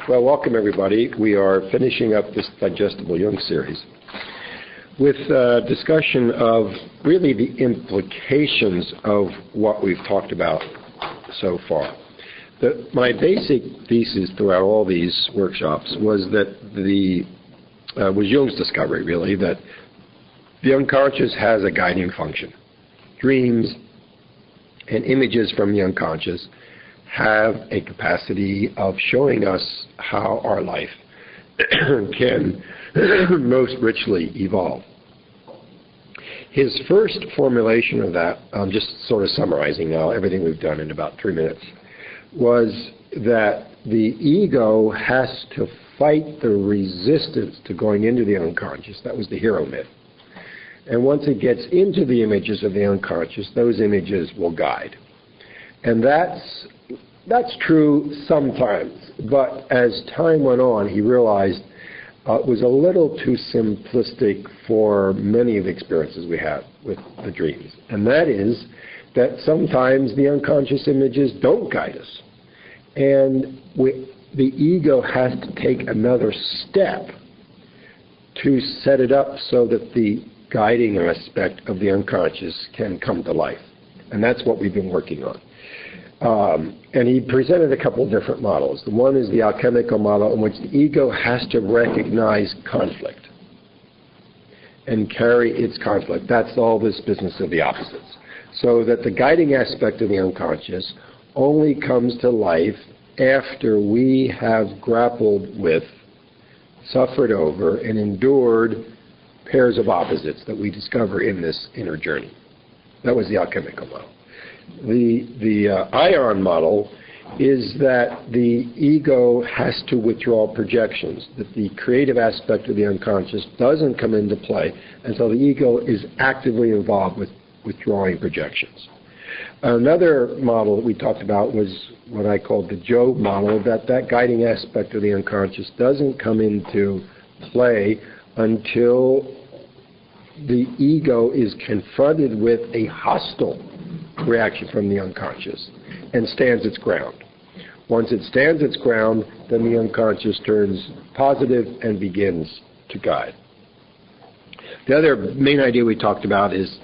Well, welcome everybody. We are finishing up this Digestible Jung series with a discussion of really the implications of what we've talked about so far. My basic thesis throughout all these workshops was that was Jung's discovery, really, that the unconscious has a guiding function. Dreams and images from the unconscious have a capacity of showing us how our life can most richly evolve. His first formulation of that, I'm just sort of summarizing now everything we've done in about 3 minutes, was that the ego has to fight the resistance to going into the unconscious. That was the hero myth. And once it gets into the images of the unconscious, those images will guide. And that's true sometimes, but as time went on, he realized it was a little too simplistic for many of the experiences we have with the dreams. And that is that sometimes the unconscious images don't guide us. And the ego has to take another step to set it up so that the guiding aspect of the unconscious can come to life. And that's what we've been working on. And he presented a couple of different models. The one is the alchemical model, in which the ego has to recognize conflict and carry its conflict. That's all this business of the opposites. So that the guiding aspect of the unconscious only comes to life after we have grappled with, suffered over, and endured pairs of opposites that we discover in this inner journey. That was the alchemical model. The Aion model is that the ego has to withdraw projections, that the creative aspect of the unconscious doesn't come into play until the ego is actively involved with withdrawing projections. Another model that we talked about was what I called the Job model, that guiding aspect of the unconscious doesn't come into play until the ego is confronted with a hostile reaction from the unconscious and stands its ground. Once it stands its ground, then the unconscious turns positive and begins to guide. The other main idea we talked about is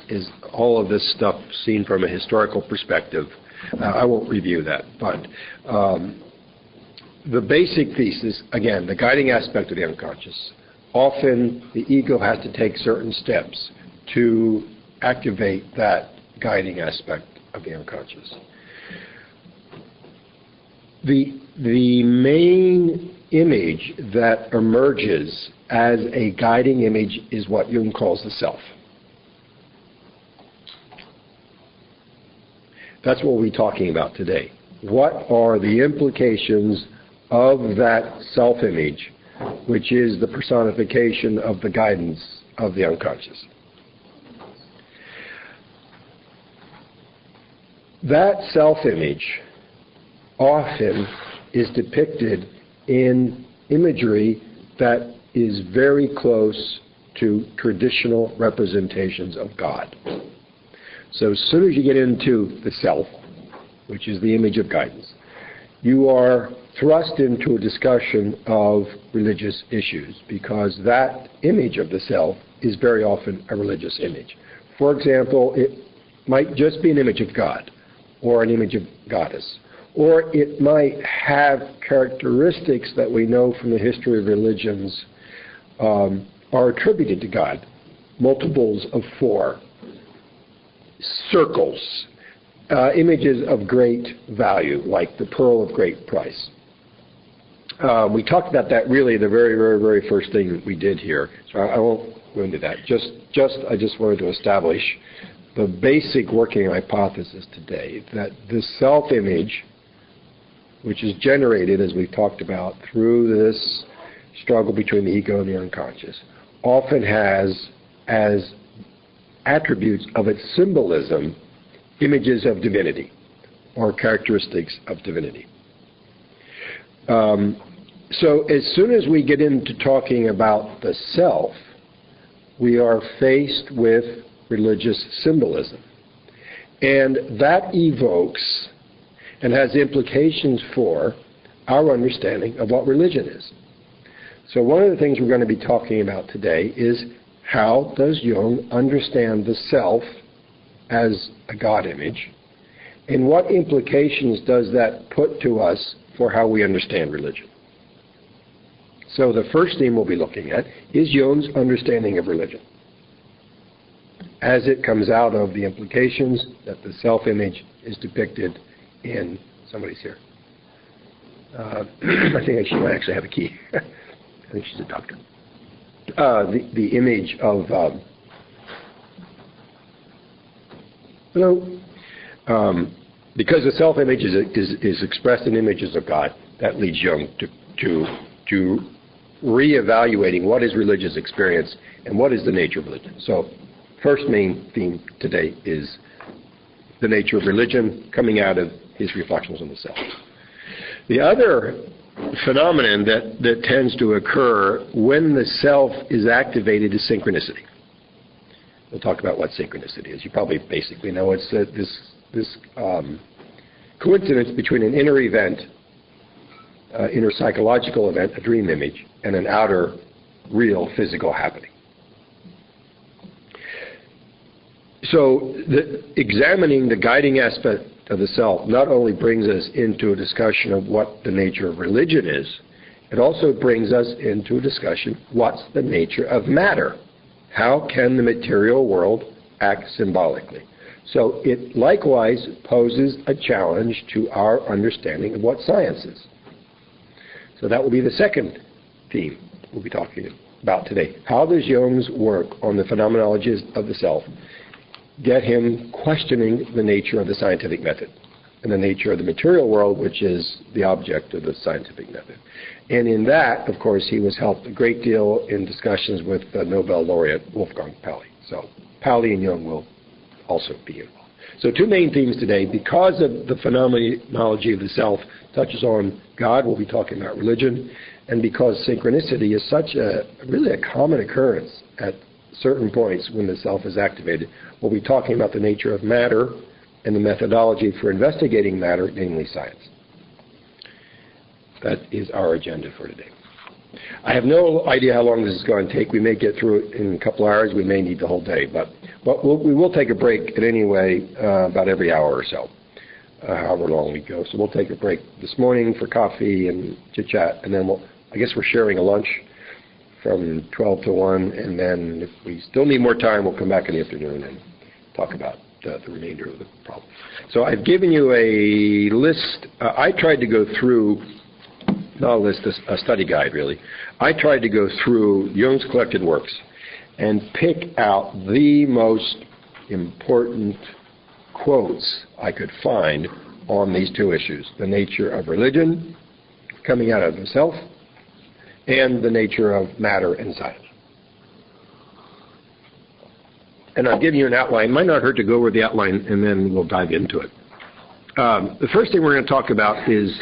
all of this stuff seen from a historical perspective. I won't review that, but the basic thesis, again, the guiding aspect of the unconscious. Often the ego has to take certain steps to activate that guiding aspect of the unconscious. The main image that emerges as a guiding image is what Jung calls the self. That's what we'll be talking about today. What are the implications of that self-image, which is the personification of the guidance of the unconscious? That self-image often is depicted in imagery that is very close to traditional representations of God. So as soon as you get into the self, which is the image of guidance, you are thrust into a discussion of religious issues, because that image of the self is very often a religious image. For example, it might just be an image of God, or an image of goddess. Or it might have characteristics that we know from the history of religions are attributed to God. Multiples of 4, circles, images of great value, like the pearl of great price. We talked about that really the very, very, very first thing we did here, so I won't go into that. I just wanted to establish the basic working hypothesis today, that the self-image, which is generated, as we've talked about, through this struggle between the ego and the unconscious, often has as attributes of its symbolism images of divinity or characteristics of divinity. So as soon as we get into talking about the self, we are faced with religious symbolism. And that evokes and has implications for our understanding of what religion is. So one of the things we're going to be talking about today is how does Jung understand the self as a God image, and what implications does that put to us for how we understand religion? So the first theme we'll be looking at is Jung's understanding of religion, as it comes out of the implications that the self-image is depicted in, somebody's here. I think she might actually have a key. I think she's a doctor. The image of, because the self-image is expressed in images of God, that leads Jung to reevaluating what is religious experience and what is the nature of religion. So first main theme today is the nature of religion coming out of his reflections on the self. The other phenomenon that tends to occur when the self is activated is synchronicity. We'll talk about what synchronicity is. You probably basically know it's this coincidence between an inner event, inner psychological event, a dream image, and an outer real physical happening. So examining the guiding aspect of the self not only brings us into a discussion of what the nature of religion is, it also brings us into a discussion, what's the nature of matter? How can the material world act symbolically? So it likewise poses a challenge to our understanding of what science is. So that will be the second theme we'll be talking about today. How does Jung's work on the phenomenology of the self get him questioning the nature of the scientific method and the nature of the material world, which is the object of the scientific method? And in that, of course, he was helped a great deal in discussions with Nobel laureate Wolfgang Pauli. So Pauli and Jung will also be involved. So two main themes today. Because of the phenomenology of the self touches on God, we'll be talking about religion, and because synchronicity is such really a common occurrence at certain points when the self is activated, we'll be talking about the nature of matter and the methodology for investigating matter, namely science. That is our agenda for today. I have no idea how long this is going to take. We may get through it in a couple hours. We may need the whole day. But we will take a break in any way about every hour or so, however long we go. So we'll take a break this morning for coffee and chit-chat, and then I guess we're sharing a lunch from 12 to 1, and then if we still need more time, we'll come back in the afternoon and talk about the remainder of the problem. So I've given you a list. I tried to go through, not a list, a study guide really. I tried to go through Jung's collected works and pick out the most important quotes I could find on these two issues, the nature of religion coming out of the self, and the nature of matter and science. And I'll give you an outline. It might not hurt to go over the outline, and then we'll dive into it. The first thing we're going to talk about is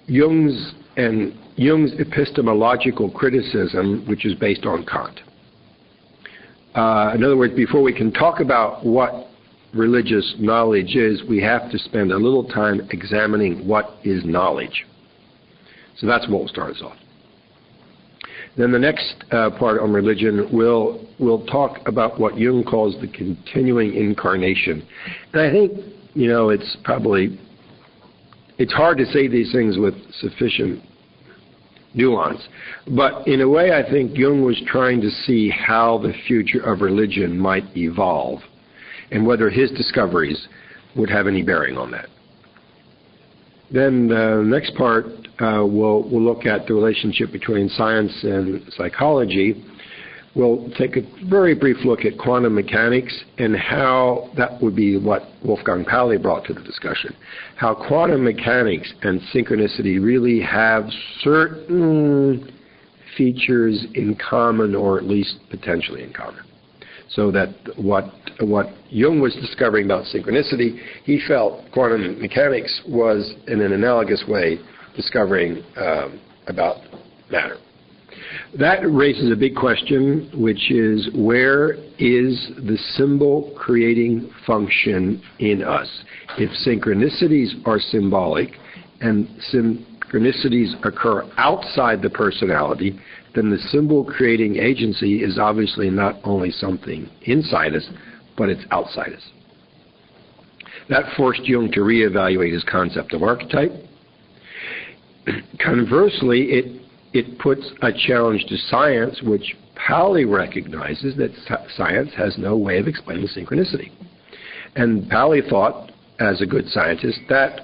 Jung's epistemological criticism, which is based on Kant. In other words, before we can talk about what religious knowledge is, we have to spend a little time examining what is knowledge. So that's what will start us off. Then the next part on religion, we'll talk about what Jung calls the continuing incarnation. And I think, it's hard to say these things with sufficient nuance. But in a way, I think Jung was trying to see how the future of religion might evolve and whether his discoveries would have any bearing on that. Then the next part, we'll look at the relationship between science and psychology. We'll take a very brief look at quantum mechanics and how that would be what Wolfgang Pauli brought to the discussion. How quantum mechanics and synchronicity really have certain features in common, or at least potentially in common. So that what Jung was discovering about synchronicity, he felt quantum mechanics was, in an analogous way, discovering about matter. That raises a big question, which is, where is the symbol creating function in us? If synchronicities are symbolic and synchronicities occur outside the personality, then the symbol-creating agency is obviously not only something inside us, but it's outside us. That forced Jung to reevaluate his concept of archetype. Conversely, it puts a challenge to science, which Pauli recognizes that science has no way of explaining synchronicity. And Pauli thought, as a good scientist, that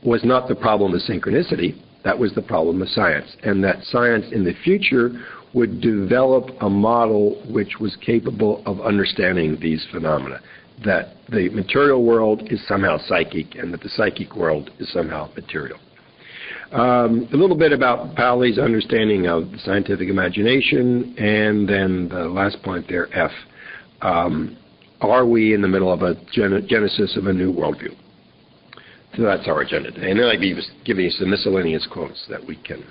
was not the problem of synchronicity, that was the problem of science, and that science in the future would develop a model which was capable of understanding these phenomena, that the material world is somehow psychic and that the psychic world is somehow material. A little bit about Pauli's understanding of the scientific imagination, and then the last point there, F. Are we in the middle of a genesis of a new worldview? So that's our agenda today. And then I'll be giving you some miscellaneous quotes that we can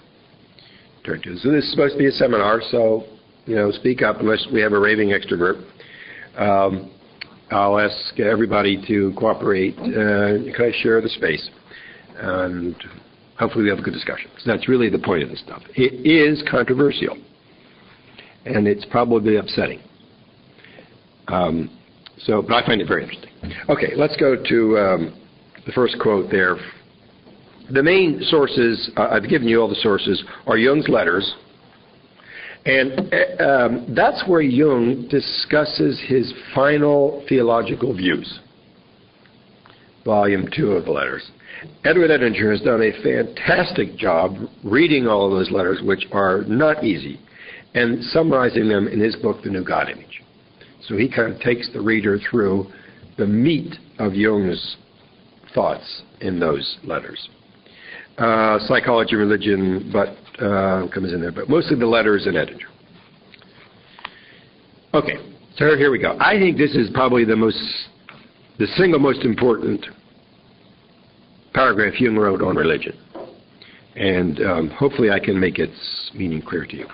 turn to. So this is supposed to be a seminar, so, speak up unless we have a raving extrovert. I'll ask everybody to cooperate. Can I share the space? And hopefully we have a good discussion. So that's really the point of this stuff. It is controversial, and it's probably upsetting. But I find it very interesting. Okay, let's go to the first quote there. The main sources, I've given you all the sources, are Jung's letters. And that's where Jung discusses his final theological views. Volume 2 of the letters. Edward Edinger has done a fantastic job reading all of those letters, which are not easy, and summarizing them in his book, The New God Image. So he kind of takes the reader through the meat of Jung's thoughts in those letters. Psychology, religion, comes in there, but mostly the letters and Edinger. Okay, so here we go. I think this is probably the single most important paragraph Jung wrote on religion. And hopefully I can make its meaning clear to you.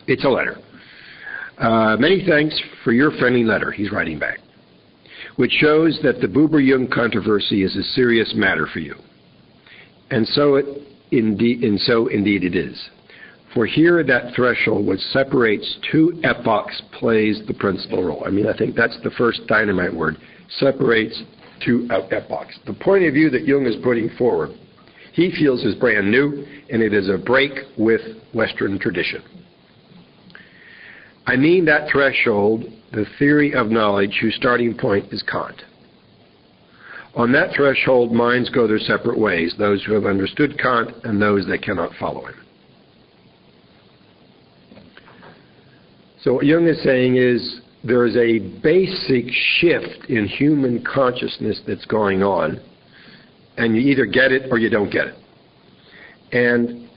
It's a letter. Many thanks for your friendly letter, he's writing back, which shows that the Buber-Jung controversy is a serious matter for you. And so indeed it is. For here that threshold which separates two epochs plays the principal role. I think that's the first dynamite word, separates two epochs. The point of view that Jung is putting forward, he feels is brand new, and it is a break with Western tradition. That threshold, the theory of knowledge, whose starting point is Kant. On that threshold, minds go their separate ways, those who have understood Kant and those that cannot follow him. So what Jung is saying is there is a basic shift in human consciousness that's going on, and you either get it or you don't get it. And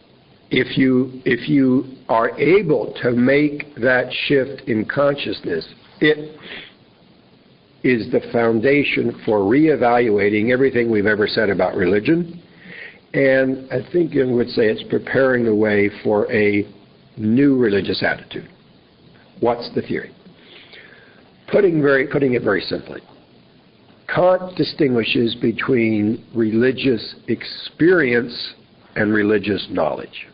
if you are able to make that shift in consciousness, it is the foundation for reevaluating everything we've ever said about religion. And I think Jung would say it's preparing the way for a new religious attitude. What's the theory? Putting it very simply, Kant distinguishes between religious experience and religious knowledge.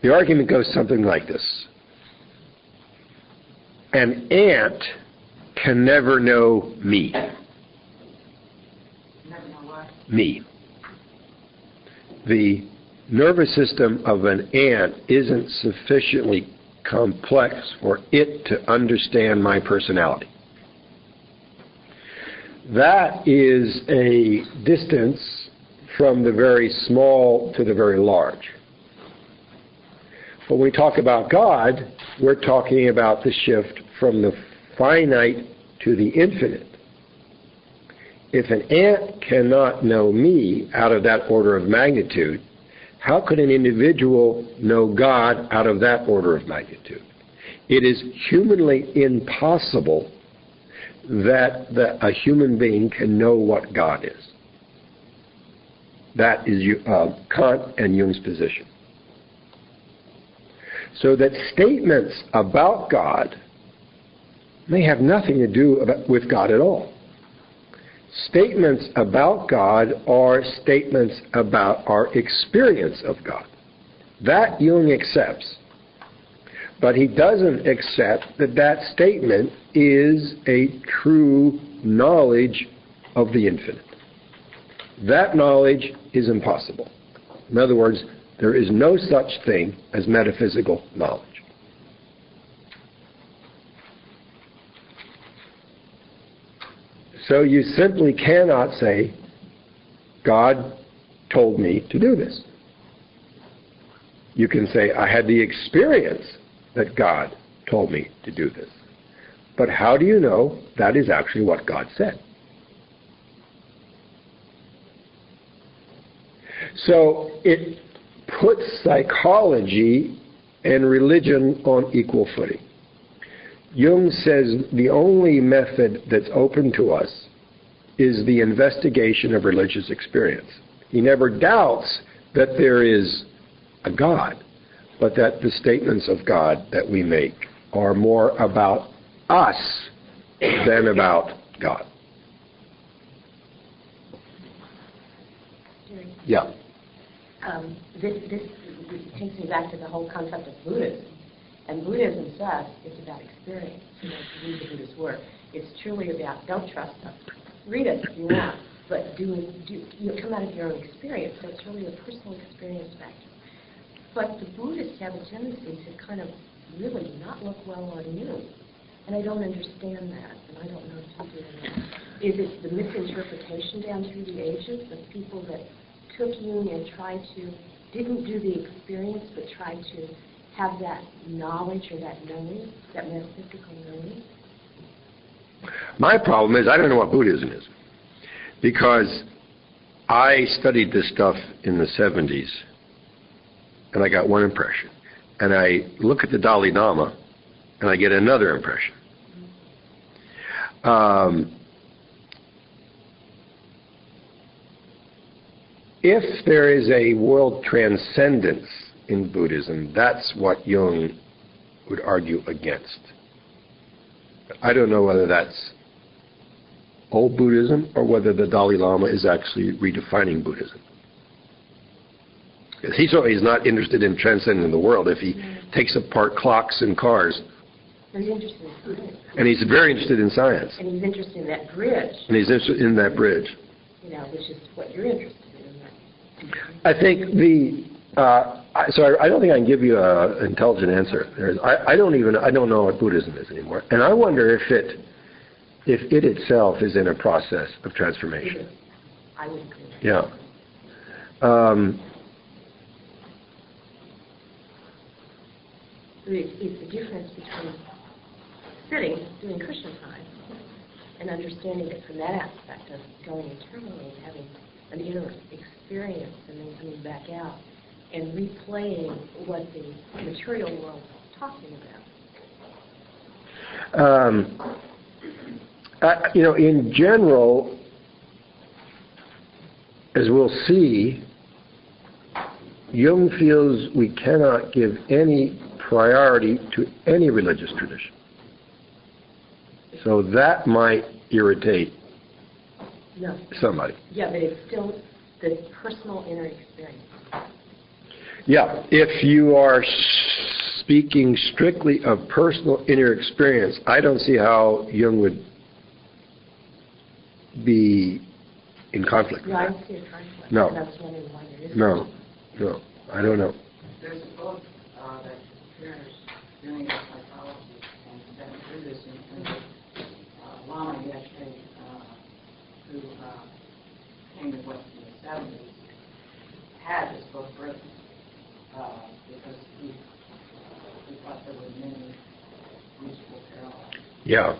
The argument goes something like this. An ant can never know me. Never know what? Me. The nervous system of an ant isn't sufficiently complex for it to understand my personality. That is a distance from the very small to the very large. When we talk about God, we're talking about the shift from the finite to the infinite. If an ant cannot know me out of that order of magnitude, how could an individual know God out of that order of magnitude? It is humanly impossible that a human being can know what God is. That is Kant and Jung's position. So that statements about God may have nothing to do with God at all. statements about God are statements about our experience of God. That Jung accepts. But he doesn't accept that that statement is a true knowledge of the infinite. That knowledge is impossible. In other words, there is no such thing as metaphysical knowledge. So you simply cannot say, God told me to do this. You can say, I had the experience that God told me to do this. But how do you know that is actually what God said? So it puts psychology and religion on equal footing. Jung says the only method that's open to us is the investigation of religious experience. He never doubts that there is a God, but that the statements of God that we make are more about us than about God. Yeah. This takes me back to the whole concept of Buddhism. And Buddhism says it's about experience. You know, if you read the Buddhist work, it's truly about, don't trust us. Read it if you want, but you come out of your own experience. So it's really a personal experience factor. But the Buddhists have a tendency to kind of really not look well on you. And I don't understand that, and I don't know if you do that. Is it the misinterpretation down through the ages of people that took Jung and didn't do the experience, but tried to have that knowledge or that knowing, that metaphysical knowing? My problem is I don't know what Buddhism is, because I studied this stuff in the 70s, and I got one impression. And I look at the Dalai Lama, and I get another impression. If there is a world transcendence in Buddhism, that's what Jung would argue against. I don't know whether that's old Buddhism or whether the Dalai Lama is actually redefining Buddhism. Because he certainly is not interested in transcending the world if he takes apart clocks and cars. He's interested in science. And he's very interested in science. And he's interested in that bridge. And he's interested in that bridge. You know, which is what you're interested in. I think I don't think I can give you an intelligent answer. I don't know what Buddhism is anymore. And I wonder if it itself is in a process of transformation. I would agree. Yeah. It's the difference between sitting, doing cushion time, and understanding it from that aspect of going internally and having an inner experience and then coming back out and replaying what the material world is talking about. In general, as we'll see, Jung feels we cannot give any priority to any religious tradition. So that might irritate somebody. Yeah, but it's still the personal inner experience. Yeah, if you are speaking strictly of personal inner experience, I don't see how Jung would be in conflict with I that. don't see a conflict. No. That's wondering why there is. No, I don't know. There's a book that compares Jungian psychology and Tibetan Buddhism, and Lama Yeshe, who came to West in the 70s, had this book written because he thought there were many useful parallels. Yeah.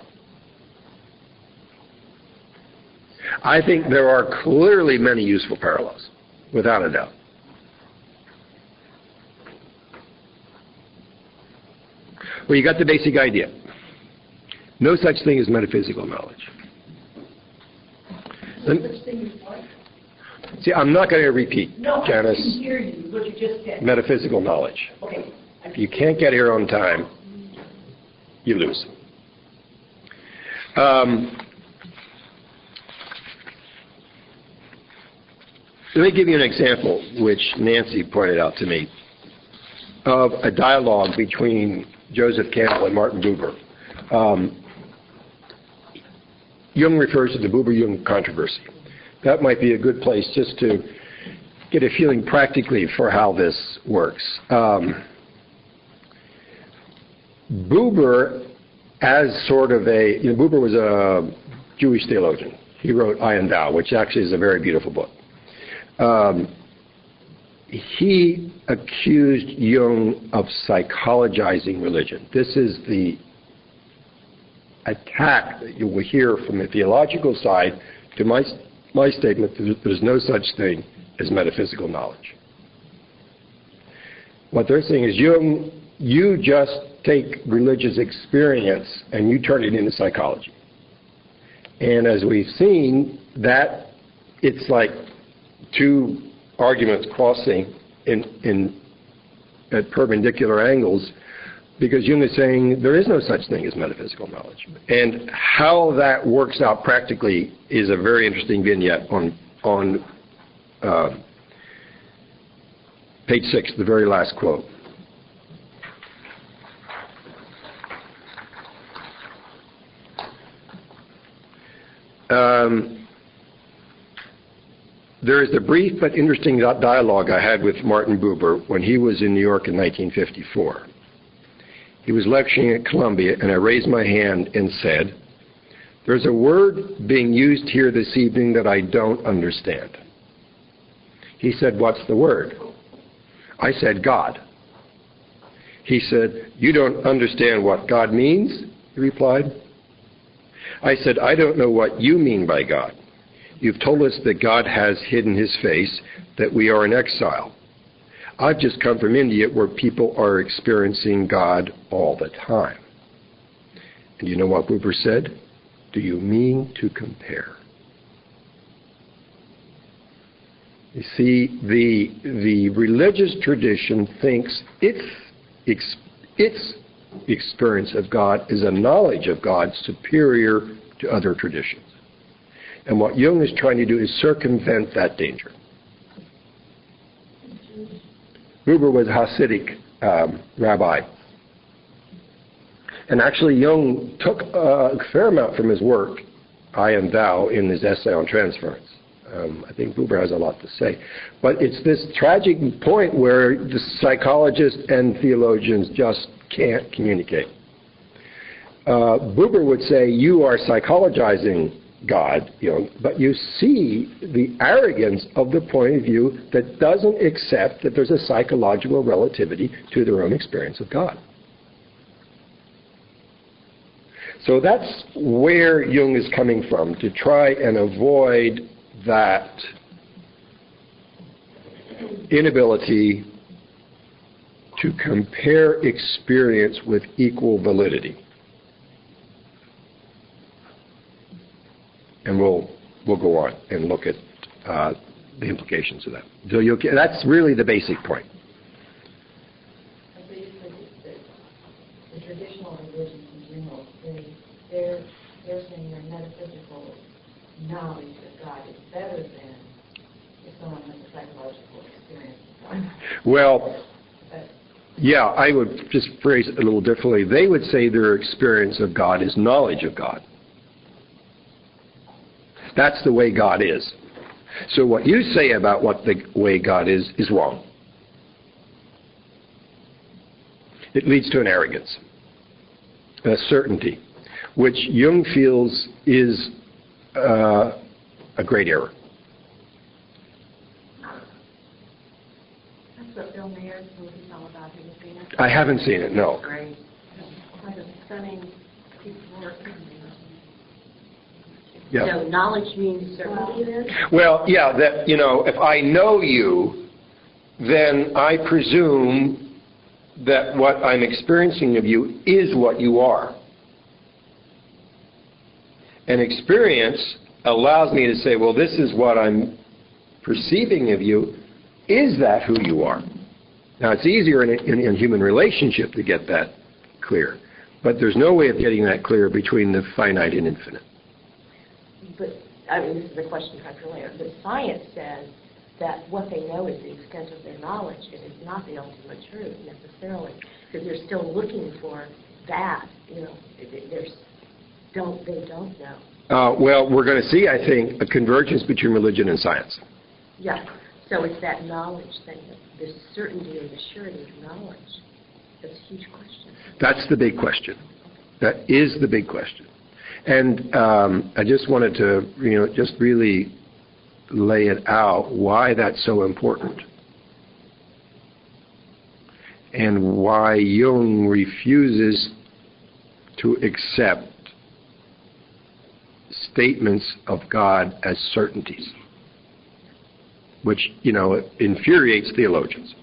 I think there are clearly many useful parallels, without a doubt. Well, you got the basic idea. No such thing as metaphysical knowledge. See, I'm not going to repeat, Janice. I can hear you, what you just said. Metaphysical knowledge. Okay. If you can't get here on time, you lose. Let me give you an example, which Nancy pointed out to me, of a dialogue between Joseph Campbell and Martin Buber. Jung refers to the Buber-Jung controversy. That might be a good place just to get a feeling practically for how this works. Buber, as sort of a, Buber was a Jewish theologian. He wrote Aion, which actually is a very beautiful book. He accused Jung of psychologizing religion. This is the attack that you will hear from the theological side to my statement that there's no such thing as metaphysical knowledge. What they're saying is, Jung, you just take religious experience and you turn it into psychology. And as we've seen, that it's like two arguments crossing at perpendicular angles, because Jung is saying there is no such thing as metaphysical knowledge. And how that works out practically is a very interesting vignette on page 6, the very last quote. There is the brief but interesting dialogue I had with Martin Buber when he was in New York in 1954. He was lecturing at Columbia, and I raised my hand and said, "There's a word being used here this evening that I don't understand." He said, "What's the word?" I said, "God." He said, "You don't understand what God means?" He replied. I said, "I don't know what you mean by God. You've told us that God has hidden his face, that we are in exile. I've just come from India where people are experiencing God all the time." And you know what Buber said? "Do you mean to compare?" You see, the religious tradition thinks its experience of God is a knowledge of God superior to other traditions. And what Jung is trying to do is circumvent that danger. Buber was a Hasidic rabbi. And actually Jung took a fair amount from his work, Aion Thou, in his essay on Transference. I think Buber has a lot to say. But it's this tragic point where the psychologists and theologians just can't communicate. Buber would say, you are psychologizing God, but you see the arrogance of the point of view that doesn't accept that there's a psychological relativity to their own experience of God. So that's where Jung is coming from, to try and avoid that inability to compare experience with equal validity. And we'll go on and look at the implications of that. So that's really the basic point. So you said that the traditional religions in general, they're saying their metaphysical knowledge of God is better than if someone has a psychological experience of God. Well, yeah, I would just phrase it a little differently. They would say their experience of God is knowledge of God. That's the way God is. So what you say about what the way God is wrong. It leads to an arrogance, a certainty, which Jung feels is a great error. That's what Bill Mayer's movie's all about. Have you seen it? I haven't seen it, no. Great. Quite a stunning piece of work. Yeah. So knowledge means certainty then? Well, yeah, that, if I know you, then I presume that what I'm experiencing of you is what you are. And experience allows me to say, well, this is what I'm perceiving of you. Is that who you are? Now, it's easier in human relationship to get that clear. But there's no way of getting that clear between the finite and infinite. But, I mean, this is a question for later. But science says that what they know is the extent of their knowledge. It is not the ultimate truth necessarily, because they're still looking for that. They don't know. Well, we're going to see, I think, a convergence between religion and science. Yeah. So it's that knowledge thing, the certainty and the surety of knowledge. That's a huge question. That's the big question. That is the big question. And I just wanted to, just really lay it out why that's so important. And why Jung refuses to accept statements of God as certainties, which, infuriates theologians.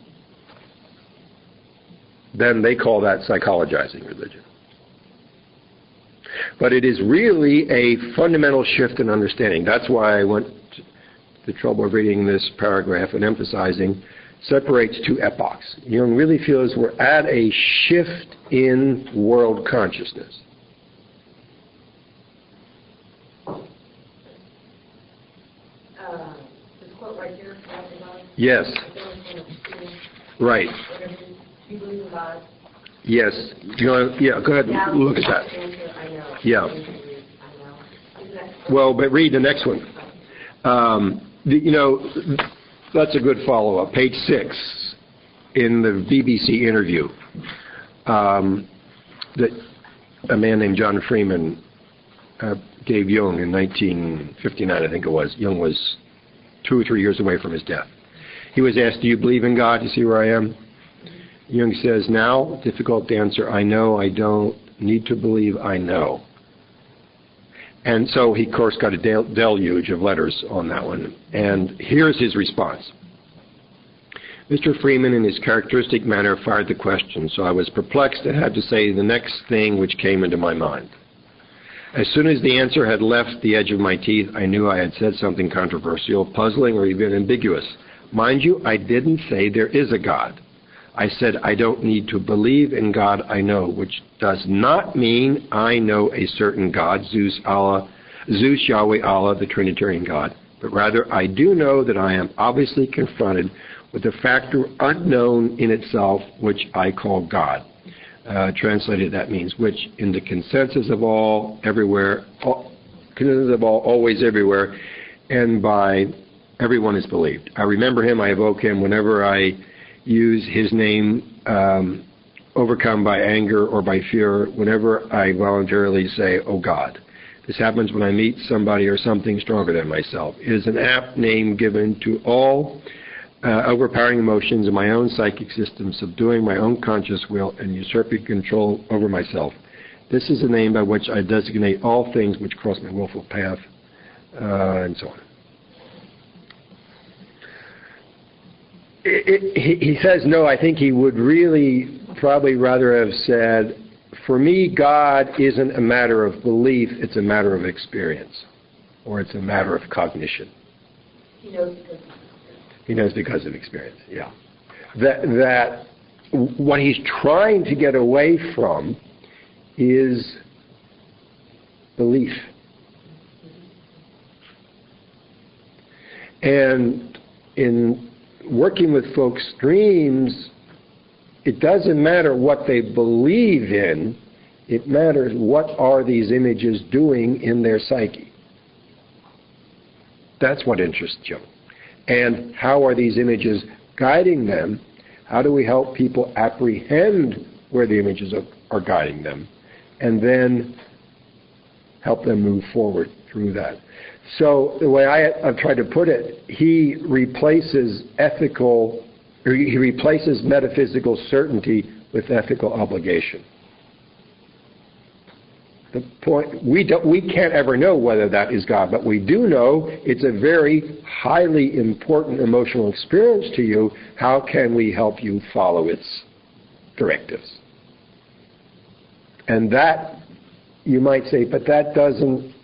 Then they call that psychologizing religion. But it is really a fundamental shift in understanding. That's why I went to the trouble of reading this paragraph and emphasizing separates two epochs. Jung really feels we're at a shift in world consciousness. This quote right here, Yes. Right. You believe in God? Yes. Go ahead and look at that. I know. Yeah. I know. Well, but read the next one. That's a good follow-up. Page 6 in the BBC interview that a man named John Freeman gave Jung in 1959, I think it was. Jung was 2 or 3 years away from his death. He was asked, do you believe in God? You see where I am? Jung says, now, difficult to answer, I know, I don't, need to believe, I know. And so he, of course, got a deluge of letters on that one. And here's his response. Mr. Freeman, in his characteristic manner, fired the question, so I was perplexed and had to say the next thing which came into my mind. As soon as the answer had left the edge of my teeth, I knew I had said something controversial, puzzling, or even ambiguous. Mind you, I didn't say there is a God. I said I don't need to believe in God I know, which does not mean I know a certain God, Zeus, Yahweh, Allah, the Trinitarian God, but rather I do know that I am obviously confronted with a factor unknown in itself, which I call God. Translated, that means which, in the consensus of all, everywhere, always everywhere, and by everyone is believed. I remember him, I evoke him whenever I use his name, overcome by anger or by fear, whenever I voluntarily say, oh God. This happens when I meet somebody or something stronger than myself. It is an apt name given to all overpowering emotions in my own psychic system, subduing my own conscious will and usurping control over myself. This is a name by which I designate all things which cross my willful path, and so on. He says, no, I think he would really probably rather have said, for me, God isn't a matter of belief, it's a matter of experience, or it's a matter of cognition. He knows because of experience. He knows because of experience, yeah. That what he's trying to get away from is belief. And in working with folks' dreams, it doesn't matter what they believe in, it matters what are these images doing in their psyche. That's what interests Jung. And how are these images guiding them? How do we help people apprehend where the images are guiding them? And then help them move forward through that. So the way I've tried to put it, he replaces metaphysical certainty with ethical obligation. The point, we can't ever know whether that is God, but we do know it's a very highly important emotional experience to you. How can we help you follow its directives? And that, you might say, but that doesn't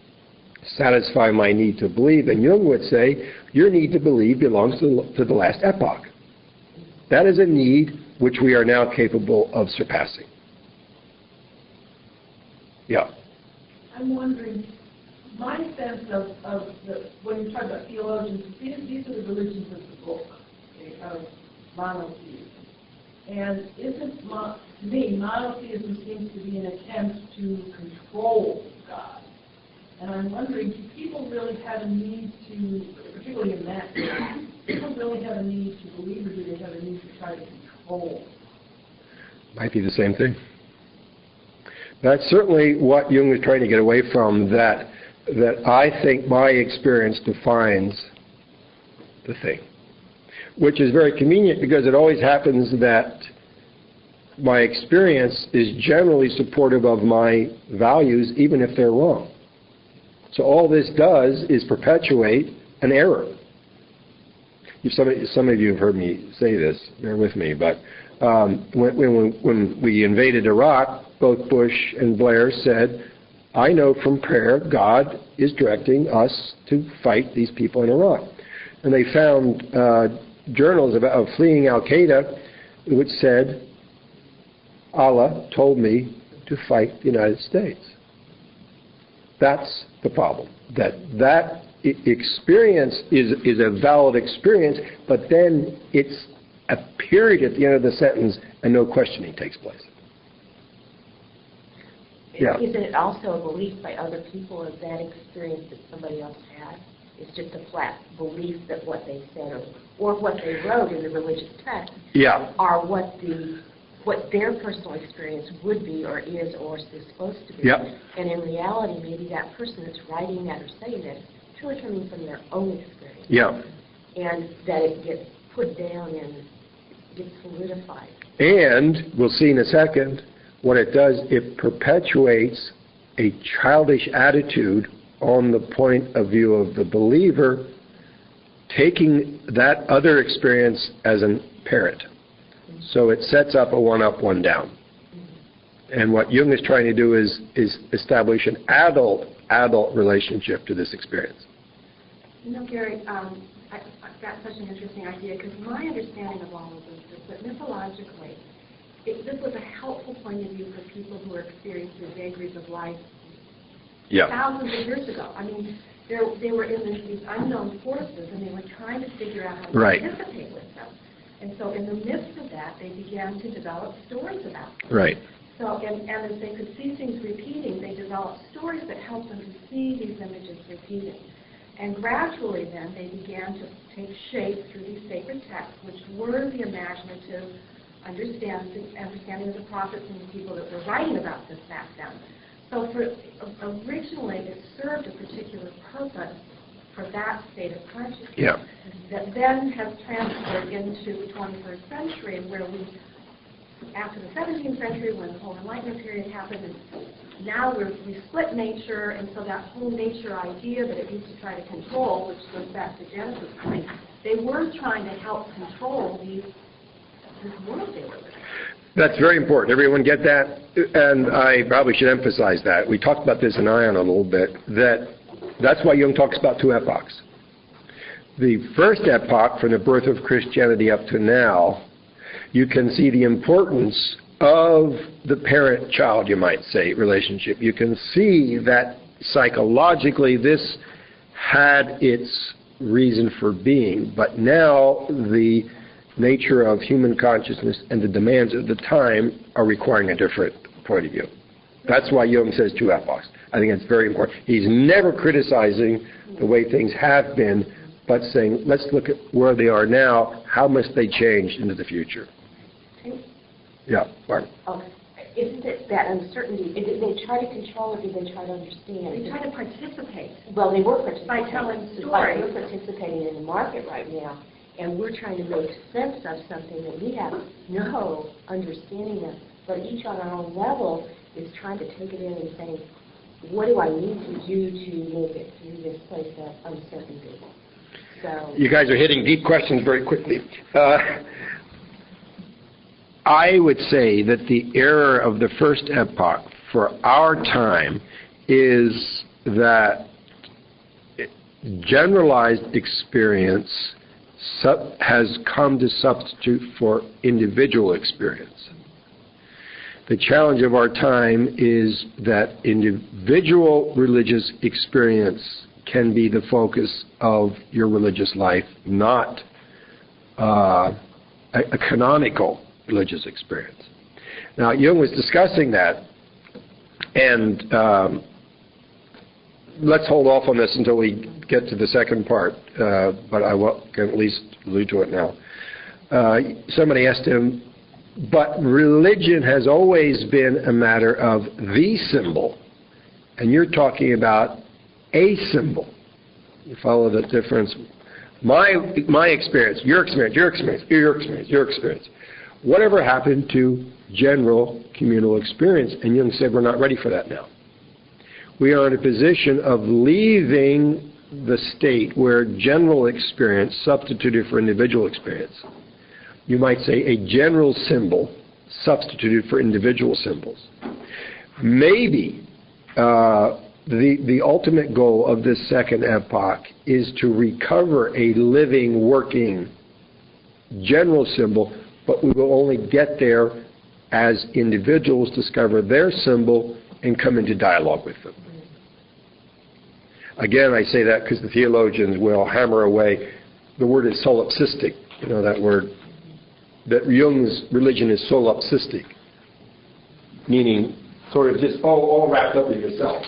satisfy my need to believe. And Jung would say, your need to believe belongs to the last epoch. That is a need which we are now capable of surpassing. Yeah. I'm wondering, my sense of when you talk about theologians, these are the religions of the monotheism. And to me, monotheism seems to be an attempt to control God. And I'm wondering, do people really have a need to, particularly in that case, people really have a need to believe, or do they have a need to try to control? Might be the same thing. That's certainly what Jung was trying to get away from, that I think my experience defines the thing. Which is very convenient because it always happens that my experience is generally supportive of my values, even if they're wrong. So all this does is perpetuate an error. Some of you have heard me say this, bear with me, but when we invaded Iraq, both Bush and Blair said, I know from prayer God is directing us to fight these people in Iraq. And they found journals of fleeing Al-Qaeda which said, Allah told me to fight the United States. That's the problem. That experience is a valid experience, but then it's a period at the end of the sentence and no questioning takes place. Yeah. Isn't it also a belief by other people of that experience that somebody else had? It's just a flat belief that what they said or what they wrote in the religious text are what their personal experience would be or is or is supposed to be. Yep. And in reality, maybe that person that's writing that or saying that is truly coming from their own experience. Yeah. And that it gets put down and gets solidified. And we'll see in a second, what it does, it perpetuates a childish attitude on the point of view of the believer, taking that other experience as a parrot. So it sets up a one up, one down. And what Jung is trying to do is establish an adult relationship to this experience. You know, Gary, I've got such an interesting idea, because my understanding of all of this is that mythologically, this was a helpful point of view for people who were experiencing the vagaries of life thousands of years ago. I mean, they were in these unknown forces, and they were trying to figure out how to participate with them. And so in the midst of that, they began to develop stories about them. Right. So, and as they could see things repeating, they developed stories that helped them to see these images repeating. And gradually then, they began to take shape through these sacred texts, which were the imaginative understanding of the prophets and the people that were writing about this back then. So originally, it served a particular purpose for that state of consciousness that then has transferred into the 21st century, where after the 17th century, when the whole Enlightenment period happened, and now we split nature, and so that whole nature idea that it used to try to control, which goes back to Genesis' point, they were trying to help control this world they were living in. That's very important. Everyone get that? And I probably should emphasize that. We talked about this in Aion a little bit, that's why Jung talks about two epochs. The first epoch, from the birth of Christianity up to now, you can see the importance of the parent-child, you might say, relationship. You can see that psychologically this had its reason for being, but now the nature of human consciousness and the demands of the time are requiring a different point of view. That's why Jung says two epochs. I think it's very important. He's never criticizing the way things have been, but saying, let's look at where they are now, how must they change into the future. Yeah, Martin. Isn't it that uncertainty? They try to control it, they try to understand. They try to participate. Well, they were participating. By telling stories. We're participating in the market right now, and we're trying to make sense of something that we have no understanding of. But each on our own level is trying to take it in and saying, what do I need to do to make it through this place of uncertainty? So you guys are hitting deep questions very quickly. I would say that the error of the first epoch for our time is that generalized experience has come to substitute for individual experience. The challenge of our time is that individual religious experience can be the focus of your religious life, not a canonical religious experience. Now, Jung was discussing that, and let's hold off on this until we get to the second part, but I can at least allude to it now. Somebody asked him, but religion has always been a matter of the symbol, and you're talking about a symbol. You follow the difference? My experience, your experience, your experience, your experience, your experience. Whatever happened to general communal experience? And Jung said, we're not ready for that now. We are in a position of leaving the state where general experience substituted for individual experience. You might say a general symbol substituted for individual symbols. Maybe the ultimate goal of this second epoch is to recover a living, working general symbol, but we will only get there as individuals discover their symbol and come into dialogue with them. Again, I say that because the theologians will hammer away. The word is solipsistic, you know that word, that Jung's religion is solipsistic, meaning sort of just all wrapped up in yourself.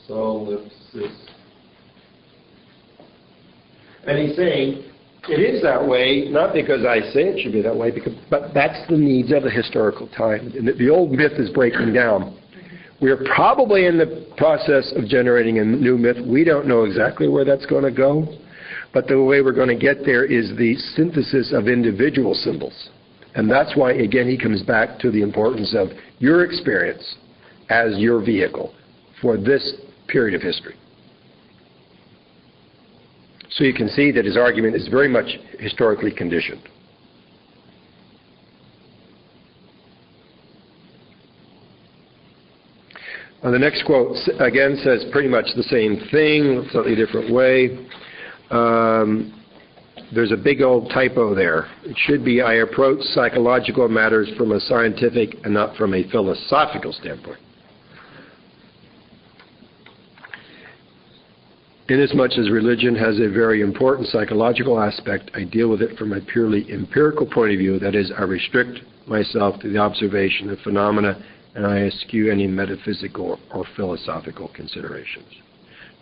Solipsis. And he's saying, it is that way, not because I say it should be that way, but that's the needs of the historical time. And the old myth is breaking down. We're probably in the process of generating a new myth. We don't know exactly where that's going to go, but the way we're going to get there is the synthesis of individual symbols. And that's why, again, he comes back to the importance of your experience as your vehicle for this period of history. So you can see that his argument is very much historically conditioned. The next quote, again, says pretty much the same thing, slightly different way. There's a big old typo there. It should be, I approach psychological matters from a scientific and not from a philosophical standpoint. Inasmuch as religion has a very important psychological aspect, I deal with it from a purely empirical point of view. That is, I restrict myself to the observation of phenomena, and I eschew any metaphysical or philosophical considerations.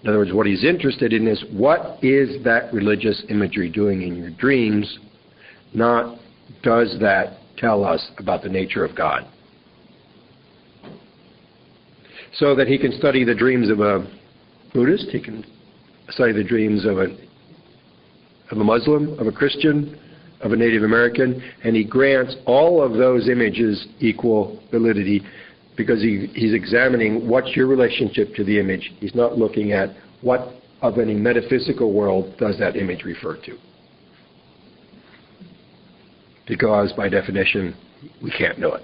In other words, what he's interested in is, what is that religious imagery doing in your dreams, not does that tell us about the nature of God. So that he can study the dreams of a Buddhist, he can study the dreams of a Muslim, of a Christian, of a Native American, and he grants all of those images equal validity because he's examining what's your relationship to the image. He's not looking at what of any metaphysical world does that image refer to. Because by definition, we can't know it.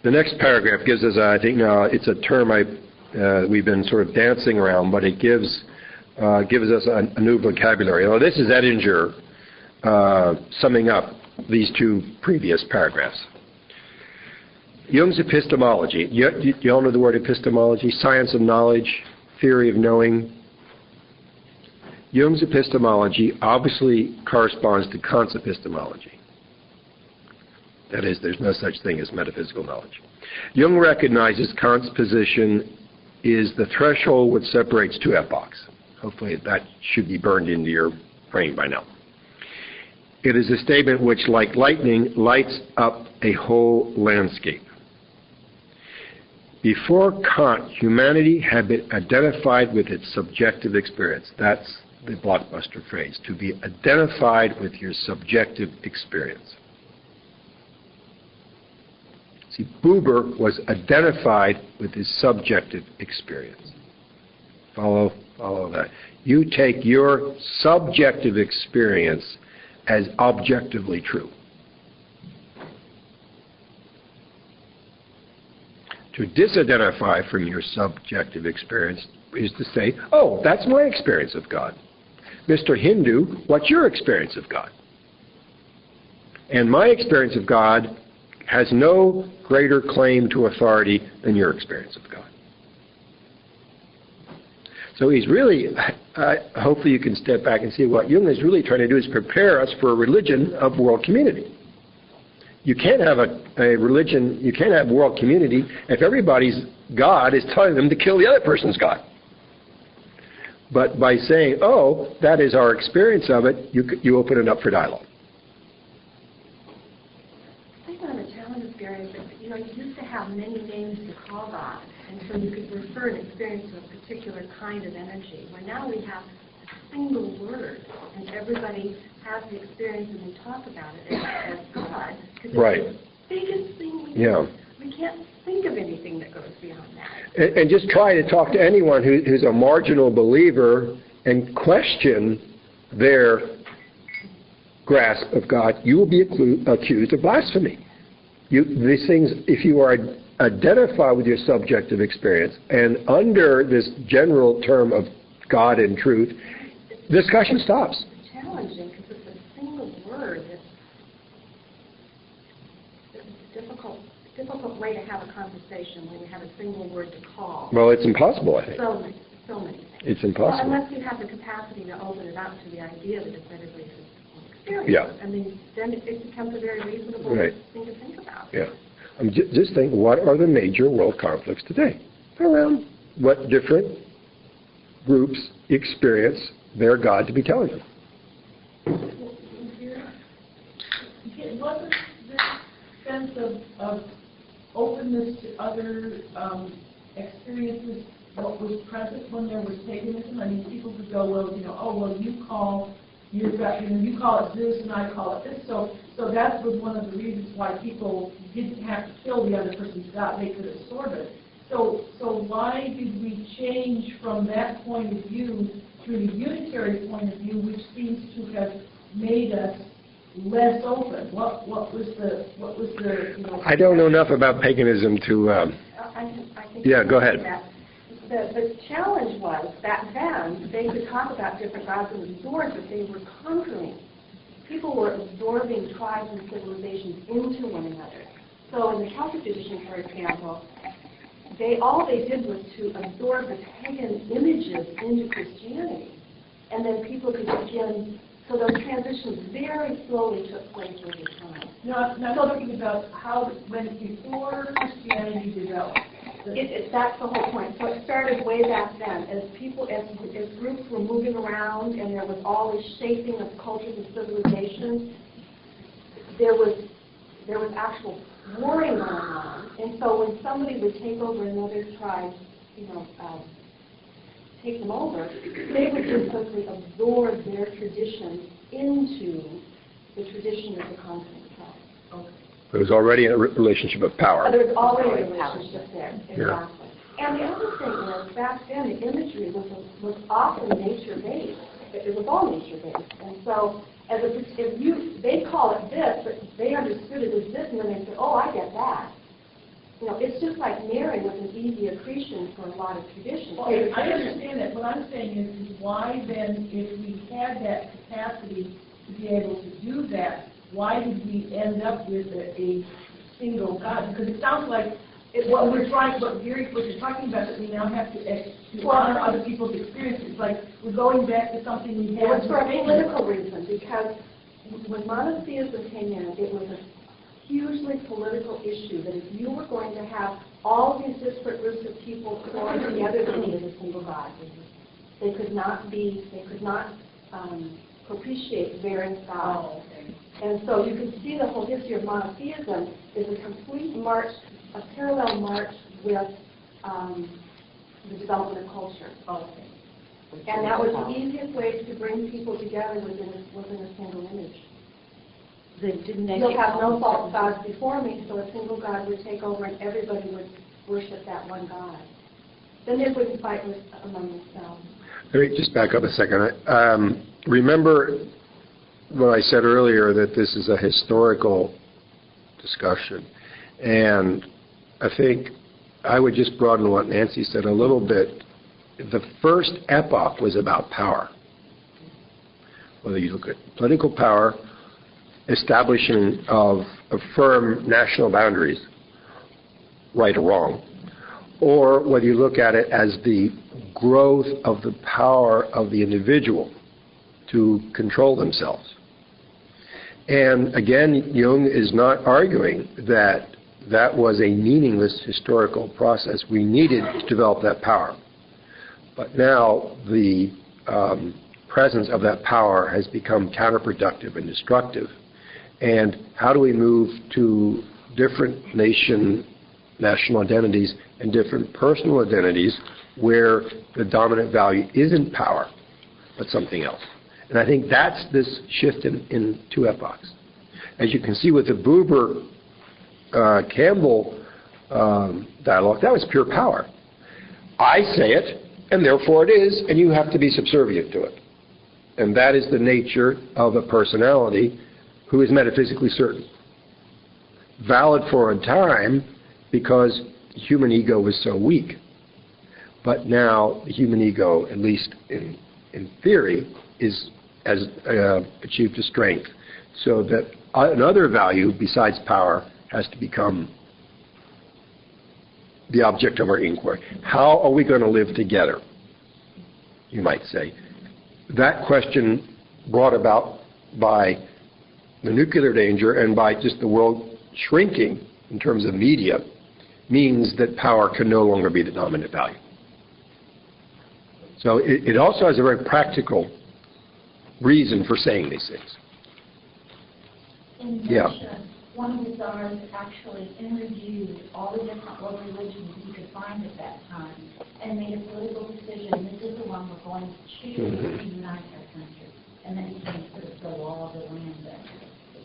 The next paragraph gives us, I think now it's a term we've been sort of dancing around, but it gives us a new vocabulary. Now, this is Edinger summing up these two previous paragraphs. Jung's epistemology. You all know the word epistemology? Science of knowledge, theory of knowing. Jung's epistemology obviously corresponds to Kant's epistemology. That is, there's no such thing as metaphysical knowledge. Jung recognizes Kant's position is the threshold which separates two epochs. Hopefully that should be burned into your brain by now. It is a statement which, like lightning, lights up a whole landscape. Before Kant, humanity had been identified with its subjective experience. That's the blockbuster phrase, to be identified with your subjective experience. See, Buber was identified with his subjective experience. Follow that. You take your subjective experience as objectively true. To disidentify from your subjective experience is to say, oh, that's my experience of God. Mr. Hindu, what's your experience of God? And my experience of God has no greater claim to authority than your experience of God. So he's really, hopefully you can step back and see what Jung is really trying to do is prepare us for a religion of world community. You can't have a religion, you can't have world community if everybody's God is telling them to kill the other person's God. But by saying, oh, that is our experience of it, you open it up for dialogue. I think on the challenge experience, you used to have many names to call God, and so you could refer an experience to a particular kind of energy. Where now we have a single word, and everybody has the experience, and we talk about it as God. Right. It's the biggest thing we Yeah. do. We can't think of anything that goes beyond that. And just try to talk to anyone who's a marginal believer and question their grasp of God. You will be accused of blasphemy. These things, if you are identified with your subjective experience and under this general term of God and truth, discussion stops. It's challenging because it's a single word that's a difficult way to have a conversation when you have a single word to call. Well, it's impossible, I think. So many things. It's impossible. Well, unless you have the capacity to open it up to the idea that it's everybody's experience. Yeah. I mean, then it becomes a very reasonable Right. thing to think about. Yeah. Just think, what are the major world conflicts today? Around what different groups experience their God to be telling them. Wasn't this sense of openness to other experiences what was present when there was paganism? I mean, people could go, well, you call it Zeus and I call it this. So that was one of the reasons why people didn't have to kill the other person's God. They could absorb it. So why did we change from that point of view to the unitary point of view, which seems to have made us less open? What was the I don't know enough about paganism to... I think Yeah, go ahead. The challenge was that then they could talk about different gods and absorb, but they were conquering. People were absorbing tribes and civilizations into one another. So in the Celtic tradition, for example, all they did was to absorb the pagan images into Christianity. And then people could begin, so those transitions very slowly took place over time. Now, I'm talking about how, before Christianity developed. That's the whole point. So it started way back then. As groups were moving around and there was all this shaping of cultures and civilizations, there was actual warring going on. And so when somebody would take over another tribe, take them over, they would just simply absorb their tradition into the tradition of the continent tribe. Okay. There was already a relationship of power. There was already a relationship there, exactly. Yeah. And the other thing is, back then, the imagery was often nature-based. It was all nature-based. And so, they call it this, but they understood it as this, and then they said, oh, I get that. It's just like Mary was an easy accretion for a lot of traditions. Well, I understand that. What I'm saying is why then, if we had that capacity to be able to do that, why did we end up with a single God? Because it sounds like what you're talking about, that we now have to honor other people's experiences. Like we're going back to something we had. It was for a political reason, because when monotheism came in, it was a hugely political issue that if you were going to have all these disparate groups of people joined together, they needed a single God. They could not propitiate varying gods. Oh, okay. And so you can see the whole history of monotheism is a complete march, a parallel march with the development of culture. Okay. And that was the easiest way to bring people together within a single image. You'll have no false gods before me, so a single God would take over and everybody would worship that one God. Then they wouldn't fight among themselves. Let me just back up a second. Remember what I said earlier, that this is a historical discussion. And I think I would just broaden what Nancy said a little bit. The first epoch was about power. Whether you look at political power, establishment of firm national boundaries, right or wrong, or whether you look at it as the growth of the power of the individual to control themselves. And again, Jung is not arguing that that was a meaningless historical process. We needed to develop that power. But now the presence of that power has become counterproductive and destructive. And how do we move to different national identities and different personal identities where the dominant value isn't power, but something else? And I think that's this shift in two epochs. As you can see with the Buber-Campbell dialogue, that was pure power. I say it, and therefore it is, and you have to be subservient to it. And that is the nature of a personality who is metaphysically certain. Valid for a time because the human ego was so weak. But now the human ego, at least in theory, has achieved a strength. So that another value besides power has to become the object of our inquiry. How are we going to live together, you might say? That question brought about by the nuclear danger and by just the world shrinking in terms of media means that power can no longer be the dominant value. So it also has a very practical reason for saying these things. In Russia, one of the czars actually interviewed all the different world religions he could find at that time and made a political decision, this is the one we're going to choose to unite our country. And then he came to the law of the land that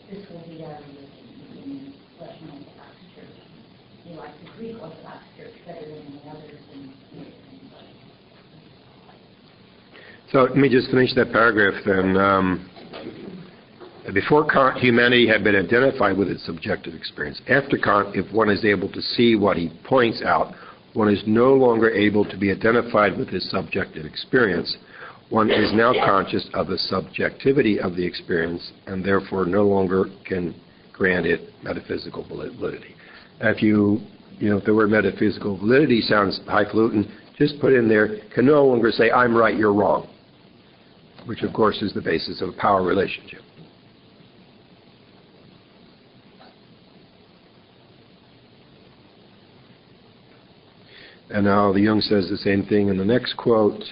this will be our religion, the Russian Orthodox Church. He liked the Greek Orthodox Church better than the others. So let me just finish that paragraph then. Before Kant, humanity had been identified with its subjective experience. After Kant, if one is able to see what he points out, one is no longer able to be identified with his subjective experience. One is now conscious of the subjectivity of the experience and therefore no longer can grant it metaphysical validity. If if the word metaphysical validity sounds highfalutin, just put in there, can no longer say, I'm right, you're wrong, which of course is the basis of a power relationship. And now the Jung says the same thing in the next quote.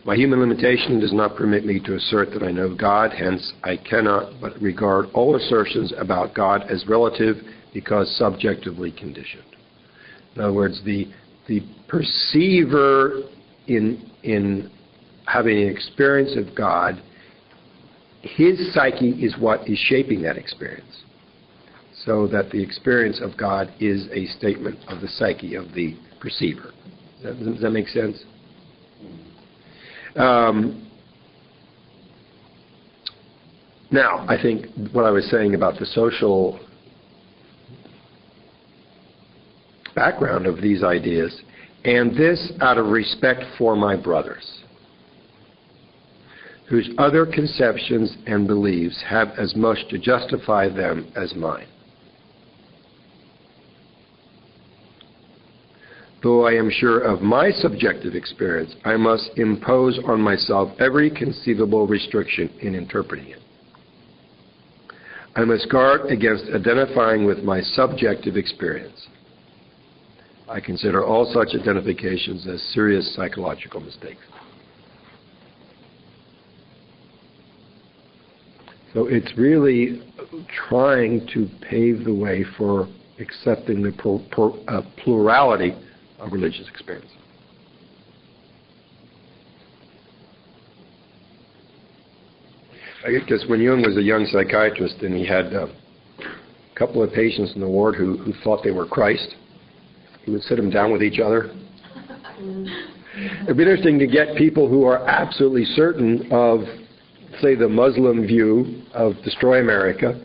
My human limitation does not permit me to assert that I know God, hence I cannot but regard all assertions about God as relative because subjectively conditioned. In other words, the perceiver in having an experience of God, his psyche is what is shaping that experience. So that the experience of God is a statement of the psyche of the perceiver. Does that make sense? Now, I think what I was saying about the social background of these ideas, and this out of respect for my brothers, whose other conceptions and beliefs have as much to justify them as mine. Though I am sure of my subjective experience, I must impose on myself every conceivable restriction in interpreting it. I must guard against identifying with my subjective experience. I consider all such identifications as serious psychological mistakes. So it's really trying to pave the way for accepting the plurality of religious experience. Because when Jung was a young psychiatrist and he had a couple of patients in the ward who thought they were Christ, he would sit them down with each other. It'd be interesting to get people who are absolutely certain of, say, the Muslim view of destroy America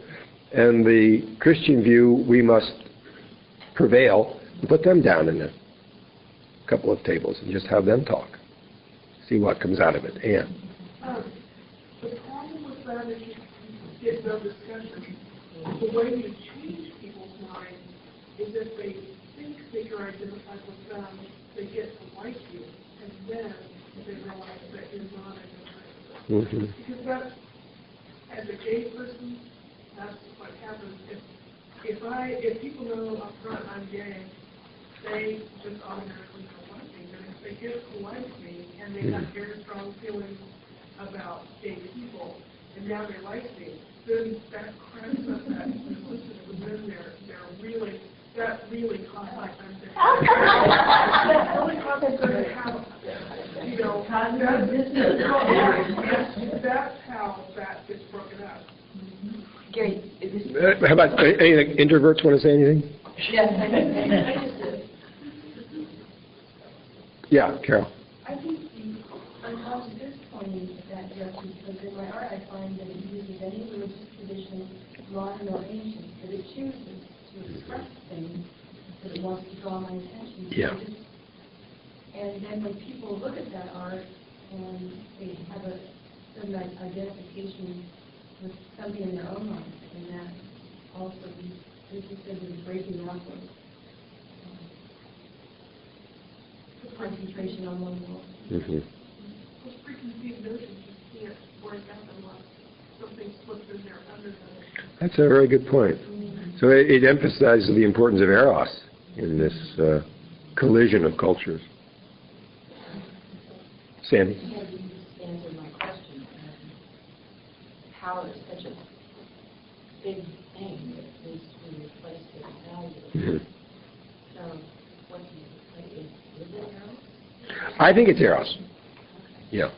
and the Christian view, we must prevail, and put them down in a couple of tables and just have them talk. See what comes out of it. Anne. The problem with that is get no discussion. The way you change people's minds is if they think that you're identified with them, they get to like you, and then they realize that you're not identified with them. Because that's, as a gay person, that's what happens. If people know up front I'm gay, they just automatically don't like me. But if they get to like me and they have very strong feelings about gay people, and now they like me, then that cranks up that resistance within they're really, that really causes them to that really causes them to have, you know, that's how that gets broken up. Gary, How about any introverts want to say anything? yes, I just did. Yeah, Carol. I think I'm also disappointed that because in my art I find that it uses any religious tradition, modern or ancient, that it chooses to express things that it wants to draw my attention to. Yeah. And then when people look at that art and they have a certain identification with something in their own life, and that also is the breaking up of concentration on one world. Those preconceived notions you can't work out unless something slips in there under them. That's a very good point. So it emphasizes the importance of eros in this collision of cultures. Sandy? You answered my question. Power is such a big thing that needs to be replaced with value. So, what do you think? Is it eros? I think it's eros. Yeah.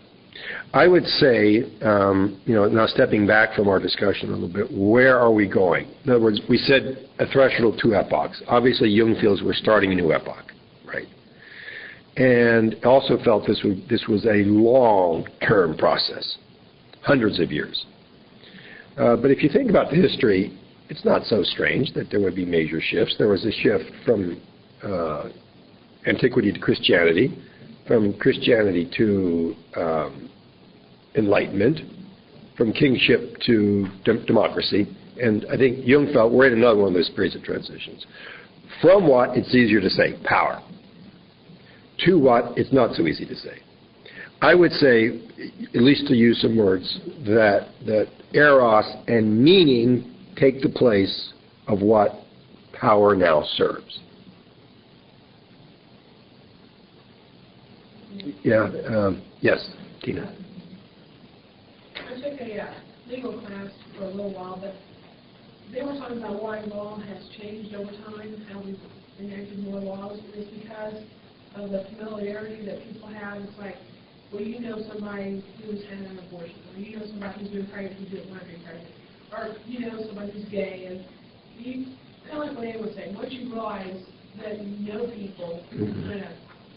I would say, now stepping back from our discussion a little bit, where are we going? In other words, we said a threshold of two epochs. Obviously, Jung feels we're starting a new epoch, right? And also felt this was a long-term process, hundreds of years. But if you think about the history, it's not so strange that there would be major shifts. There was a shift from antiquity to Christianity, from Christianity to enlightenment, from kingship to democracy. And I think Jung felt we're in another one of those periods of transitions. From what, it's easier to say, power. To what, it's not so easy to say. I would say, at least to use some words, that eros and meaning take the place of what power now serves. Yeah. Yes, Tina. I took a legal class for a little while, but they were talking about why law has changed over time, how we've enacted more laws. It's because of the familiarity that people have. It's like, well, you know somebody who's had an abortion, or you know somebody who's been pregnant who didn't want to be pregnant, or you know somebody who's gay, and you kind of like what Anne was saying, once you realize that you know people who kind of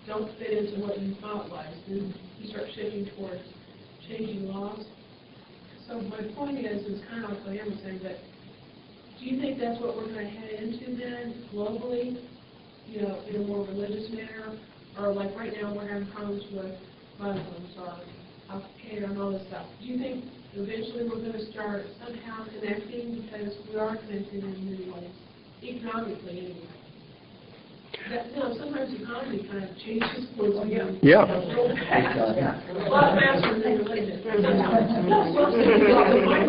don't fit into what you thought was, then you start shifting towards changing laws. So my point is kind of like what Anne was saying, that do you think that's what we're going to head into then, globally, you know, in a more religious manner? Or like right now we're having problems with Muslims or Al-Qaeda and all this stuff. Do you think eventually we're going to start somehow connecting, because we are connected in many ways, economically anyway? Sometimes the economy kind of changes towards Yeah. a lot faster than religion.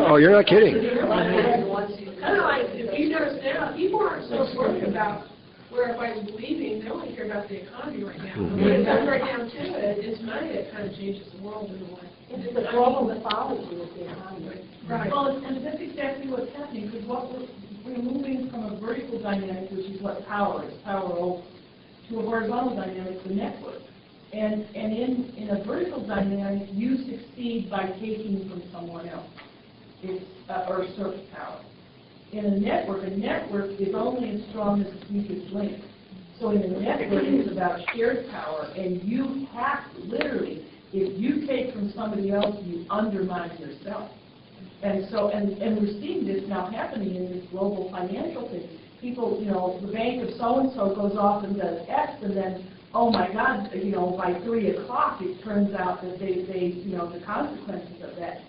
Oh, you're not kidding. Kind of like, if you notice now, people aren't so worried about where everybody's believing. They only care about the economy right now. When it comes right down to it, it's money that kind of changes the world in a way. It's the global mythology with the economy. Right. Well, and that's exactly what's happening, because we're moving from a vertical dynamic, which is what power is, power over, to a horizontal dynamic, the network. And in a vertical dynamic, you succeed by taking from someone else. It's or surface power. In a network is only as strong as its weakest link. So in a network, it's about shared power, and you have to literally, if you take from somebody else, you undermine yourself. And so, and we're seeing this now happening in this global financial thing. People, you know, the bank of so-and-so goes off and does X, and then, oh my God, you know, by 3 o'clock, it turns out that they, you know, the consequences of that.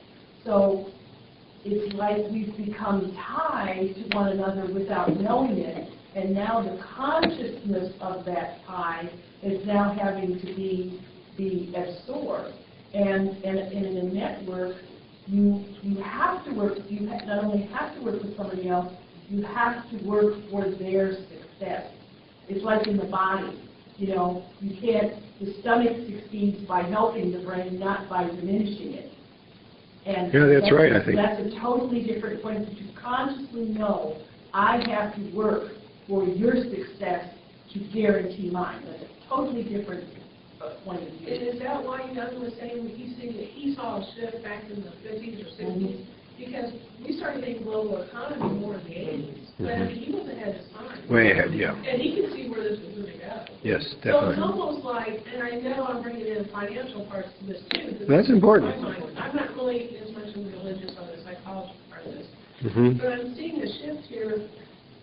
So it's like we've become tied to one another without knowing it, and now the consciousness of that tie is now having to be absorbed. And in a network, you have to work. You not only have to work with somebody else, you have to work for their success. It's like in the body. You know, you can't. The stomach succeeds by helping the brain, not by diminishing it. And yeah, that's right. I think that's a totally different point. That you consciously know I have to work for your success to guarantee mine. That's a totally different point of view. And is that why Young was saying when he saw a shift back in the 50s or 60s? Because we started thinking global economy more in the 80s. But I mean, he was ahead of time. way ahead, yeah. And he could see where this was going to go. Yes, So it's definitely. almost like, and I know I'm bringing in financial parts to this too. because That's important. in my mind, I'm not really as much in religious or the psychology part of this. Mm-hmm. But I'm seeing a shift here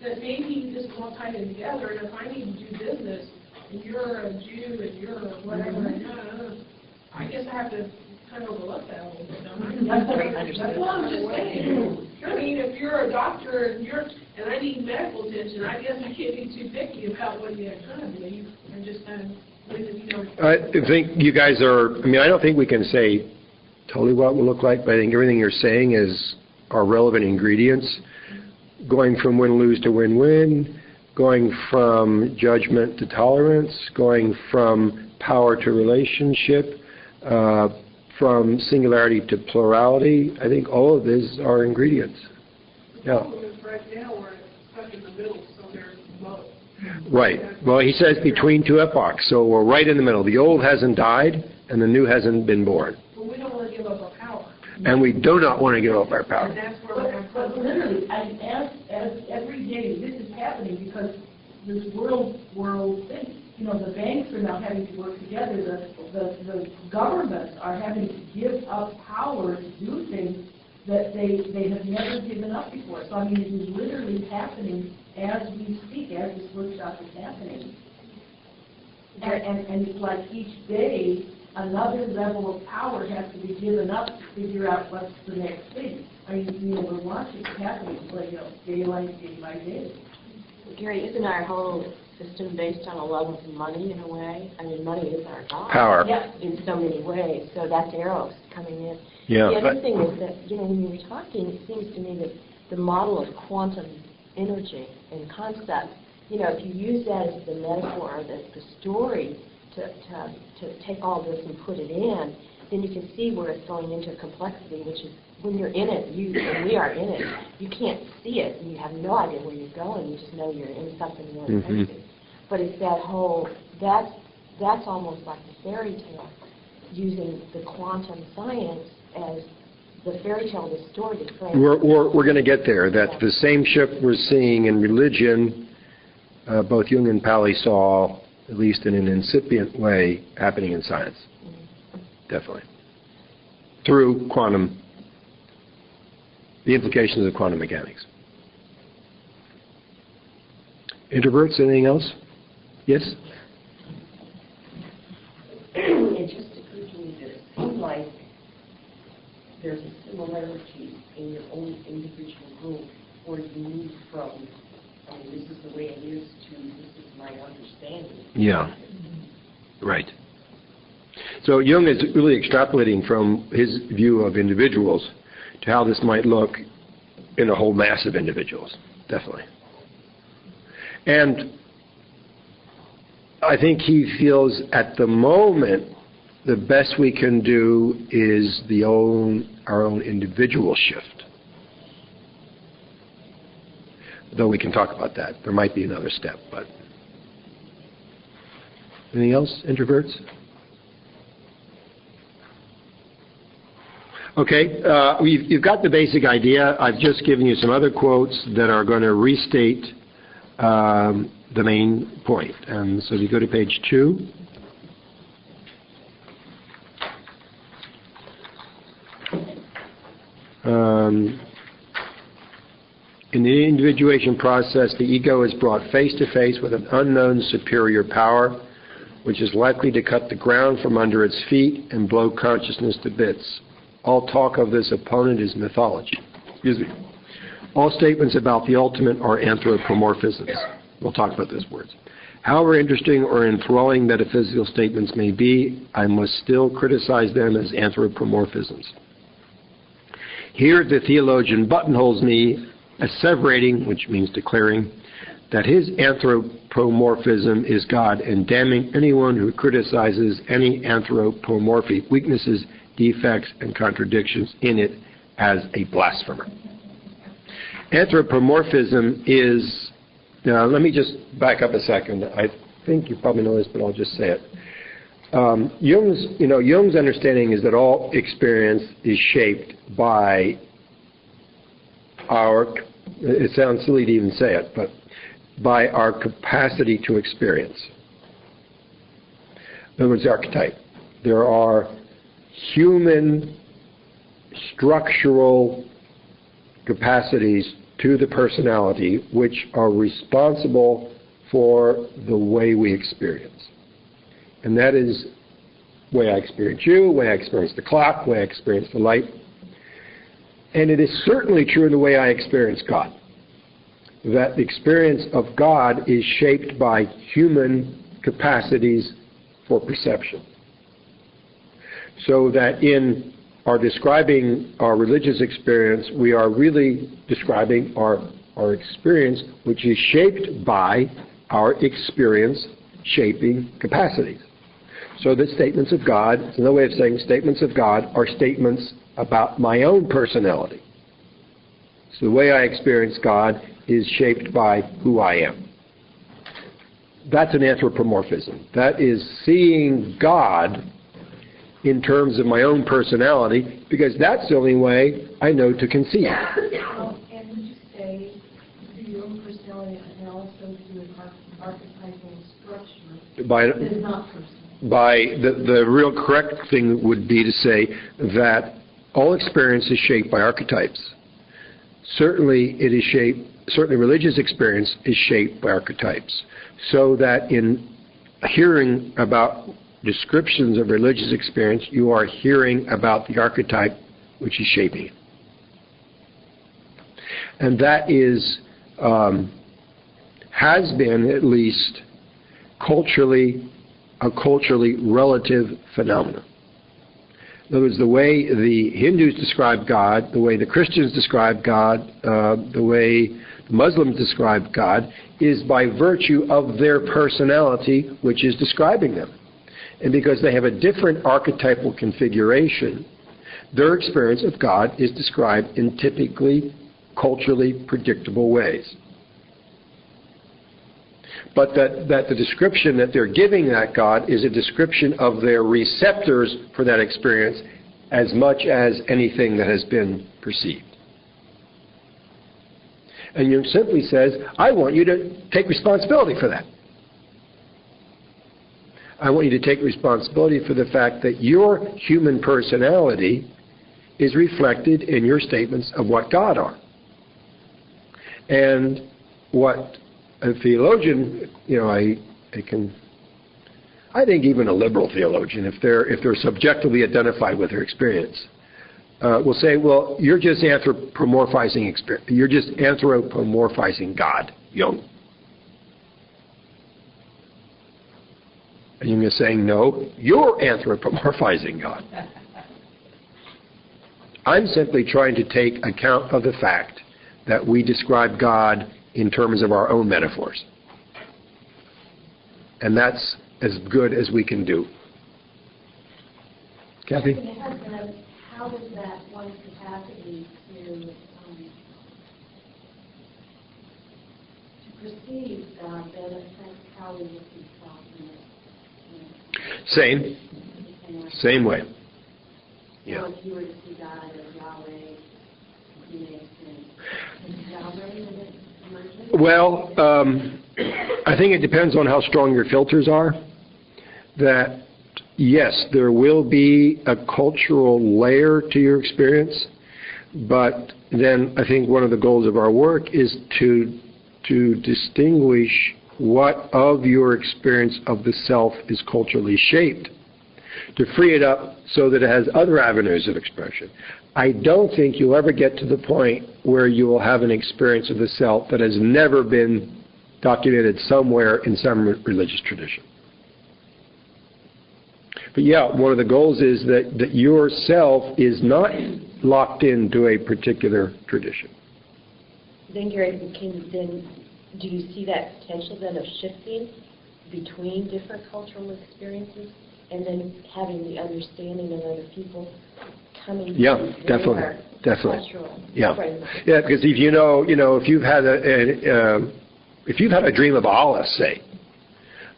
that maybe this is all tied in together, and if I need to do business, and you're a Jew and you're whatever, I guess I have to kind of overlook that a little bit, don't I? That's what I'm just saying. I mean, if you're a doctor and I need medical attention, I guess I can't be too picky about what you kind of believe, and just kind of, I think you guys are, I mean, I don't think we can say totally what it will look like, but I think everything you're saying are relevant ingredients. Going from win-lose to win-win, going from judgment to tolerance, going from power to relationship, from singularity to plurality. I think all of these are ingredients. The problem is right now we're stuck in the middle, so there's both. Right. Well, he says between two epochs, so we're right in the middle. The old hasn't died, and the new hasn't been born. But we don't want to give up our power. And we do not want to give up our power. And that's where we're But literally, as every day this is happening because this world thing. You know, the banks are now having to work together. The governments are having to give up power to do things that they have never given up before. So, I mean, it is literally happening as we speak, as this workshop is happening. And it's like each day, another level of power has to be given up to figure out what's the next thing. I mean, you know, we're watching it happening, like, you know, day by day. Gary, isn't our whole system based on a love of money in a way? I mean, money is our God. Power. Yeah, in so many ways. So that's Eros coming in. Yeah, the other thing is that, you know, when you were talking, it seems to me that the model of quantum energy and concept, you know, if you use that as the metaphor, the story to take all this and put it in, then you can see where it's going into complexity, which is when you're in it, and we are in it, you can't see it, and you have no idea where you're going. You just know you're in something really crazy. But it's that whole, that's almost like the fairy tale, using the quantum science as the fairy tale, the story to frame. We're going to get there. That the same shift we're seeing in religion, both Jung and Pali saw, at least in an incipient way, happening in science. Definitely. Through quantum, the implications of quantum mechanics. Introverts, anything else? Yes? It just occurred to me that it seems like there's a similarity in your own individual group where you move from, I mean, this is the way it is, to this is my understanding. Yeah. Right. So Jung is really extrapolating from his view of individuals to how this might look in a whole mass of individuals, definitely. And I think he feels at the moment the best we can do is our own individual shift. Though we can talk about that. There might be another step, but... Anything else, introverts? Okay, you've got the basic idea. I've just given you some other quotes that are going to restate the main point. And so if you go to page 2. In the individuation process, the ego is brought face to face with an unknown superior power, which is likely to cut the ground from under its feet and blow consciousness to bits. All talk of this opponent is mythology. excuse me, all statements about the ultimate are anthropomorphisms. We'll talk about those words. However interesting or enthralling metaphysical statements may be, I must still criticize them as anthropomorphisms. Here the theologian buttonholes me, asseverating, which means declaring, that his anthropomorphism is God, and damning anyone who criticizes any anthropomorphic weaknesses, defects, and contradictions in it as a blasphemer. Anthropomorphism is, now let me just back up a second. I think you probably know this, but I'll just say it. Jung's understanding is that all experience is shaped by our, it sounds silly to even say it, but by our capacity to experience. In other words, the archetype. There are human structural capacities to the personality which are responsible for the way we experience. And that is the way I experience you, the way I experience the clock, the way I experience the light. And it is certainly true in the way I experience God. That the experience of God is shaped by human capacities for perception. So that in our describing our religious experience, we are really describing our experience, which is shaped by our experience shaping capacities. So the statements of God, it's another way of saying statements of God are statements about my own personality. So the way I experience God is shaped by who I am. That's an anthropomorphism. That is seeing God in terms of my own personality, because that's the only way I know to conceive. And would you say through your own personality and also through an archetypal structure that is not personal? By the real correct thing would be to say that all experience is shaped by archetypes. Certainly religious experience is shaped by archetypes. So that in hearing about descriptions of religious experience, you are hearing about the archetype which is shaping it. And that is, has been at least a culturally relative phenomenon. In other words, the way the Hindus describe God, the way the Christians describe God, the way the Muslims describe God, is by virtue of their personality which is describing them. And because they have a different archetypal configuration, their experience of God is described in typically culturally predictable ways. But that the description that they're giving that God is a description of their receptors for that experience as much as anything that has been perceived. And Jung simply says, I want you to take responsibility for that. I want you to take responsibility for the fact that your human personality is reflected in your statements of what God are. And what a theologian, I think even a liberal theologian, if they're subjectively identified with their experience, will say, well, you're just anthropomorphizing experience. You're just anthropomorphizing God, Jung. And you're saying, no, you're anthropomorphizing God. I'm simply trying to take account of the fact that we describe God in terms of our own metaphors. And that's as good as we can do. Kathy? How does that one's capacity to perceive God then affect how we look at God? Same way. Yeah. So if you were to see God as Yahweh, you may experience Yahweh. Well, I think it depends on how strong your filters are. That, yes, there will be a cultural layer to your experience, but then I think one of the goals of our work is to distinguish what of your experience of the self is culturally shaped, to free it up so that it has other avenues of expression. I don't think you'll ever get to the point where you will have an experience of the self that has never been documented somewhere in some religious tradition. But yeah, one of the goals is that your self is not locked into a particular tradition. Then, Gary, do you see that potential then of shifting between different cultural experiences and then having the understanding of other people coming definitely. cultural framework? Yeah, because if you've had a dream of Allah, say,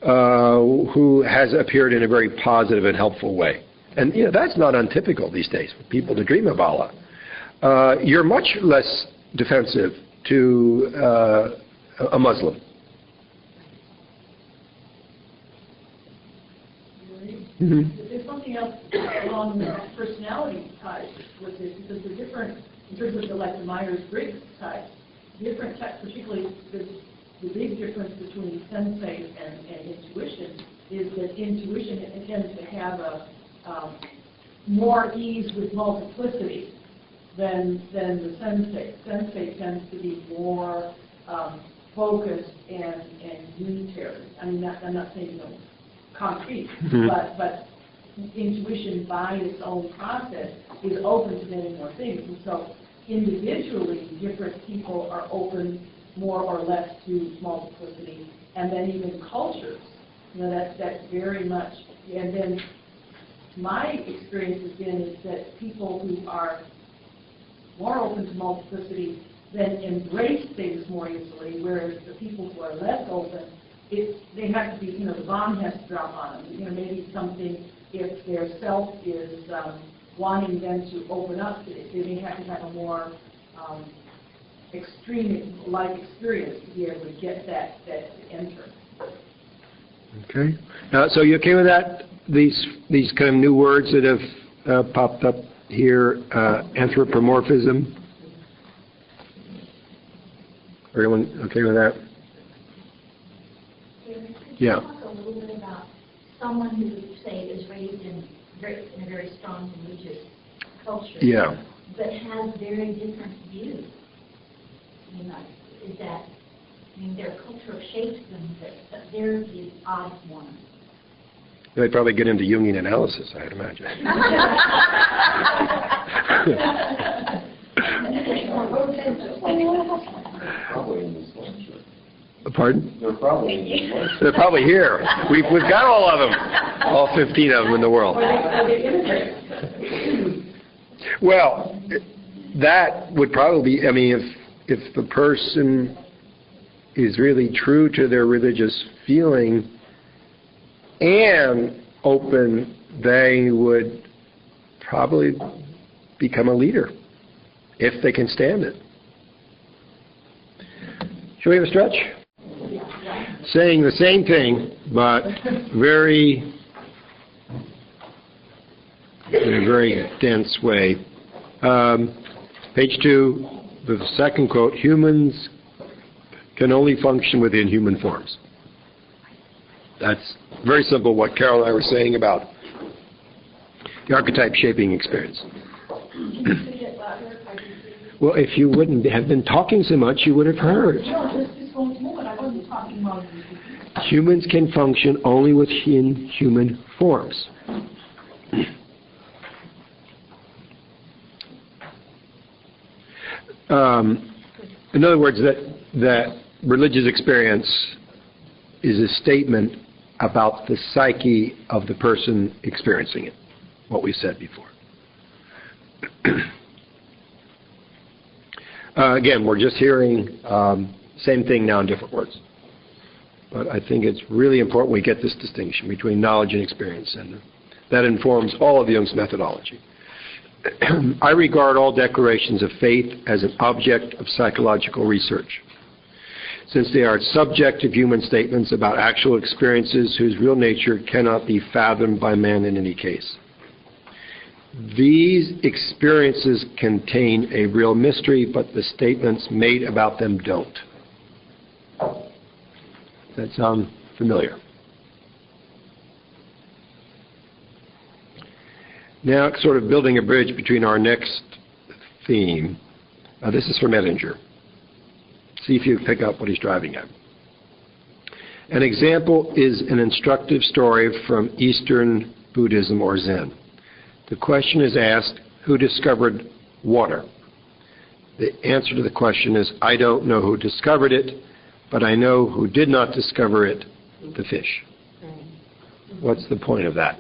who has appeared in a very positive and helpful way, and that's not untypical these days for people to dream of Allah. You're much less defensive to a Muslim. Mm-hmm. There's something else along the personality types with this, because they're different in terms of the Myers-Briggs types. Different types, particularly the big difference between sensate and intuition is that intuition tends to have a more ease with multiplicity than the sensate. Sensate tends to be more focused and unitary. I mean, I'm not saying concrete, mm-hmm. but intuition by its own process is open to many more things. And so individually, different people are open more or less to multiplicity. And then even cultures, that's very much, and then my experience has been is that people who are more open to multiplicity then embrace things more easily, whereas the people who are less open, they have to be, the bomb has to drop on them. Maybe something, if their self is wanting them to open up, they may have to have a more extreme life experience to be able to get that to enter. Okay. So you okay with that? These kind of new words that have popped up here, anthropomorphism. Everyone okay with that? Yeah. Could you talk a little bit about someone who, say, is raised in a very strong religious culture, yeah, but has very different views? Is that, their culture shapes them, but they're the odd one. They probably get into Jungian analysis, I'd imagine. Probably in this lecture. Pardon? They're probably in this lecture. They're probably here. We've got all of them, all 15 of them in the world. Well, that would probably be, if the person is really true to their religious feeling and open, they would probably become a leader if they can stand it. Shall we have a stretch? Saying the same thing, but in a very dense way. Page 2, the second quote, humans can only function within human forms. That's very simple what Carol and I were saying about the archetype shaping experience. Well, if you wouldn't have been talking so much, you would have heard. Humans can function only within human forms. In other words, that religious experience is a statement about the psyche of the person experiencing it, what we said before. Again, we're just hearing same thing now in different words. But I think it's really important we get this distinction between knowledge and experience, and that informs all of Jung's methodology. I regard all declarations of faith as an object of psychological research, since they are subjective human statements about actual experiences whose real nature cannot be fathomed by man in any case. These experiences contain a real mystery, but the statements made about them don't. Does that sound familiar? Now, sort of building a bridge between our next theme. This is from Edinger. See if you pick up what he's driving at. An example is an instructive story from Eastern Buddhism or Zen. The question is asked, who discovered water? The answer to the question is, I don't know who discovered it, but I know who did not discover it, the fish. What's the point of that?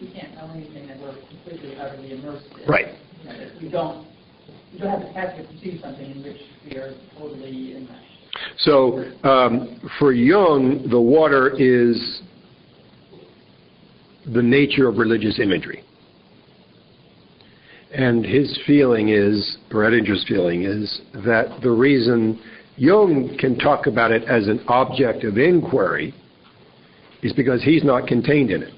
We can't know anything that we're completely, utterly immersed in. Right. You know, we don't have the capacity to perceive something in which we are totally enmeshed. So for Jung, the water is the nature of religious imagery. And his feeling is, or Edinger's feeling is, that the reason Jung can talk about it as an object of inquiry is because he's not contained in it.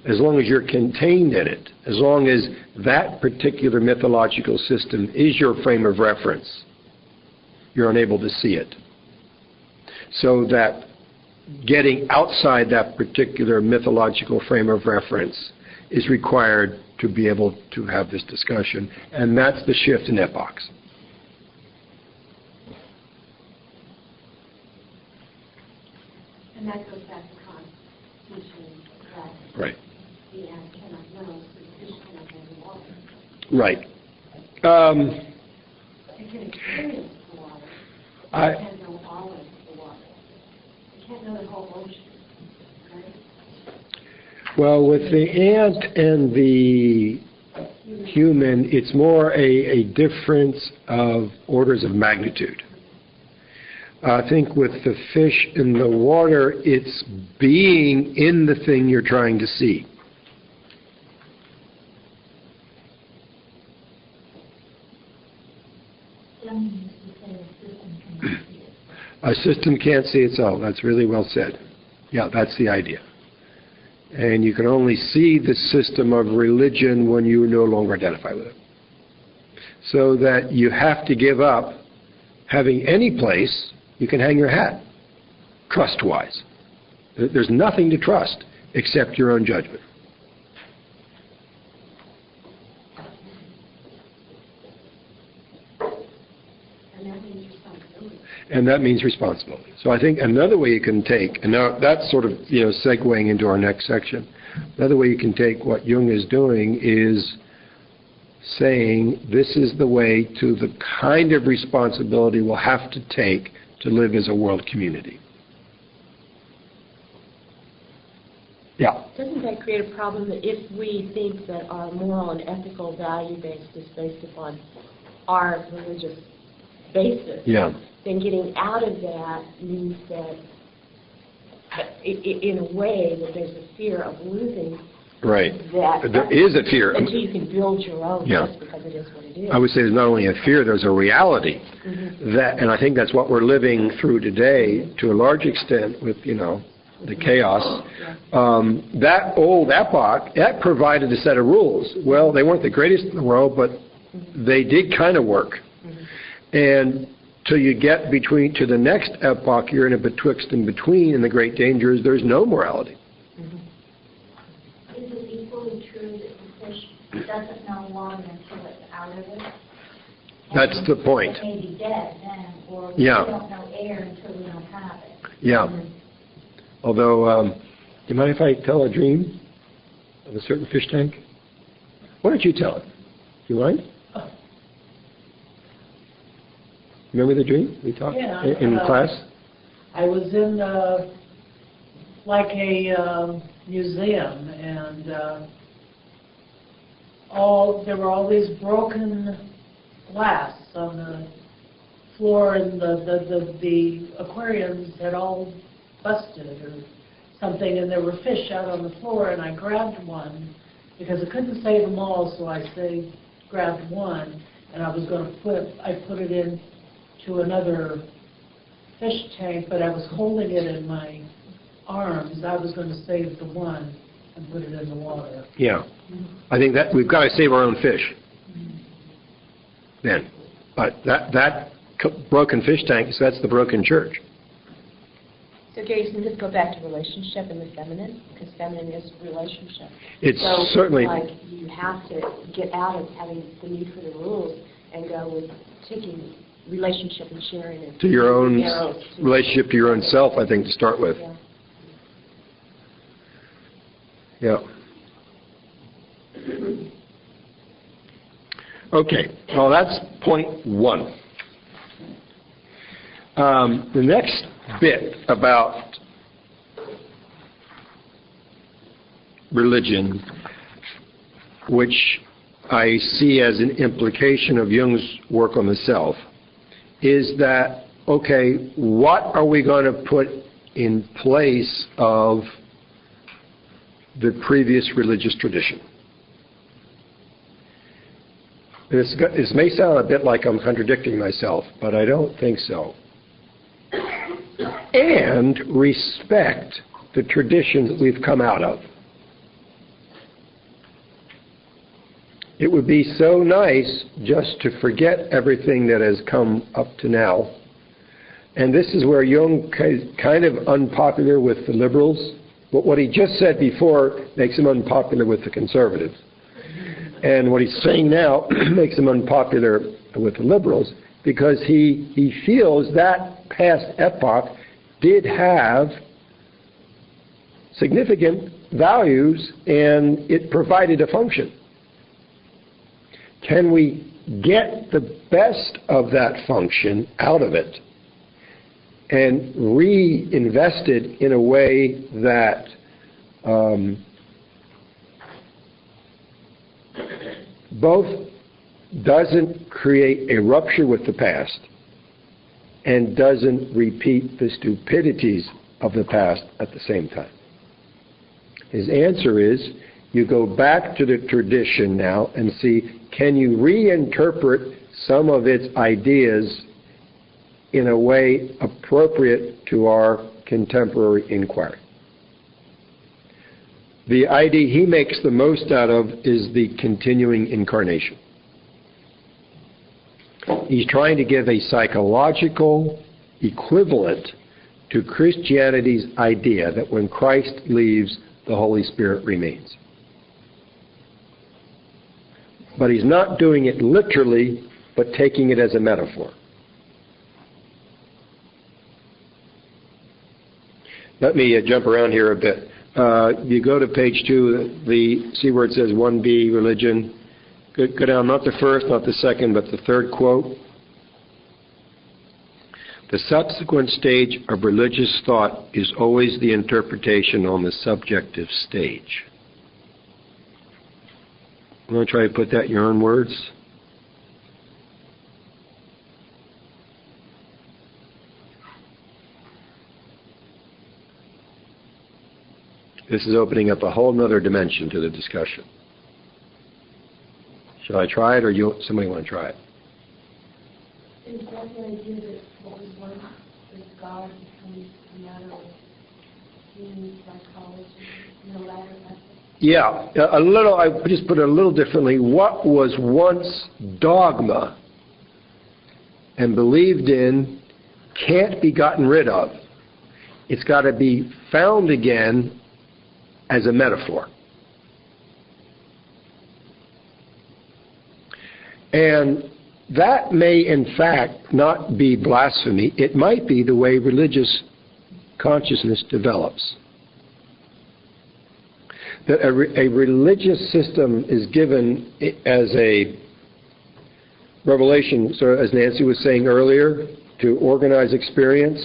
As long as you're contained in it, as long as that particular mythological system is your frame of reference, you're unable to see it. So that getting outside that particular mythological frame of reference is required to be able to have this discussion, and that's the shift in epochs. And that goes back to Kant's teaching that Right. the ant cannot know, so the fish cannot know the water. Right. It can experience the water, but I- it can't know all of the water. It can't know the whole ocean, right? Well, with the ant and the human, it's more a difference of orders of magnitude. I think with the fish in the water, it's being in the thing you're trying to see. Jung used to say a system cannot see it. A system can't see itself. That's really well said. Yeah, that's the idea. And you can only see the system of religion when you no longer identify with it. So that you have to give up having any place you can hang your hat, trust-wise. There's nothing to trust except your own judgment. And that means responsibility. So I think another way you can take, and now that's sort of, segueing into our next section, another way you can take what Jung is doing is saying this is the way to the kind of responsibility we'll have to take to live as a world community. Yeah. Doesn't that create a problem that if we think that our moral and ethical value base is based upon our religious basis, Yeah. then getting out of that means that, in a way, that there's a fear of losing Right. that. There is a fear. Until you can build your own, Yeah. just because it is what it is. I would say there's not only a fear, there's a reality. Mm-hmm. That, and I think that's what we're living through today to a large extent with, the chaos. That old epoch, that provided a set of rules. Well, they weren't the greatest in the world, but they did kind of work. And till you get to the next epoch, you're in a betwixt and between, and the great danger is there's no morality. Is it equally true that the fish doesn't know water until it's out of it? That's the point. It may be dead then, or Yeah. we don't know air until we don't have it. Yeah. Although, do you mind if I tell a dream of a certain fish tank? Why don't you tell it? Do you mind? Remember the dream we talked in class? I was in like a museum, and there were all these broken glass on the floor, and the aquariums had all busted or something, and there were fish out on the floor, and I grabbed one because I couldn't save them all, so I grabbed one, and I was going to put it in to another fish tank, but I was holding it in my arms. I was going to save the one and put it in the water. Yeah. I think that we've got to save our own fish. Then. But that broken fish tank, so that's the broken church. So, Gary, can just go back to relationship and the feminine, because feminine is relationship. It's so certainly like you have to get out of having the need for the rules and go with taking relationship and sharing it to your own relationship to your own self, I think, to start with. Yeah. Okay, well, that's point one. The next bit about religion, which I see as an implication of Jung's work on the self, is that, okay, what are we going to put in place of the previous religious tradition? This may sound a bit like I'm contradicting myself, but I don't think so. And respect the tradition that we've come out of. It would be so nice just to forget everything that has come up to now. And this is where Jung kind of unpopular with the liberals. But what he just said before makes him unpopular with the conservatives. And what he's saying now makes him unpopular with the liberals, because he feels that past epoch did have significant values and it provided a function. Can we get the best of that function out of it and reinvest it in a way that both doesn't create a rupture with the past and doesn't repeat the stupidities of the past at the same time? His answer is, you go back to the tradition now and see, can you reinterpret some of its ideas in a way appropriate to our contemporary inquiry? The idea he makes the most out of is the continuing incarnation. He's trying to give a psychological equivalent to Christianity's idea that when Christ leaves, the Holy Spirit remains. But he's not doing it literally, but taking it as a metaphor. Let me jump around here a bit. You go to page 2, see where it says 1b, religion. Go down, not the first, not the second, but the third quote. The subsequent stage of religious thought is always the interpretation on the subjective stage. I'm going to try to put that in your own words. This is opening up a whole other dimension to the discussion. Shall I try it, or somebody want to try it? Is that the idea that what was once with God becomes a matter of human psychology in the latter method? Yeah, a little. I just put it a little differently. What was once dogma and believed in can't be gotten rid of. It's got to be found again as a metaphor. And that may, in fact, not be blasphemy. It might be the way religious consciousness develops. That a religious system is given as a revelation, so as Nancy was saying earlier, to organize experience,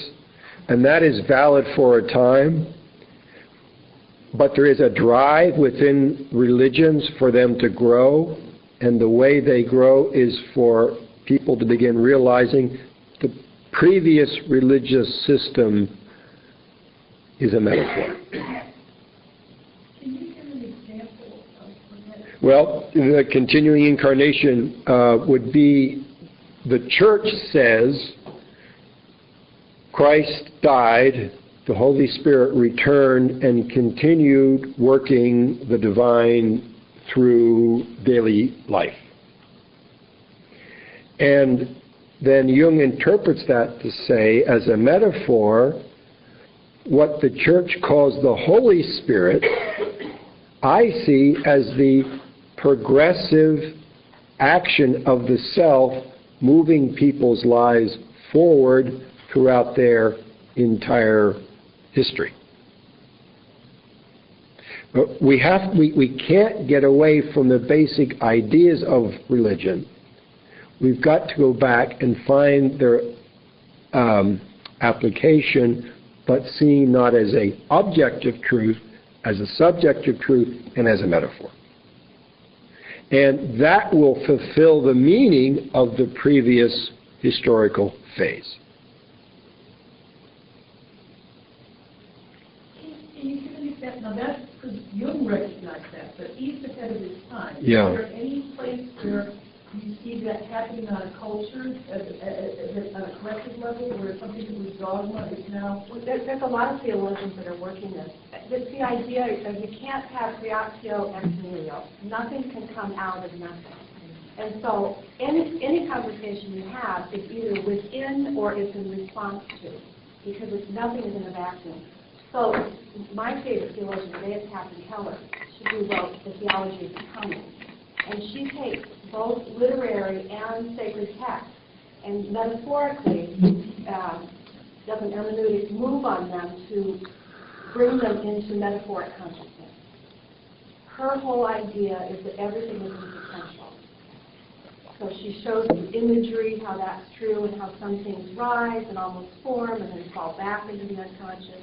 and that is valid for a time. But there is a drive within religions for them to grow, and the way they grow is for people to begin realizing the previous religious system is a metaphor. Can you give an example of that? Well, the continuing incarnation would be, the church says Christ died, the Holy Spirit returned and continued working the divine through daily life. And then Jung interprets that to say, as a metaphor, what the Church calls the Holy Spirit, I see as the progressive action of the self moving people's lives forward throughout their entire history. But we can't get away from the basic ideas of religion. We've got to go back and find their application, but seen not as an objective truth, as a subjective truth, and as a metaphor. And that will fulfill the meaning of the previous historical phase. Can you give an example? Now that's because Jung recognized that, but he's ahead of his time. Yeah. Is there any place where you see that happening on a culture, on a collective level, where something that was dogma is now? There's a lot of theologians that are working this. It's the idea of you can't have reactio ex nihilo. Nothing can come out of nothing. And so any conversation you have is either within or it's in response to, because nothing is in a vacuum. So my favorite theologian today is Catherine Keller. She wrote The Theology of Becoming. And she takes both literary and sacred texts and metaphorically does an hermeneutic move on them to bring them into metaphoric consciousness. Her whole idea is that everything is in potential. So she shows the imagery, how that's true, and how some things rise and almost form and then fall back into the unconscious.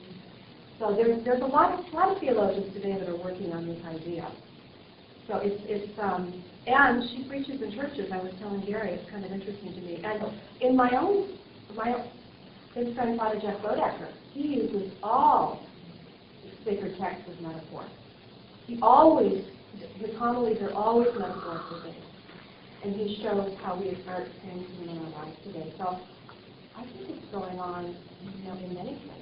So there's a lot of theologians today that are working on this idea. So and she preaches in churches. I was telling Gary, it's kind of interesting to me. And in my own good friend Father Jeff Bodecker, he uses all sacred texts as metaphors. His homilies are always metaphorically based. And he shows how we are experiencing in our lives today. So I think it's going on, in many places.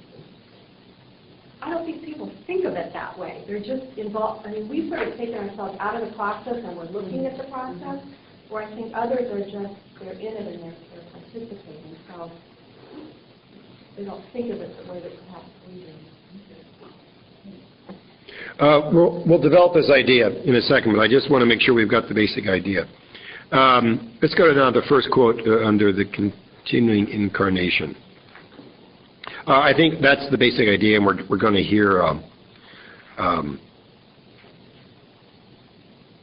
I don't think people think of it that way. They're just involved. I mean, we've sort of taken ourselves out of the process and we're looking at the process, where I think others are just, they're in it and they're participating. So they don't think of it the way that perhaps we do. We'll develop this idea in a second, but I just want to make sure we've got the basic idea. Let's go to the first quote under the continuing incarnation. I think that's the basic idea, and we're going to hear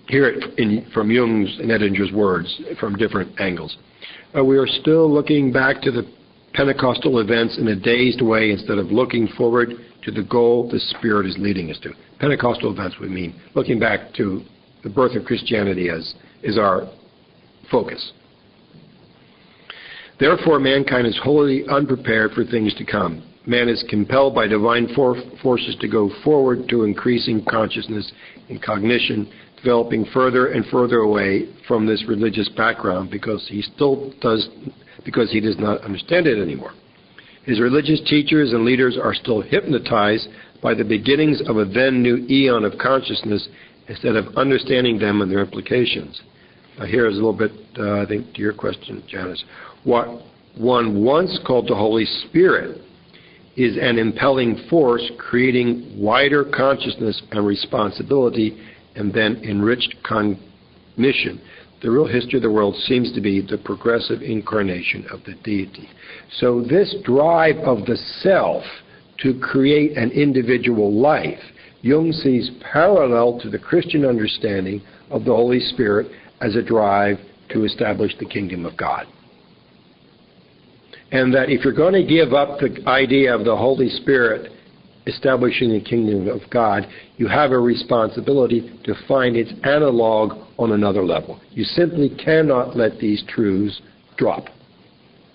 it from Jung's and Edinger's words from different angles. We are still looking back to the Pentecostal events in a dazed way instead of looking forward to the goal the Spirit is leading us to. Pentecostal events would mean looking back to the birth of Christianity as is our focus. Therefore, mankind is wholly unprepared for things to come. Man is compelled by divine forces to go forward to increasing consciousness and cognition, developing further and further away from this religious background because he does not understand it anymore. His religious teachers and leaders are still hypnotized by the beginnings of a then new eon of consciousness instead of understanding them and their implications. Now here is a little bit, I think, to your question, Janice. What one once called the Holy Spirit is an impelling force creating wider consciousness and responsibility and then enriched cognition. The real history of the world seems to be the progressive incarnation of the deity. So this drive of the self to create an individual life, Jung sees parallel to the Christian understanding of the Holy Spirit as a drive to establish the kingdom of God. And that if you're going to give up the idea of the Holy Spirit establishing the kingdom of God, you have a responsibility to find its analog on another level. You simply cannot let these truths drop.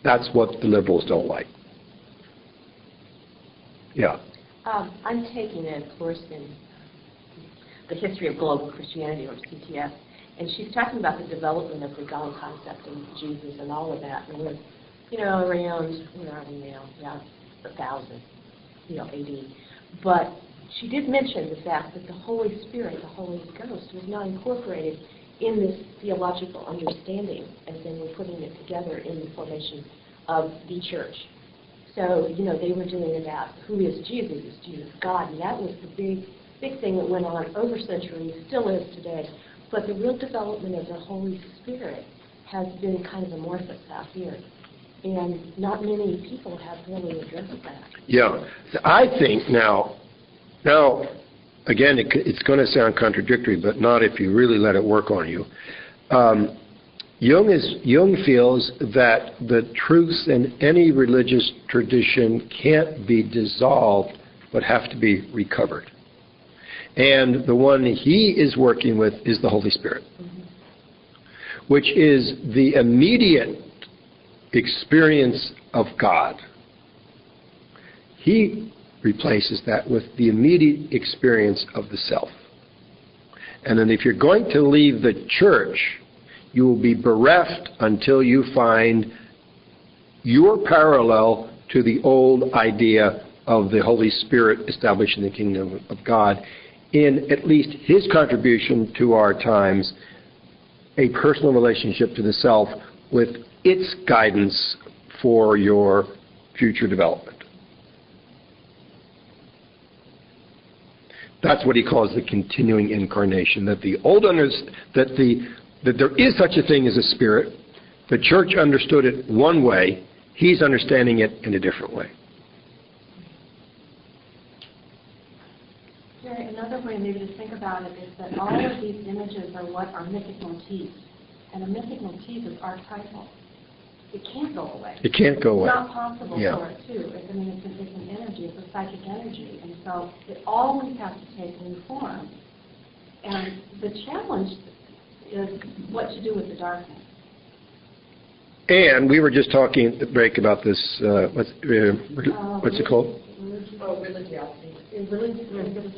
That's what the liberals don't like. Yeah. I'm taking a course in the history of global Christianity, or CTS, and she's talking about the development of the God concept and Jesus and all of that. And we're, around, where are we now? Yeah, 1,000, AD. But she did mention the fact that the Holy Spirit, the Holy Ghost, was not incorporated in this theological understanding as they were putting it together in the formation of the church. So, they were doing about who is Jesus? Is Jesus God? And that was the big thing that went on over centuries, still is today. But the real development of the Holy Spirit has been kind of amorphous out here. And not many people have really addressed that. Yeah. I think now, again, it's going to sound contradictory, but not if you really let it work on you. Jung feels that the truths in any religious tradition can't be dissolved, but have to be recovered. And the one he is working with is the Holy Spirit, which is the immediate experience of God. He replaces that with the immediate experience of the self. And then if you're going to leave the church, you will be bereft until you find your parallel to the old idea of the Holy Spirit establishing the kingdom of God in at least his contribution to our times, a personal relationship to the self with its guidance for your future development. That's what he calls the continuing incarnation, that that there is such a thing as a spirit. The church understood it one way. He's understanding it in a different way. Jerry, another way maybe to think about it is that all of these images are what are mythic motifs. And a mythic motif is archetypal. It can't go away. It can't go away. It's not possible for it to. It's an energy. It's a psychic energy. And so it always has to take new form. And the challenge is what to do with the darkness. And we were just talking at the break about this, what's it called? Religiosity. It's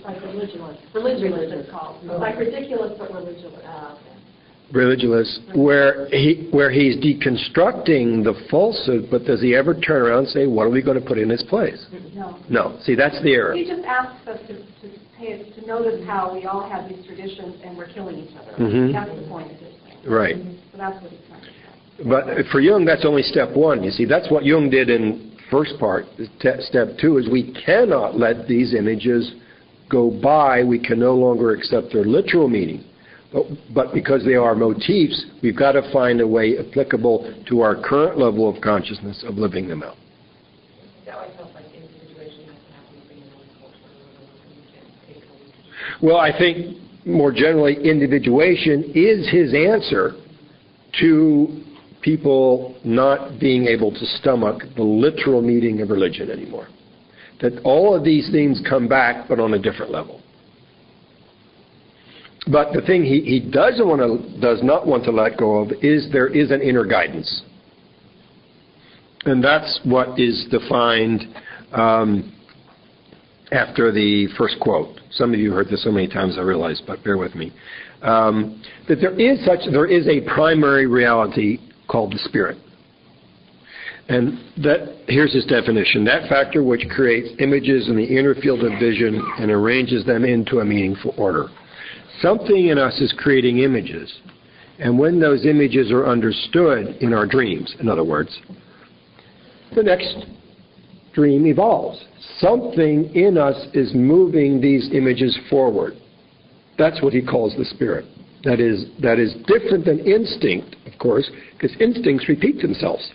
like religious. Religious, it's called. It's like ridiculous, but religious. Religious, where he's deconstructing the falsehood, but does he ever turn around and say, what are we going to put in its place? No. No. See, that's the error. He just asks us to notice how we all have these traditions and we're killing each other. Mm-hmm. That's the point of this thing. Right. So that's what he's trying to say. But for Jung, that's only step one. You see, that's what Jung did in first part. Step two is we cannot let these images go by. We can no longer accept their literal meaning. But because they are motifs, we've got to find a way applicable to our current level of consciousness of living them out. That always felt like individuation has to happen within your own culture, and you can't take over. Well, I think more generally, individuation is his answer to people not being able to stomach the literal meaning of religion anymore. That all of these things come back, but on a different level. But the thing he does not want to let go of is there is an inner guidance. And that's what is defined after the first quote. Some of you heard this so many times I realize, but bear with me. That there is a primary reality called the spirit. And here's his definition. That factor which creates images in the inner field of vision and arranges them into a meaningful order. Something in us is creating images. And when those images are understood in our dreams, in other words, the next dream evolves. Something in us is moving these images forward. That's what he calls the spirit. That is different than instinct, of course, because instincts repeat themselves.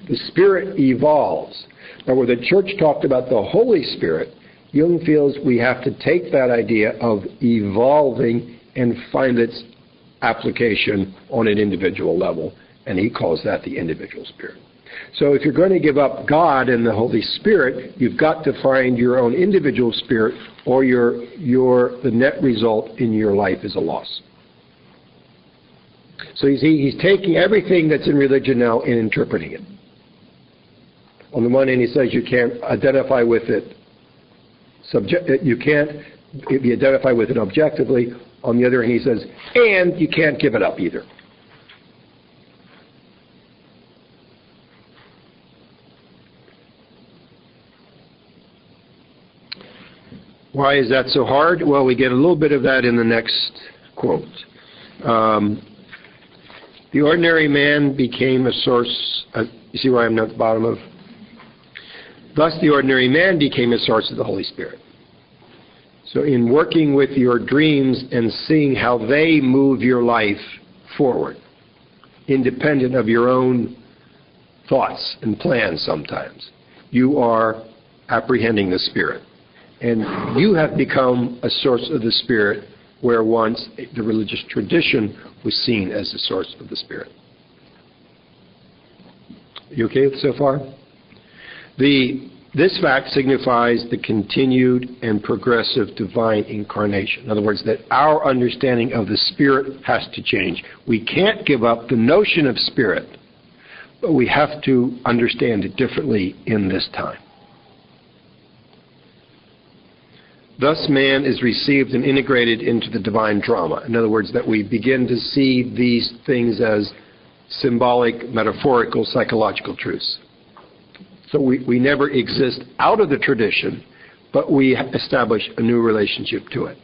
The spirit evolves. Now, where the church talked about the Holy Spirit, Jung feels we have to take that idea of evolving and find its application on an individual level, and he calls that the individual spirit. So if you're going to give up God and the Holy Spirit, you've got to find your own individual spirit, or the net result in your life is a loss. So you see, he's taking everything that's in religion now and interpreting it. On the one hand, he says you can't identify with it. You can't be identified with it objectively. On the other hand, he says, and you can't give it up either. Why is that so hard? Well, we get a little bit of that in the next quote. The ordinary man became a source. You see where I'm at the bottom of Thus, the ordinary man became a source of the Holy Spirit. So in working with your dreams and seeing how they move your life forward, independent of your own thoughts and plans sometimes, you are apprehending the Spirit. And you have become a source of the Spirit where once the religious tradition was seen as the source of the Spirit. You okay so far? This fact signifies the continued and progressive divine incarnation. In other words, that our understanding of the Spirit has to change. We can't give up the notion of Spirit, but we have to understand it differently in this time. Thus, man is received and integrated into the divine drama. In other words, that we begin to see these things as symbolic, metaphorical, psychological truths. So we never exist out of the tradition, but we establish a new relationship to it.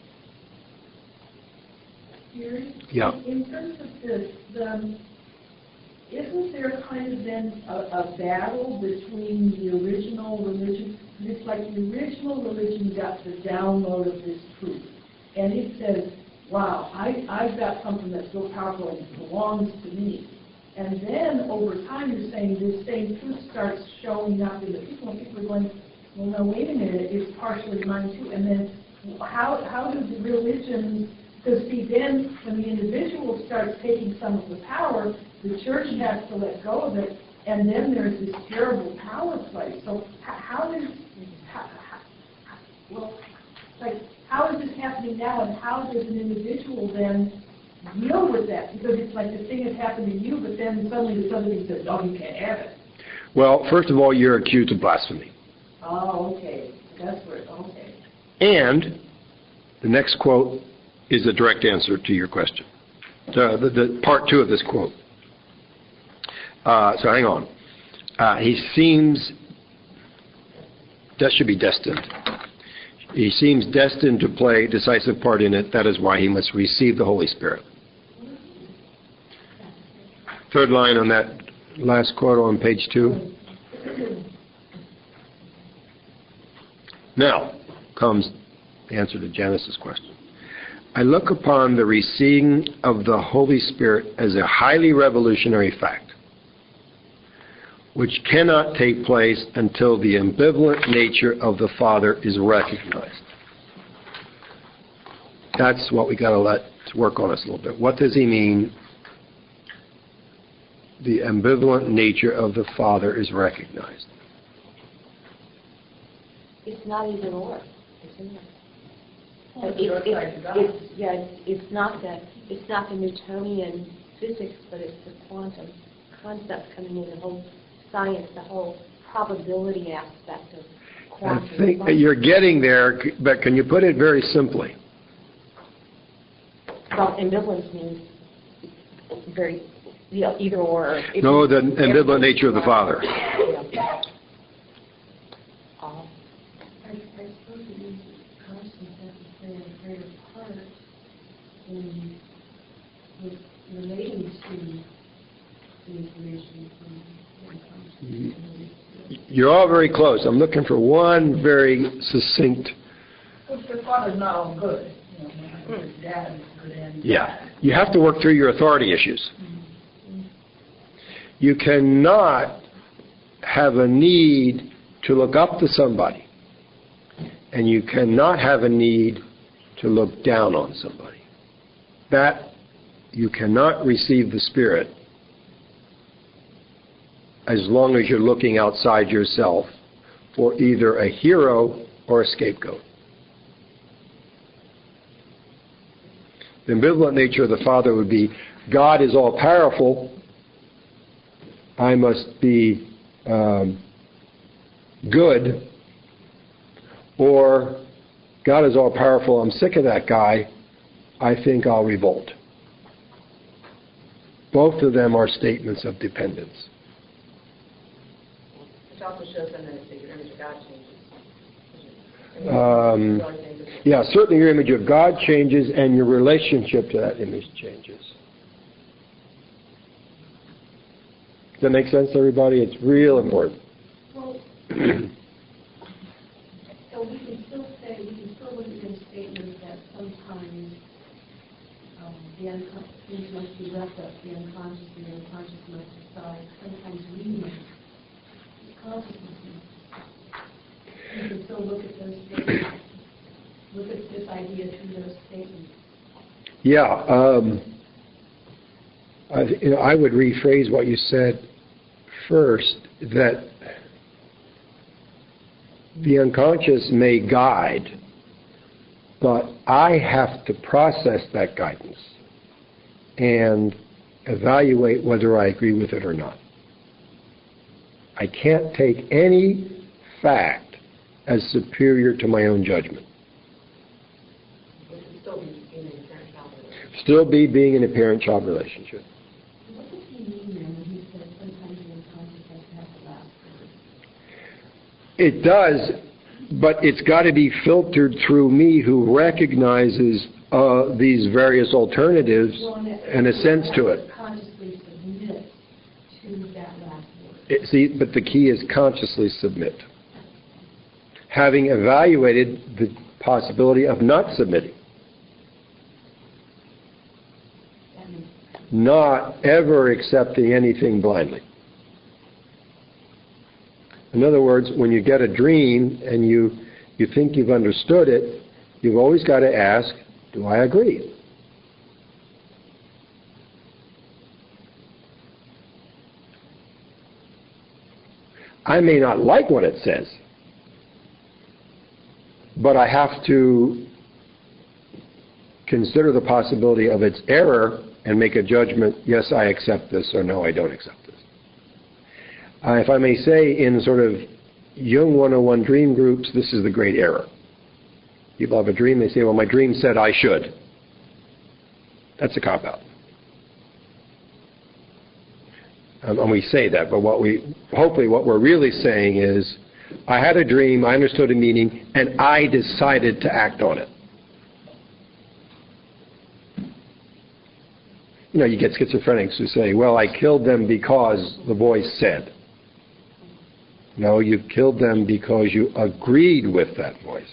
Yeah. In terms of this, isn't there kind of then a battle between the original religion? It's like the original religion got the download of this truth, and it says, wow, I've got something that's so powerful and it belongs to me. And then over time you're saying this same truth starts showing up in the people, and people are going, well, no, wait a minute, it's partially mine too. And then how do the religions, because see, then when the individual starts taking some of the power, the church has to let go of it, and then there's this terrible power play. So how is this happening now, and how does an individual then deal with that? Because it's like the thing has happened to you, but then suddenly this other thing says, oh, you can't have it. Well, first of all, you're accused of blasphemy. Oh, okay. That's where, okay. And the next quote is a direct answer to your question. The part two of this quote. So hang on. He seems, that should be destined. He seems destined to play a decisive part in it. That is why he must receive the Holy Spirit. Third line on that last quote on page 2. Now comes the answer to Janice's question. I look upon the receiving of the Holy Spirit as a highly revolutionary fact, which cannot take place until the ambivalent nature of the Father is recognized. That's what we got to let work on us a little bit. What does he mean? The ambivalent nature of the Father is recognized. It's not either or, isn't it? It's not the Newtonian physics, but it's the quantum concept coming in, the whole science, the whole probability aspect of quantum. I think that you're getting there, but can you put it very simply? Well, ambivalence means either or. No, the ambivalent nature of the Father. Yeah. I suppose it is constant that to play a greater part in relating to the information from You're all very close. I'm looking for one very succinct. Well, the Father's not all good. Dad is good and Yeah. You have to work through your authority issues. You cannot have a need to look up to somebody, and you cannot have a need to look down on somebody. That you cannot receive the Spirit as long as you're looking outside yourself for either a hero or a scapegoat. The ambivalent nature of the Father would be, God is all-powerful, I must be good, or God is all-powerful, I'm sick of that guy, I think I'll revolt. Both of them are statements of dependence. Which also shows them that your image of God changes. Yeah, certainly your image of God changes and your relationship to that image changes. Does that make sense, everybody? It's real important. Well, must be left up to the unconscious, and the unconscious must decide. Sometimes we must. Consciousness. You can still look at those statements. Look at this idea through those statements. Yeah. I would rephrase what you said first, that the unconscious may guide, but I have to process that guidance and evaluate whether I agree with it or not. I can't take any fact as superior to my own judgment. Still be being in a parent-child relationship. What does he mean then when he says sometimes the unconscious has to have the last word? It does, but it's got to be filtered through me who recognizes these various alternatives and assents to it. Consciously submit to that last word. See, but the key is consciously submit. Having evaluated the possibility of not submitting. Not ever accepting anything blindly. In other words, when you get a dream and you think you've understood it, you've always got to ask, do I agree? I may not like what it says, but I have to consider the possibility of its error and make a judgment, yes, I accept this, or no, I don't accept this. If I may say, in sort of Jung 101 dream groups, this is the great error. People have a dream, they say, well, my dream said I should. That's a cop-out. And we say that, but hopefully what we're really saying is, I had a dream, I understood a meaning, and I decided to act on it. You know, you get schizophrenics who say, well, I killed them because the voice said. No, you killed them because you agreed with that voice.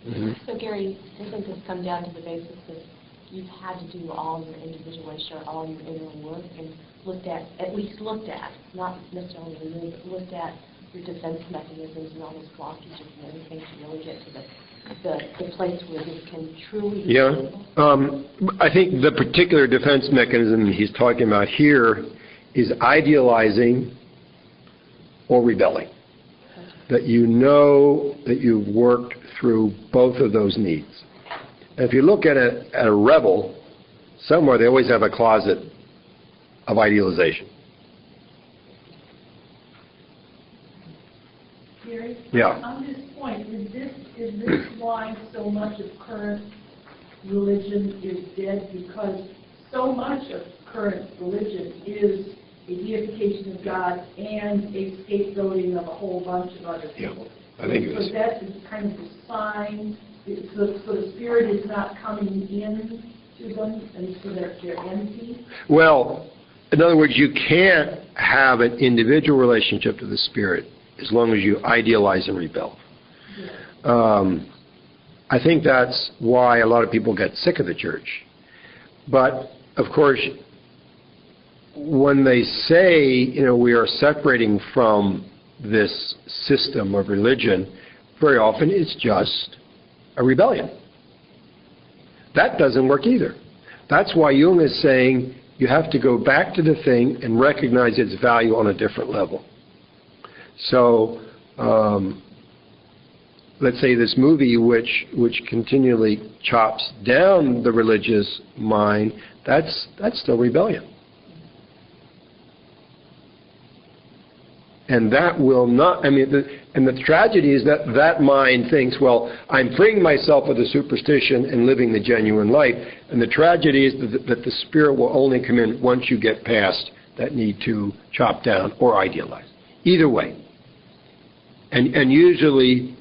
Mm-hmm. So, Gary, doesn't this come down to the basis that you've had to do all your individuation or all your inner work and at least looked at, not necessarily removed, but looked at your defense mechanisms and all those blockages and everything to really get to the place where this can truly be stable? I think the particular defense mechanism he's talking about here is idealizing or rebelling. That you know that you've worked through both of those needs. And if you look at a rebel, somewhere they always have a closet of idealization. Gary? Yeah. On this point, is this why so much of current religion is dead? Because so much of current religion is a deification of God and a scapegoating of a whole bunch of other people. Yeah, I think it is. So that is kind of the sign. So the spirit is not coming in to them, and so they're empty. Well, in other words, you can't have an individual relationship to the spirit as long as you idealize and rebel. Yeah. I think that's why a lot of people get sick of the church. But, of course, when they say, you know, we are separating from this system of religion, very often it's just a rebellion. That doesn't work either. That's why Jung is saying you have to go back to the thing and recognize its value on a different level. So, let's say this movie which continually chops down the religious mind, that's still rebellion. And that will not, and the tragedy is that mind thinks, well, I'm freeing myself of the superstition and living the genuine life. And the tragedy is that the spirit will only come in once you get past that need to chop down or idealize. Either way. And usually,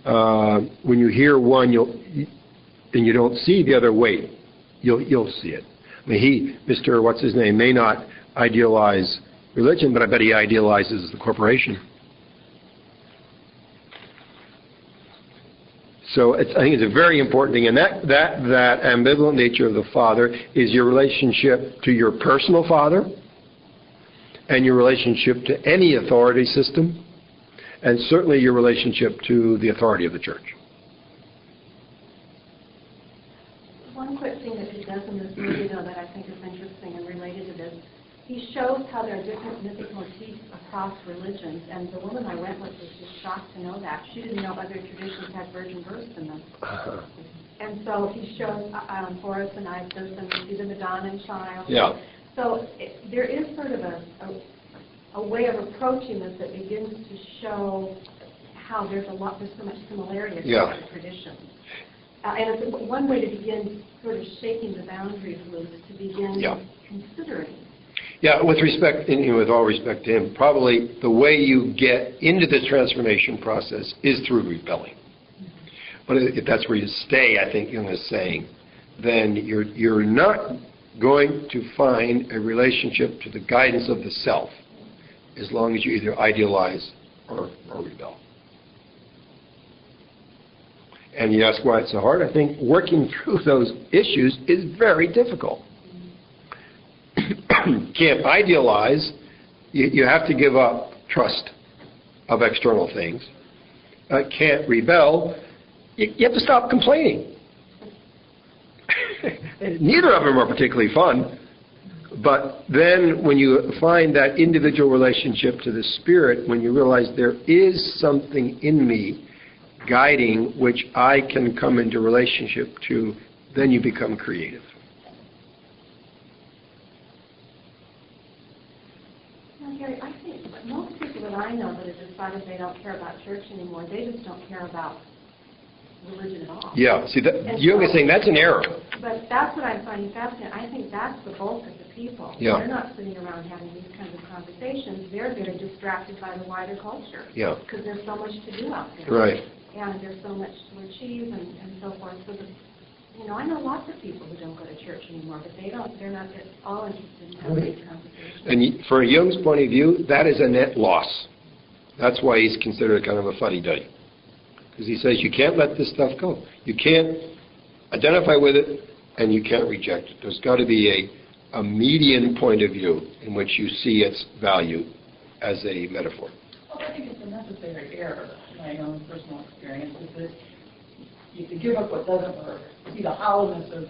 when you hear one, and you don't see the other way, you'll see it. Mr. What's his name, may not idealize religion, but I bet he idealizes the corporation. So I think it's a very important thing, and that ambivalent nature of the Father is your relationship to your personal Father and your relationship to any authority system, and certainly your relationship to the authority of the Church. One quick thing that he does in this movie, though, that I think is interesting and related to this, he shows how there are different mythic motifs across religions, and the woman I went with was just shocked to know that. She didn't know other traditions had virgin births in them. And so he shows Horus and Isis, and we see the Madonna child. Yeah. So there is sort of a way of approaching this that begins to show how there's so much similarity across the traditions. And it's one way to begin sort of shaking the boundaries loose, to begin considering. Yeah, with respect, with all respect to him, probably the way you get into this transformation process is through rebelling. But if that's where you stay, I think Jung is saying, then you're not going to find a relationship to the guidance of the self as long as you either idealize or rebel. And you ask why it's so hard. I think working through those issues is very difficult. Can't idealize. You have to give up trust of external things. Can't rebel. You have to stop complaining. Neither of them are particularly fun. But then when you find that individual relationship to the Spirit, when you realize there is something in me guiding which I can come into relationship to, then you become creative. Gary, I think most people that I know that have decided they don't care about church anymore, they just don't care about religion at all. Yeah, see, Jung is saying that's an error. But that's what I'm finding fascinating. I think that's the bulk of the people. Yeah. They're not sitting around having these kinds of conversations. They're very distracted by the wider culture. Yeah. Because there's so much to do out there. Right. And there's so much to achieve and so forth. So I know lots of people who don't go to church anymore, but they're not at all interested in having these conversations. And for Jung's point of view, that is a net loss. That's why he's considered kind of a fuddy-duddy. Because he says you can't let this stuff go. You can't identify with it, and you can't reject it. There's got to be a median point of view in which you see its value as a metaphor. Well, I think it's a necessary error. My own personal experience is that you can give up what doesn't work, see the hollowness of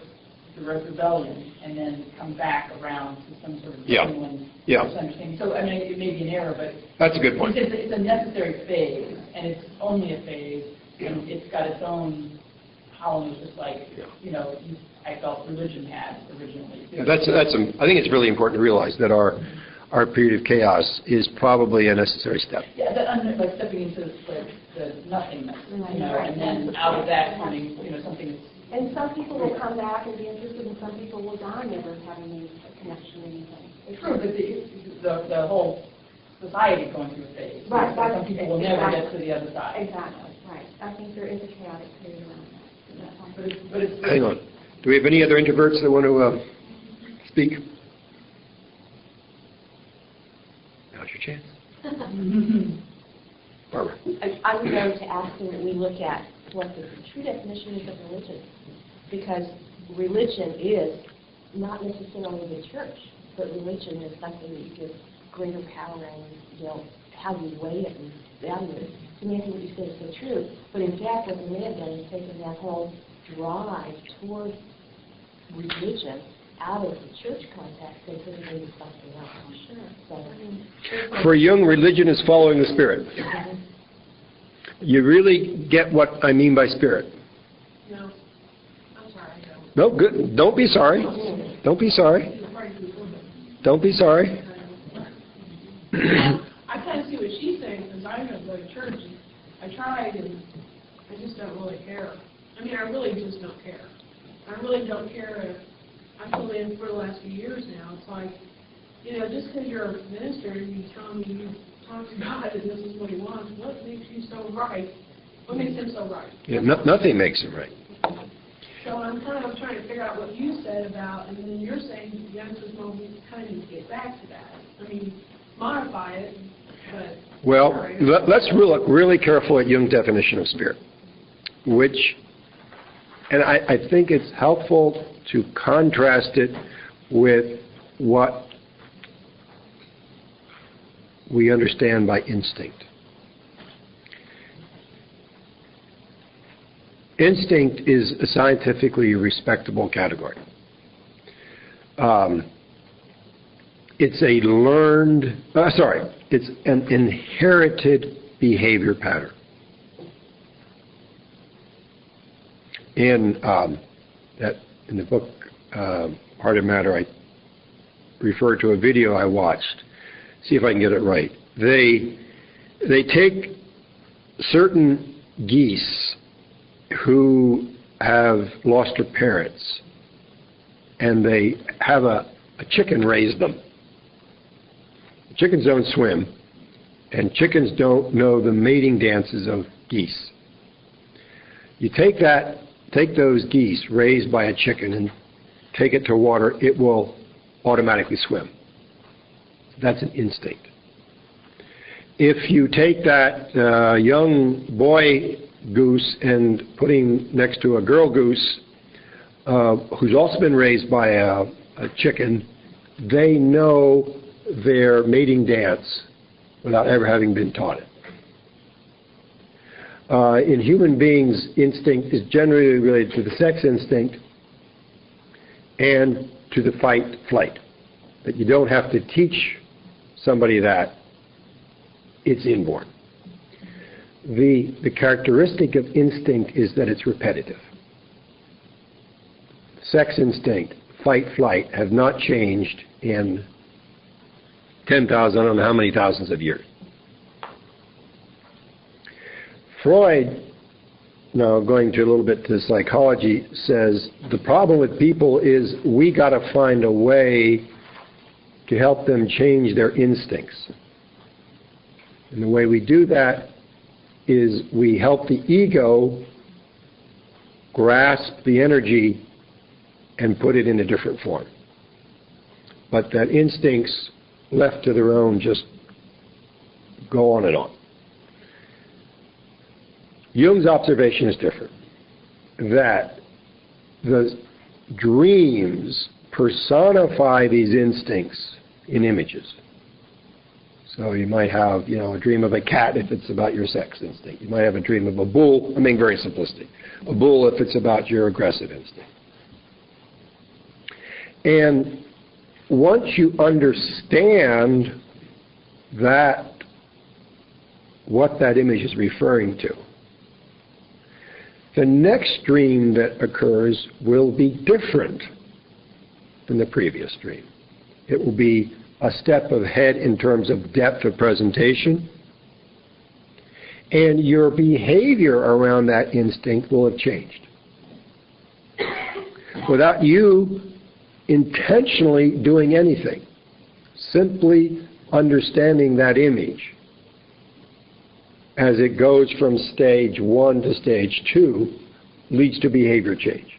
the rebellion, and then come back around to some sort of genuine understanding. So, I mean, it may be an error, but that's a good point. It's a necessary phase, and it's only a phase, and it's got its own hollowness, just like I felt religion had originally. Yeah, I think it's really important to realize that our period of chaos is probably a necessary step. Yeah, like stepping into the nothingness, and then out of that coming, something that's. And some people will come back and be interested, and some people will die never having any connection or anything. It's true, but the whole society is going through a phase. Right. Some people will never get to the other side. Exactly. Right. I think there is a chaotic period around that. But it's Hang on. Do we have any other introverts that want to speak? Now's your chance. Barbara. I was going to ask him that we look at what the true definition is of religion, because religion is not necessarily the church, but religion is something that you give greater power and, how you weigh it and value it. To me, I think what you said is so true. But in fact, what they may have done is taken that whole drive towards religion out of the church context and put it into something else, I'm sure. So, for Jung, religion is following the Spirit. You really get what I mean by Spirit? No. I'm sorry, I don't. No, good. Don't be sorry. Don't be sorry. Don't be sorry. I kind of see what she's saying, because I don't go to church. I tried, and I just don't really care. I mean, I really just don't care. I really don't care if I've been in for the last few years now. It's like, just because you're a minister and you tell me you talk to God and this is what He wants, what makes you so right? What makes Him so right? Yeah, nothing makes him right. So I'm kind of trying to figure out what you said about, and then you're saying the emphasis moment kind of needs to get back to that. I mean, modify it, but... Well, let's look really careful at Jung's definition of spirit. and I think it's helpful to contrast it with what we understand by instinct. Instinct is a scientifically respectable category. It's it's an inherited behavior pattern. In the book Heart and Matter, I refer to a video I watched. See if I can get it right. They take certain geese who have lost their parents, and they have a chicken raise them. Chickens don't swim, and chickens don't know the mating dances of geese. You take those geese raised by a chicken and take it to water, it will automatically swim. That's an instinct. If you take that young boy goose and put him next to a girl goose who's also been raised by a chicken, they know their mating dance without ever having been taught it. In human beings, instinct is generally related to the sex instinct and to the fight-flight. That you don't have to teach somebody that. It's inborn. The characteristic of instinct is that it's repetitive. Sex instinct, fight-flight, have not changed in 10,000, I don't know how many thousands of years. Freud, now going to a little bit to psychology, says the problem with people is we got to find a way to help them change their instincts. And the way we do that is we help the ego grasp the energy and put it in a different form. But that instincts left to their own just go on and on. Jung's observation is different. That the dreams personify these instincts in images. So you might have, a dream of a cat if it's about your sex instinct. You might have a dream of a bull, I'm being very simplistic. A bull if it's about your aggressive instinct. And once you understand that, what that image is referring to, the next dream that occurs will be different than the previous dream. It will be a step ahead in terms of depth of presentation, and your behavior around that instinct will have changed. Without you intentionally doing anything, simply understanding that image as it goes from stage 1 to stage 2 leads to behavior change.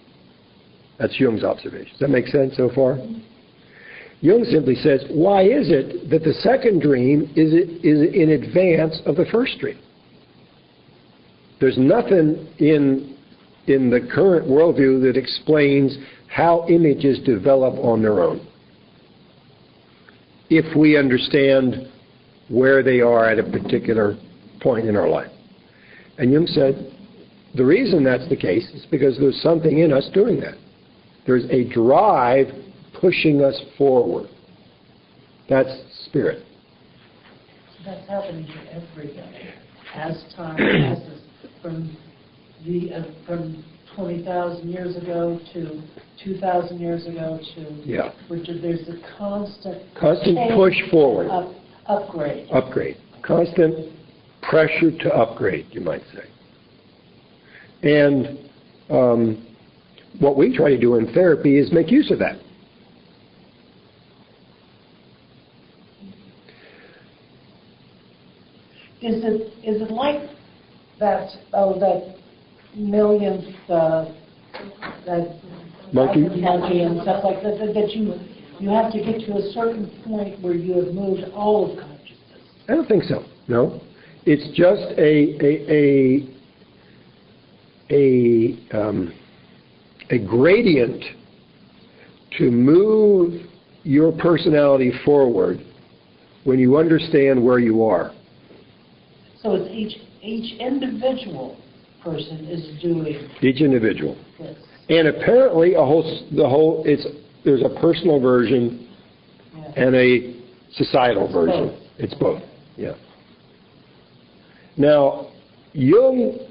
That's Jung's observation. Does that make sense so far? Jung simply says, why is it that the second dream is in advance of the first dream? There's nothing in the current worldview that explains how images develop on their own, if we understand where they are at a particular point in our life. And Jung said, the reason that's the case is because there's something in us doing that. There's a drive pushing us forward. That's spirit. So that's happening to everybody as time passes from 20,000 years ago to 2,000 years ago to there's a constant push forward. Upgrade. Constant pressure to upgrade, you might say. And what we try to do in therapy is make use of that. Is it like that millionth that monkey and stuff like that you have to get to a certain point where you have moved all of consciousness? I don't think so. No, it's just a gradient to move your personality forward when you understand where you are. So it's each individual person is doing Each individual. this. And apparently there's a personal version Yeah. and a societal version. both. It's both, yeah. Now,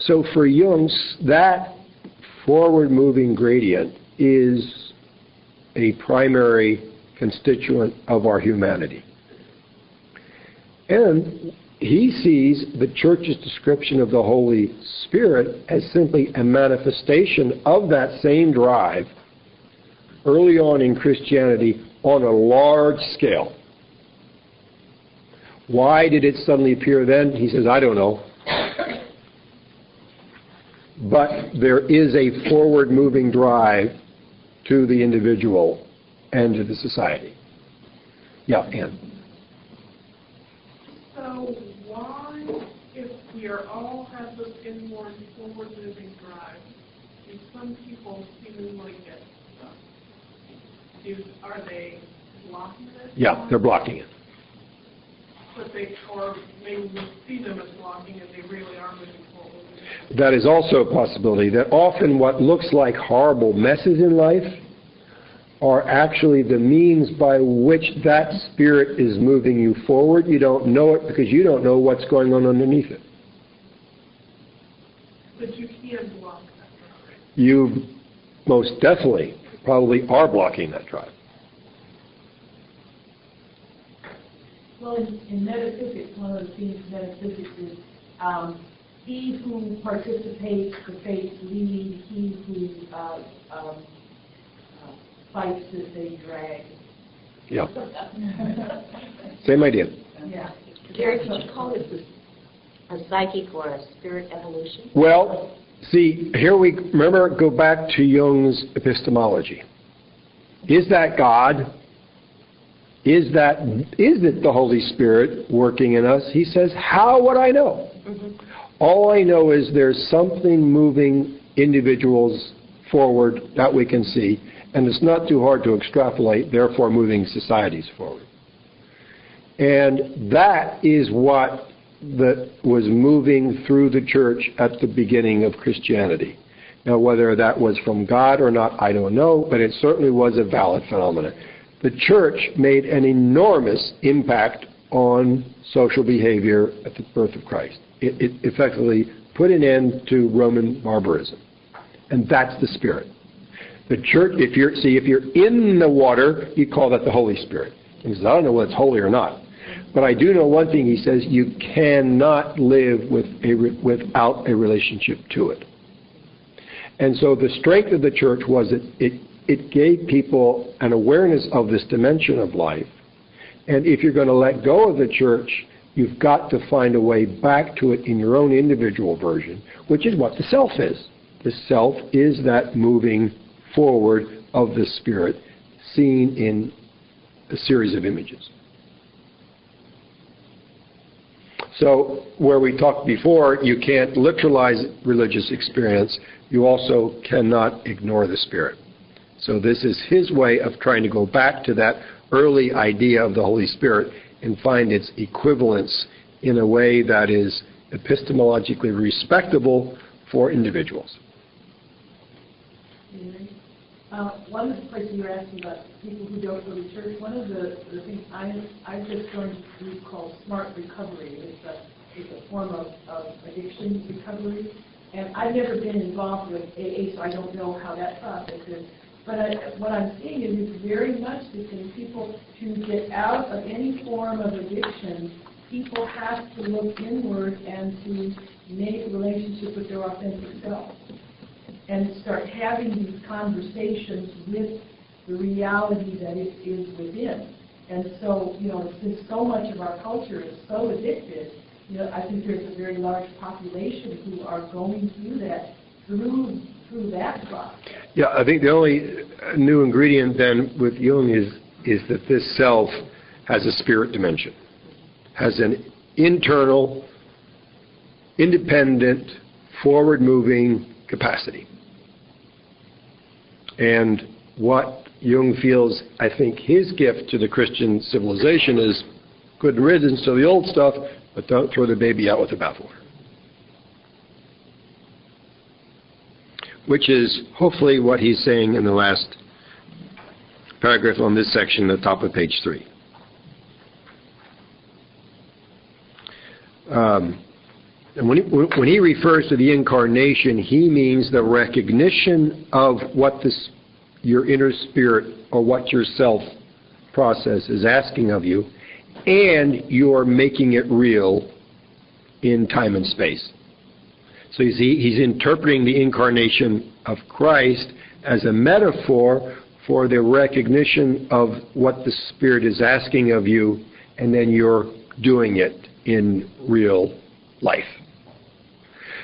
so for Jung, that forward-moving gradient is a primary constituent of our humanity. And he sees the Church's description of the Holy Spirit as simply a manifestation of that same drive early on in Christianity on a large scale. Why did it suddenly appear then? He says, I don't know. But there is a forward-moving drive to the individual and to the society. Yeah, Ann. So why, if we are all have this inward, forward-moving drive, do some people seem like it? Are they blocking it? Yeah, they're blocking it. But or maybe we see them as blocking it, they really are moving forward. That is also a possibility, that often what looks like horrible messes in life are actually the means by which that spirit is moving you forward. You don't know it because you don't know what's going on underneath it. But you can block that drive. You most definitely probably are blocking that drive. Well, in metaphysics, one of the themes of metaphysics is he who participates, the fates lead, he who fights as they drag. Yeah. Same idea. Yeah. Gary, could you call this a psychic or a spirit evolution? Well, see, here we go back to Jung's epistemology. Is that God? Is it the Holy Spirit working in us? He says, how would I know? Mm-hmm. All I know is there's something moving individuals forward that we can see, and it's not too hard to extrapolate, therefore moving societies forward. And that is what was moving through the church at the beginning of Christianity. Now, whether that was from God or not, I don't know, but it certainly was a valid phenomenon. The church made an enormous impact on social behavior at the birth of Christ. It effectively put an end to Roman barbarism. And that's the Spirit. The church, if you're in the water, you call that the Holy Spirit. He says, I don't know whether it's holy or not. But I do know one thing, he says, you cannot live without a relationship to it. And so the strength of the church was that it gave people an awareness of this dimension of life. And if you're going to let go of the church, you've got to find a way back to it in your own individual version, which is what the self is. The self is that moving forward of the Spirit seen in a series of images. So where we talked before, you can't literalize religious experience. You also cannot ignore the Spirit. So this is his way of trying to go back to that early idea of the Holy Spirit and find its equivalence in a way that is epistemologically respectable for individuals. One of the places you were asking about people who don't go to church, one of the things I've just joined a group called Smart Recovery. It's a form of addiction recovery. And I've never been involved with AA, so I don't know how that process is. But what I'm seeing is it's very much the same. People, to get out of any form of addiction, people have to look inward and to make a relationship with their authentic self and start having these conversations with the reality that it is within. And so, since so much of our culture is so addicted, I think there's a very large population who are going through that, through that process. Yeah, I think the only new ingredient then with Jung is that this self has a spirit dimension, has an internal, independent, forward-moving capacity. And what Jung feels, I think, his gift to the Christian civilization is good riddance to the old stuff, but don't throw the baby out with the bathwater. Which is hopefully what he's saying in the last paragraph on this section at the top of page 3. And when he refers to the incarnation, he means the recognition of what your inner spirit or what your self process is asking of you, and you're making it real in time and space. So you see, he's interpreting the incarnation of Christ as a metaphor for the recognition of what the Spirit is asking of you, and then you're doing it in real life.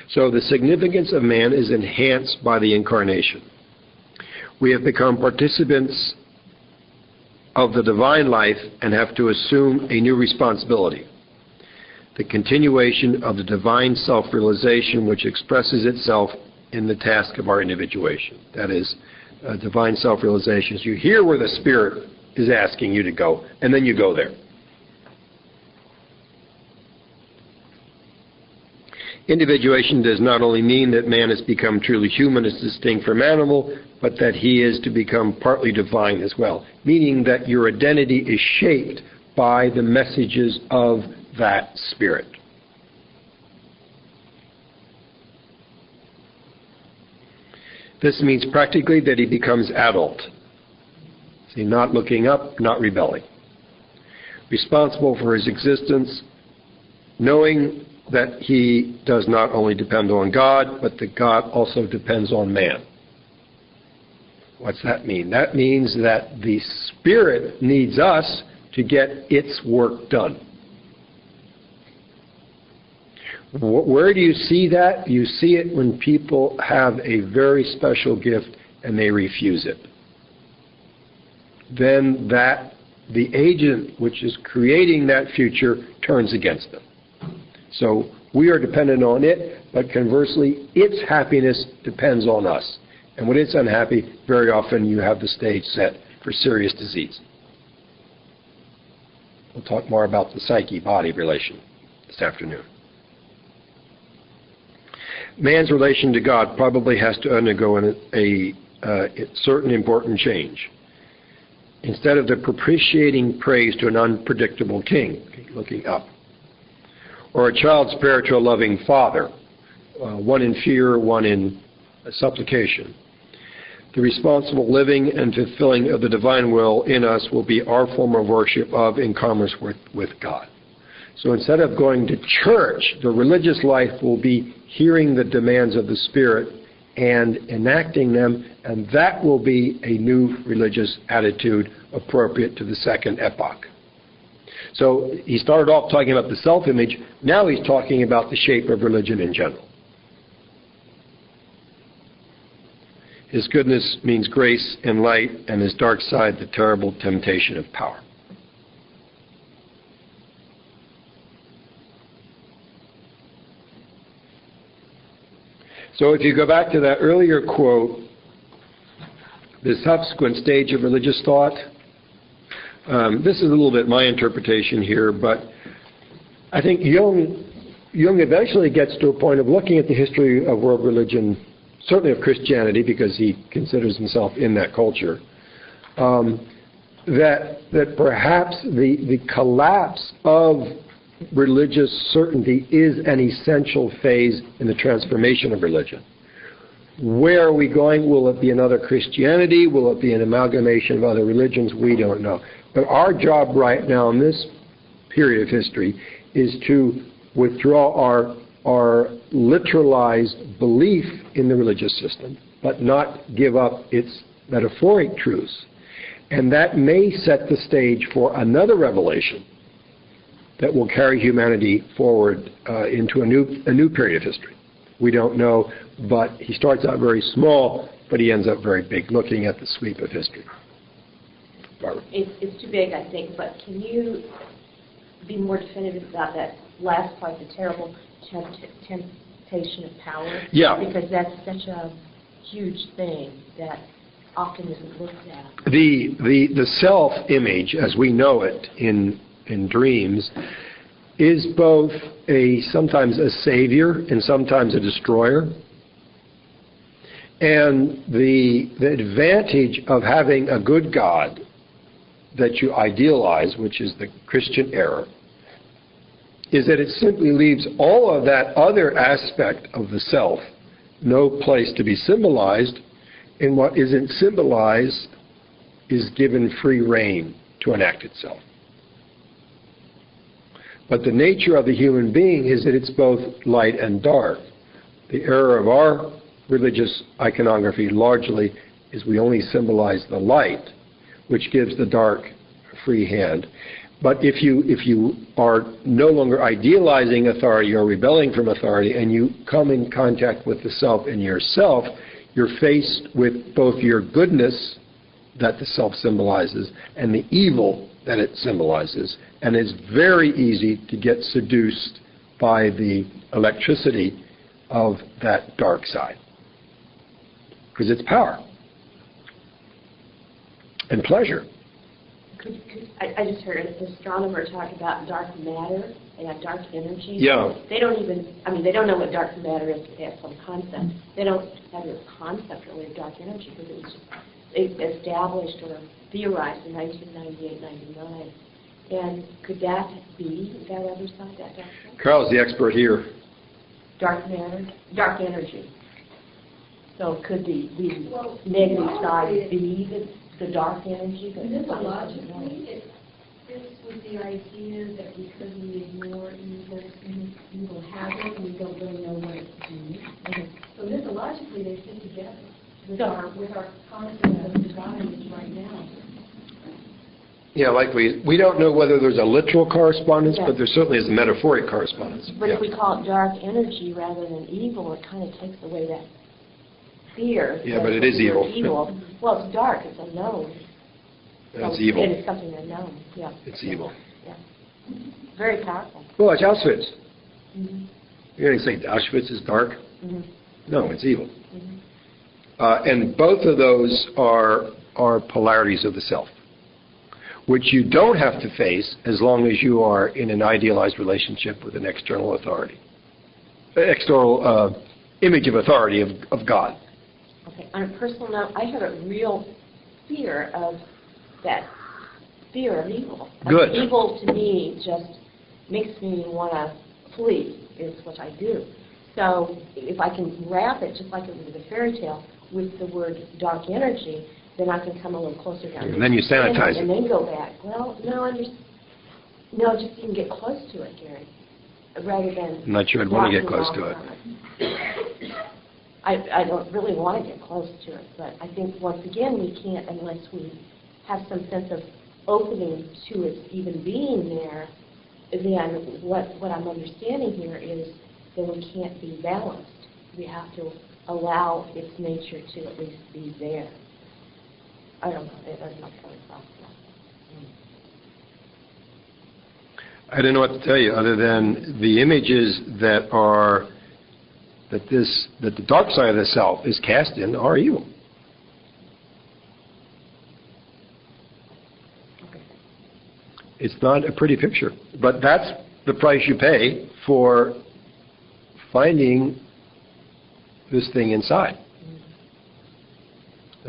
So the significance of man is enhanced by the incarnation. We have become participants of the divine life and have to assume a new responsibility: the continuation of the divine self-realization, which expresses itself in the task of our individuation. That is, divine self-realization. You hear where the Spirit is asking you to go, and then you go there. Individuation does not only mean that man has become truly human as distinct from animal, but that he is to become partly divine as well, meaning that your identity is shaped by the messages of that Spirit. This means practically that he becomes adult. See, not looking up, not rebelling. Responsible for his existence, knowing that he does not only depend on God, but that God also depends on man. What's that mean? That means that the Spirit needs us to get its work done. Where do you see that? You see it when people have a very special gift and they refuse it. Then the agent which is creating that future turns against them. So we are dependent on it, but conversely, its happiness depends on us. And when it's unhappy, very often you have the stage set for serious disease. We'll talk more about the psyche-body relation this afternoon. Man's relation to God probably has to undergo a certain important change. Instead of the propitiating praise to an unpredictable king, looking up, or a child's prayer to a loving father, one in fear, one in supplication, the responsible living and fulfilling of the divine will in us will be our form of worship of in commerce with God. So instead of going to church, the religious life will be hearing the demands of the Spirit and enacting them, and that will be a new religious attitude appropriate to the second epoch. So he started off talking about the self-image. Now he's talking about the shape of religion in general. His goodness means grace and light, and his dark side, the terrible temptation of power. So if you go back to that earlier quote, the subsequent stage of religious thought, this is a little bit my interpretation here, but I think Jung eventually gets to a point of looking at the history of world religion, certainly of Christianity, because he considers himself in that culture, that perhaps the collapse of religious certainty is an essential phase in the transformation of religion. Where are we going? Will it be another Christianity? Will it be an amalgamation of other religions? We don't know. But our job right now in this period of history is to withdraw our literalized belief in the religious system, but not give up its metaphoric truths. And that may set the stage for another revelation that will carry humanity forward into a new period of history. We don't know, but he starts out very small, but he ends up very big, looking at the sweep of history. Barbara. It's too big, I think, but can you be more definitive about that last part, the terrible usurpation of power? Yeah. Because that's such a huge thing that often isn't looked at. The self-image, as we know it in dreams, is both sometimes a savior and sometimes a destroyer. And the advantage of having a good God that you idealize, which is the Christian error, is that it simply leaves all of that other aspect of the self no place to be symbolized, and what isn't symbolized is given free rein to enact itself. But the nature of the human being is that it's both light and dark. The error of our religious iconography largely is we only symbolize the light, which gives the dark a free hand. But if you are no longer idealizing authority or rebelling from authority, and you come in contact with the self in yourself, you're faced with both your goodness that the self symbolizes and the evil that it symbolizes. And it's very easy to get seduced by the electricity of that dark side, because it's power and pleasure. I just heard an astronomer talk about dark matter and dark energy. Yeah. They don't know what dark matter is, but they have some concept. They don't have a concept really of dark energy because it was just established or theorized in 1998, 99. And could that be that other side, that dark side? Carl's the expert here. Dark matter, dark energy. So could the negative side be the dark energy? Mythologically, it fits with the idea that because we ignore evil habit, we don't really know what it's doing. So mythologically, they fit together with our concept of divine right now. Yeah, like we don't know whether there's a literal correspondence, but there certainly is a metaphoric correspondence. But if we call it dark energy rather than evil, it kind of takes away that fear. Yeah, but it is evil. Well, it's dark. It's unknown. It's evil. And it's something unknown. Yeah. It's evil. Yeah. Very powerful. Well, it's Auschwitz. Mm-hmm. You're going to say Auschwitz is dark? Mm-hmm. No, it's evil. Mm-hmm. And both of those are polarities of the self, which you don't have to face as long as you are in an idealized relationship with an external authority, external image of authority of God. Okay. On a personal note, I have a real fear of that fear of evil. Good. Evil to me just makes me want to flee, is what I do. So if I can wrap it, just like it was a fairy tale, with the word dark energy, then I can come a little closer down. And then you sanitize it. And then go back. Well, just even get close to it, Gary, rather than... I'm not sure I'd want to get close to it. I don't really want to get close to it, but I think, once again, we can't unless we have some sense of opening to its even being there. Then what I'm understanding here is that we can't be balanced. We have to allow its nature to at least be there. I don't know. That's not coming across. I don't know what to tell you other than the images that the dark side of the self is cast in are evil. It's not a pretty picture, but that's the price you pay for finding this thing inside.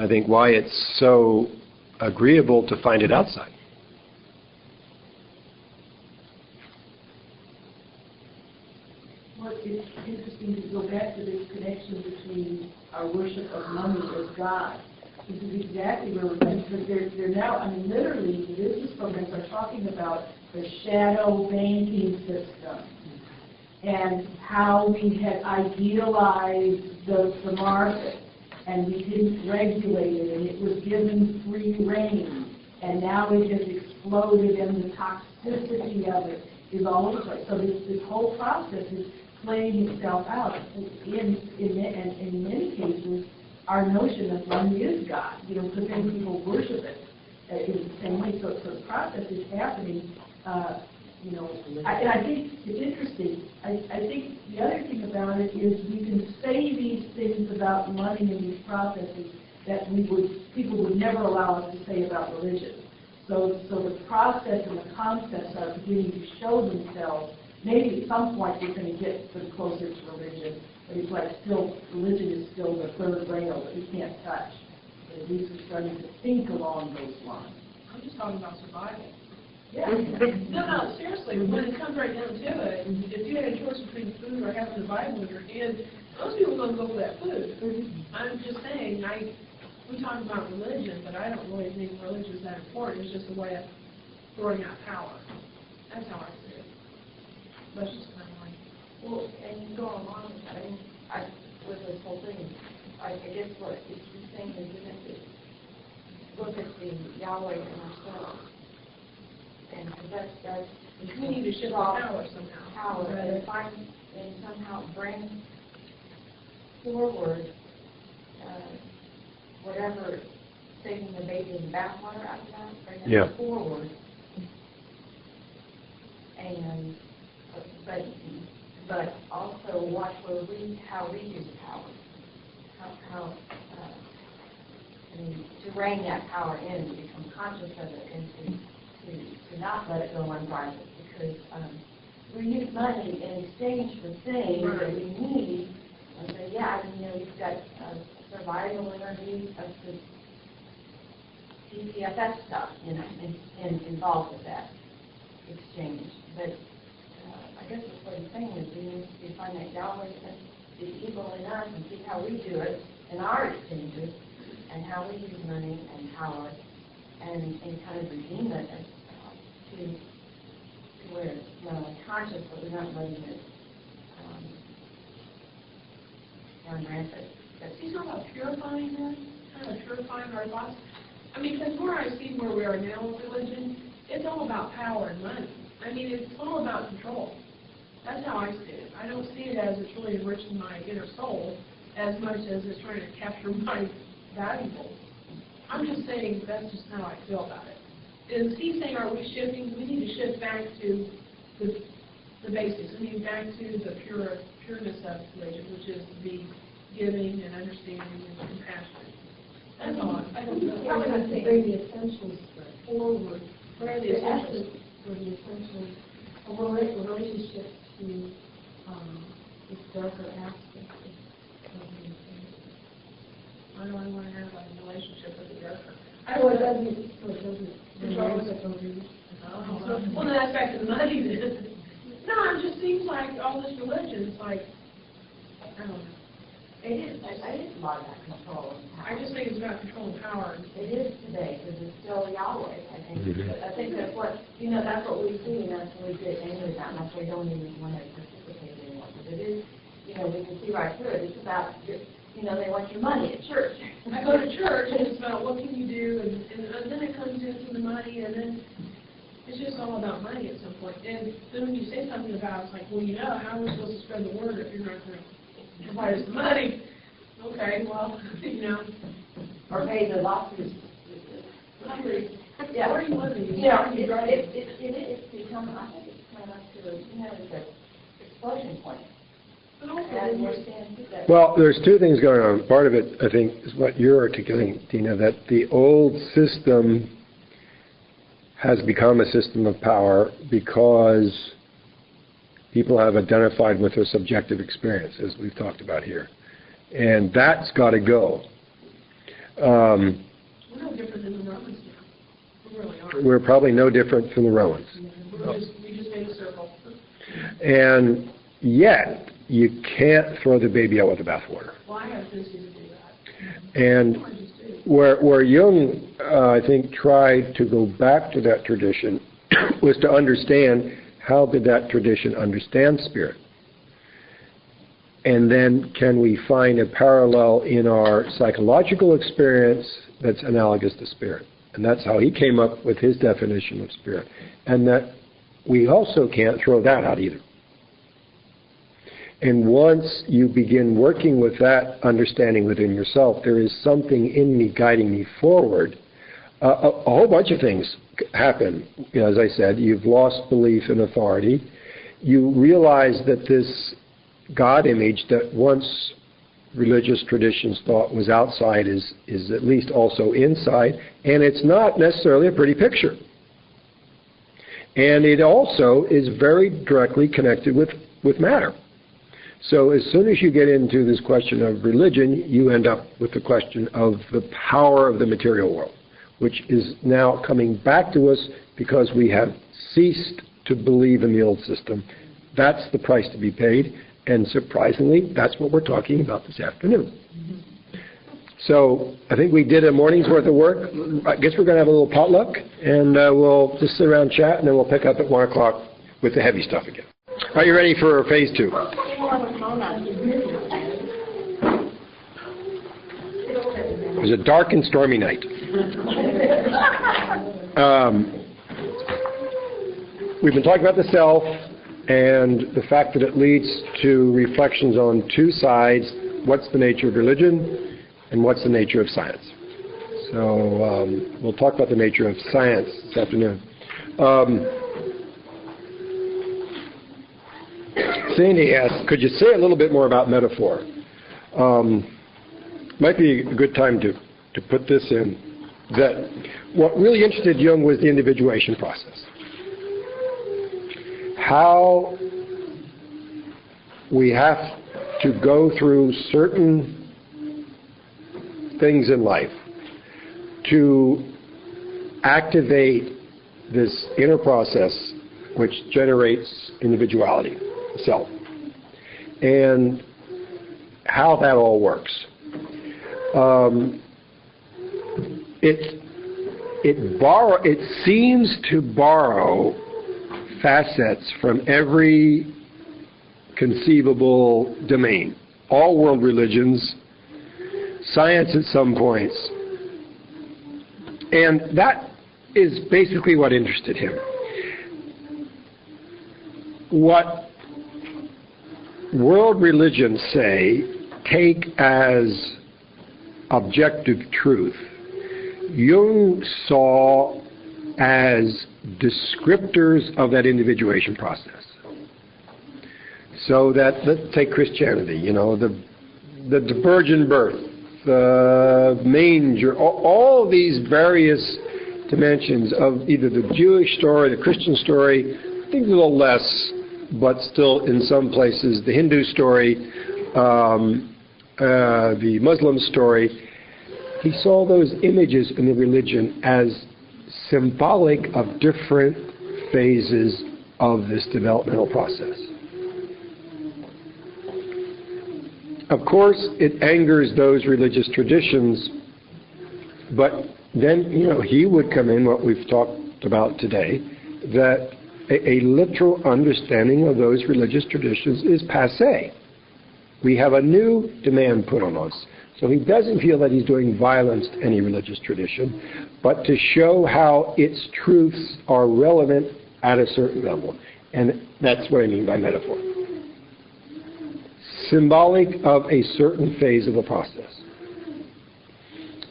I think why it's so agreeable to find it outside. Well, it's interesting to go back to this connection between our worship of money as God. This is exactly where we're going, because they're now, literally, the business programs are talking about the shadow banking system and how we had idealized the market and we didn't regulate it and it was given free rein, and now it has exploded and the toxicity of it is all over the place. So this whole process is playing itself out. In many cases, our notion of money is God, because then people worship it in the same way. So the process is happening You know, and I think it's interesting. I think the other thing about it is we can say these things about money and these processes that people would never allow us to say about religion. So the process and the concepts are beginning to show themselves. Maybe at some point we're going to get sort of closer to religion, but it's like still, religion is still the third rail that we can't touch. But at least we're starting to think along those lines. I'm just talking about survival. Yeah. No, seriously, when it comes right down to it, if you had a choice between food or having the Bible in your hand, most people are going to go for that food. I'm just saying, we talk about religion, but I don't really think religion is that important. It's just a way of throwing out power. That's how I see it. That's just kind of like... Well, and you go along with that. I mean, with this whole thing, I guess what it's the same as you have to look at the Yahweh in ourselves. And that's we need to shift the power somehow. Power, Right. And somehow bring forward whatever, taking the baby in the bathwater out of that, bring it forward. And but also watch how we use power. How I mean, to rein that power in, to become conscious of it, and to not let it go unguarded, because we use money in exchange for things that we need. And so, yeah, I mean, you know, you've got survival energy of the DPFS stuff, you know, and involved with that exchange. But I guess that's what he's saying is we need to find that Yahweh, the evil in us, and see how we do it in our exchanges, and how we use money and power, and kind of redeem it to where it's not only conscious, but we're not letting it run rampant. He's talking about purifying that, kind of purifying our thoughts. I mean, because where I see where we are now with religion, it's all about power and money. I mean, it's all about control. That's how I see it. I don't see it as it's really enriching my inner soul as much as it's trying to capture my valuables. I'm just saying that's just how I feel about it. Is he saying, are we shifting? We need to shift back to the basics. We need back to the pureness of religion, which is the giving and understanding and compassion. That's all. I don't know. Probably have to bring the essentials forward. Where are the essentials? For the essentials, a relationship to this darker aspect of the essentials. Why do I want to have a relationship with the darker? It doesn't control it. Well, then that's back to the money then. No, it just seems like all this religion is like, I don't know. It is a lot of that control. I just think it's about control and power. It is today, because it's still Yahweh, I think. But I think that's what, that's what we see, and that's what we get angry about, and that's why we don't even want to participate anymore. But it is, we can see right through it. It's about, they want your money at church. I go to church, and it's about what can you do, and then it comes into the money, and then it's just all about money at some point. And then when you say something about, it's like, well, how are we supposed to spread the word if you're not going to provide us the money? Okay, well, Or pay the losses. Yeah, where are you living? It's become, I think it's coming up to it's an explosion point. Well, there's two things going on. Part of it, I think, is what you're articulating, Tina, that the old system has become a system of power because people have identified with their subjective experience, as we've talked about here. And that's got to go. We're no different than the Romans now. We really are. We're probably no different from the Romans. We just made a circle. And yet, you can't throw the baby out with the bathwater. Well, I have tendency to do that. And where Jung, I think, tried to go back to that tradition was to understand how did that tradition understand spirit. And then can we find a parallel in our psychological experience that's analogous to spirit? And that's how he came up with his definition of spirit. And that we also can't throw that out either. And once you begin working with that understanding within yourself, there is something in me guiding me forward. a whole bunch of things happen. You know, as I said, you've lost belief in authority. You realize that this God image that once religious traditions thought was outside is at least also inside, and it's not necessarily a pretty picture. And it also is very directly connected with matter. So as soon as you get into this question of religion, you end up with the question of the power of the material world, which is now coming back to us because we have ceased to believe in the old system. That's the price to be paid, and surprisingly, that's what we're talking about this afternoon. So I think we did a morning's worth of work. I guess we're going to have a little potluck, and we'll just sit around and chat, and then we'll pick up at 1 o'clock with the heavy stuff again. Are you ready for phase 2? It was a dark and stormy night. We've been talking about the self and the fact that it leads to reflections on two sides. What's the nature of religion and what's the nature of science? So we'll talk about the nature of science this afternoon. Sandy asked, could you say a little bit more about metaphor? Might be a good time to put this in, that what really interested Jung was the individuation process. How we have to go through certain things in life to activate this inner process which generates individuality, self, and how that all works. It seems to borrow facets from every conceivable domain. All world religions, science at some points. And that is basically what interested him. What world religions say, take as objective truth, Jung saw as descriptors of that individuation process. So that, let's take Christianity, you know, the virgin birth, the manger, all these various dimensions of either the Jewish story, the Christian story, I think a little less, but still in some places, the Hindu story, the Muslim story. He saw those images in the religion as symbolic of different phases of this developmental process. Of course, it angers those religious traditions, but then, you know, he would come in, what we've talked about today, that a literal understanding of those religious traditions is passé. We have a new demand put on us. So he doesn't feel that he's doing violence to any religious tradition, but to show how its truths are relevant at a certain level. And that's what I mean by metaphor. Symbolic of a certain phase of the process.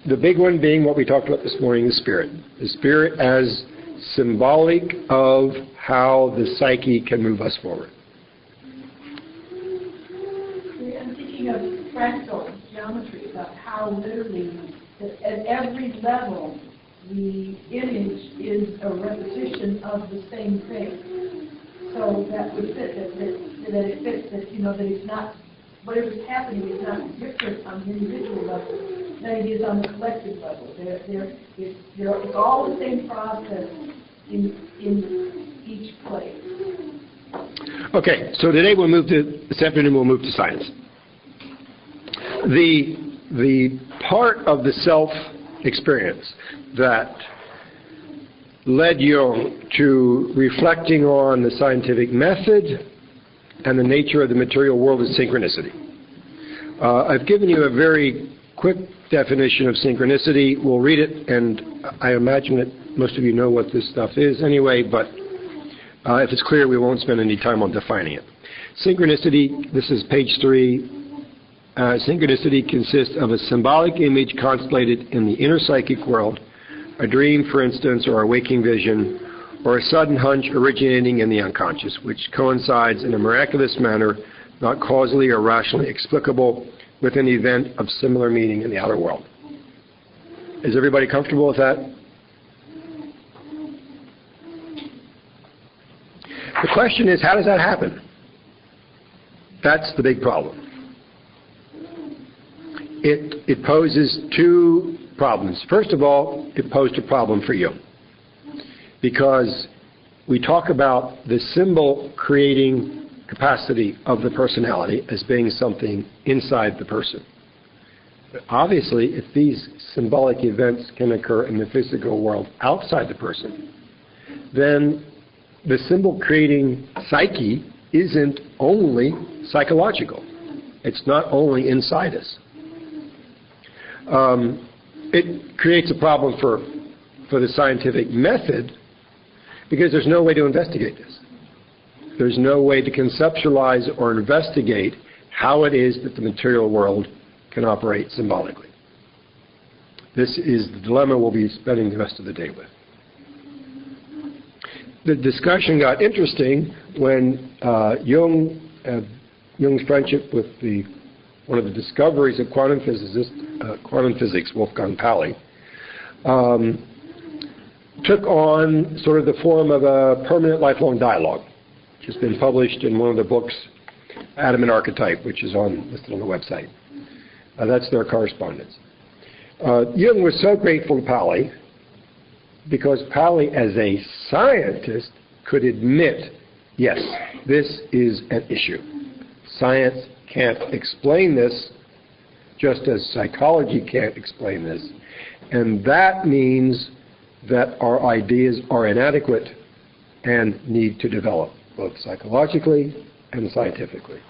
The big one being what we talked about this morning, the spirit. The spirit as symbolic of how the psyche can move us forward. I'm thinking of fractal geometry, about how literally at every level the image is a repetition of the same thing. So that would fit, that it fits, that, you know, that it's not, whatever's happening is not different on the individual level than it is on the collective level. It's all the same process in each place. Okay, so today this afternoon we'll move to science. The part of the self-experience that led Jung to reflecting on the scientific method and the nature of the material world is synchronicity. I've given you a very quick definition of synchronicity. We'll read it, and I imagine that most of you know what this stuff is anyway, but if it's clear, we won't spend any time on defining it. Synchronicity, this is page 3. Synchronicity consists of a symbolic image constellated in the inner psychic world A dream, for instance, or a waking vision, or a sudden hunch originating in the unconscious, which coincides in a miraculous manner, not causally or rationally explicable, with an event of similar meaning in the outer world. Is everybody comfortable with that? The question is, how does that happen? That's the big problem. It poses two problems. First of all, it posed a problem for Jung, because we talk about the symbol creating capacity of the personality as being something inside the person. But obviously, if these symbolic events can occur in the physical world outside the person, then the symbol creating psyche isn't only psychological. It's not only inside us. It creates a problem for the scientific method, because there's no way to investigate this. There's no way to conceptualize or investigate how it is that the material world can operate symbolically. This is the dilemma we'll be spending the rest of the day with. The discussion got interesting when Jung's friendship with one of the discoveries of quantum physics, Wolfgang Pauli, took on sort of the form of a permanent lifelong dialogue, which has been published in one of the books, Atom and Archetype, which is listed on the website. That's their correspondence. Jung was so grateful to Pauli because Pauli, as a scientist, could admit, yes, this is an issue. Science can't explain this, just as psychology can't explain this. And that means that our ideas are inadequate and need to develop, both psychologically and scientifically.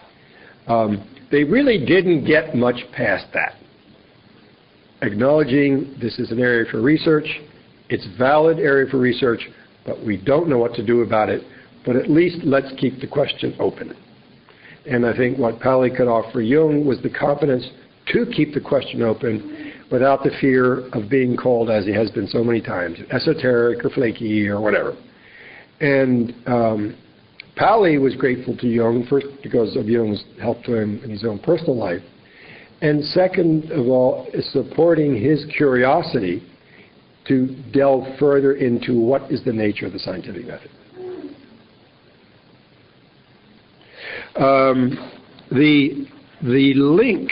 They really didn't get much past that. Acknowledging this is an area for research, it's a valid area for research, but we don't know what to do about it, but at least let's keep the question open. And I think what Pauli could offer Jung was the confidence to keep the question open without the fear of being called, as he has been so many times, esoteric or flaky or whatever. And Pauli was grateful to Jung, first because of Jung's help to him in his own personal life, and second of all, supporting his curiosity to delve further into what is the nature of the scientific method. The link,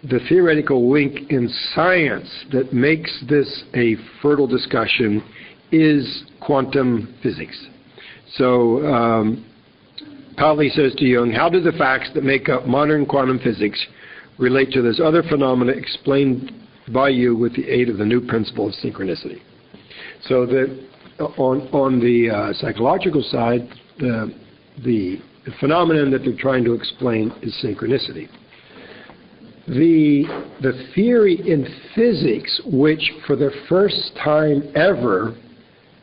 the theoretical link in science that makes this a fertile discussion is quantum physics. So Pauli says to Jung, how do the facts that make up modern quantum physics relate to those other phenomena explained by you with the aid of the new principle of synchronicity? So that on the psychological side, the phenomenon that they're trying to explain is synchronicity. The theory in physics, which for the first time ever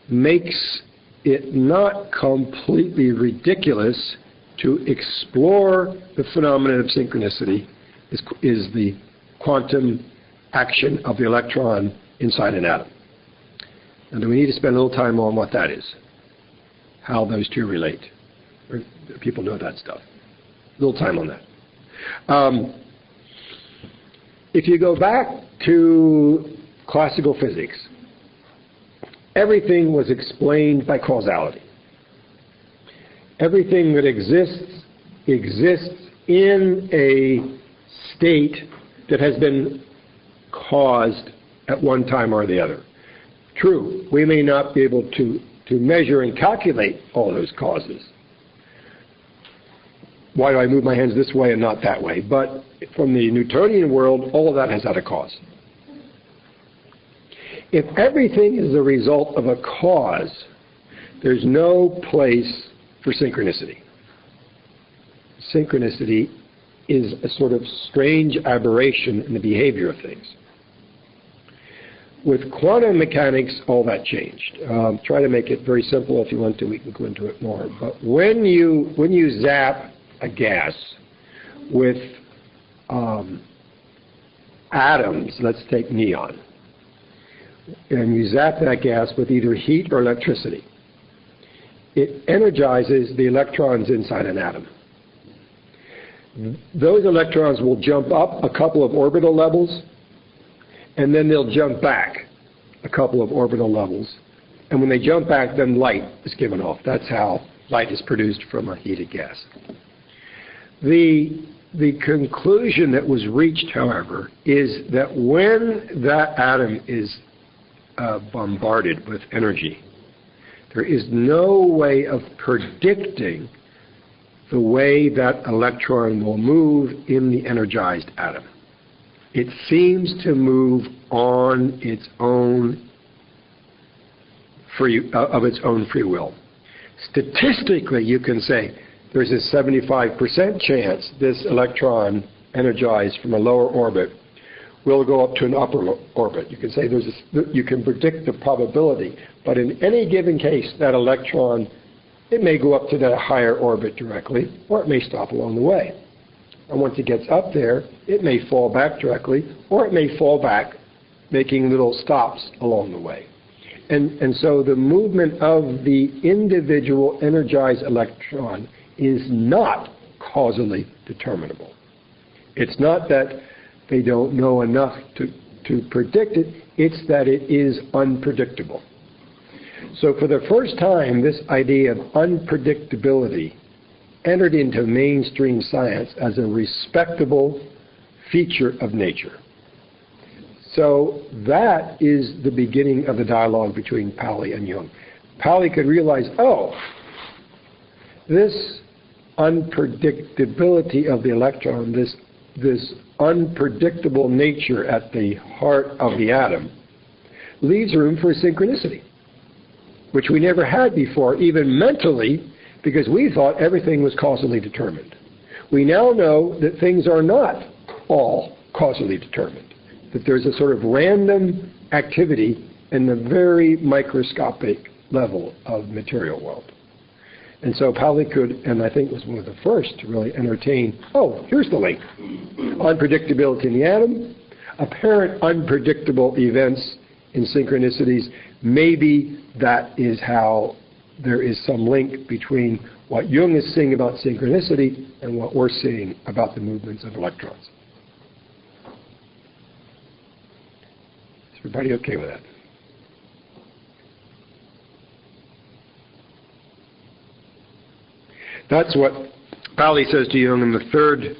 makes it not completely ridiculous to explore the phenomenon of synchronicity, is the quantum action of the electron inside an atom. And we need to spend a little time on what that is, how those two relate. People know that stuff. A little time on that. If you go back to classical physics, everything was explained by causality. Everything that exists in a state that has been caused at one time or the other. True, we may not be able to measure and calculate all those causes. Why do I move my hands this way and not that way? But from the Newtonian world, all of that has had a cause. If everything is the result of a cause, there's no place for synchronicity. Synchronicity is a sort of strange aberration in the behavior of things. With quantum mechanics, all that changed. Try to make it very simple. If you want to, we can go into it more. But when you zap a gas with atoms, let's take neon. and you zap that gas with either heat or electricity, it energizes the electrons inside an atom. Those electrons will jump up a couple of orbital levels, and then they'll jump back a couple of orbital levels. And when they jump back, then light is given off. That's how light is produced from a heated gas. The conclusion that was reached, however, is that when that atom is bombarded with energy, there is no way of predicting the way that electron will move in the energized atom. It seems to move on its own of its own free will. Statistically, you can say there's a 75% chance this electron energized from a lower orbit will go up to an upper orbit. You can say you can predict the probability, but in any given case, that electron, it may go up to that higher orbit directly, or it may stop along the way. And once it gets up there, it may fall back directly, or it may fall back, making little stops along the way. And so the movement of the individual energized electron is not causally determinable. It's not that they don't know enough to predict it, it's that it is unpredictable. So for the first time, this idea of unpredictability entered into mainstream science as a respectable feature of nature. So that is the beginning of the dialogue between Pauli and Jung. Pauli could realize, oh, this unpredictability of the electron, this unpredictable nature at the heart of the atom, leaves room for synchronicity, which we never had before, even mentally, because we thought everything was causally determined. We now know that things are not all causally determined, that there's a sort of random activity in the very microscopic level of material world. And so Pauli could, and I think was one of the first to really entertain, oh, here's the link. Unpredictability in the atom, apparent unpredictable events in synchronicities. Maybe that is how there is some link between what Jung is saying about synchronicity and what we're seeing about the movements of electrons. Is everybody okay with that? That's what Pauli says to Jung in the third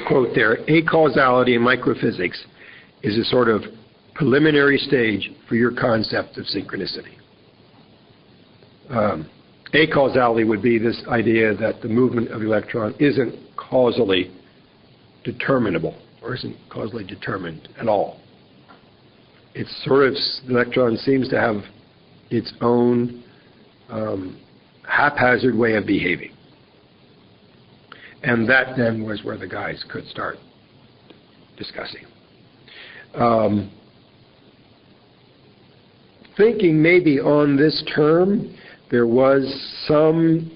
quote there. Acausality in microphysics is a sort of preliminary stage for your concept of synchronicity. Acausality would be this idea that the movement of the electron isn't causally determinable, or isn't causally determined at all. It's sort of, the electron seems to have its own haphazard way of behaving. And that then was where the guys could start discussing. Thinking maybe on this term, there was some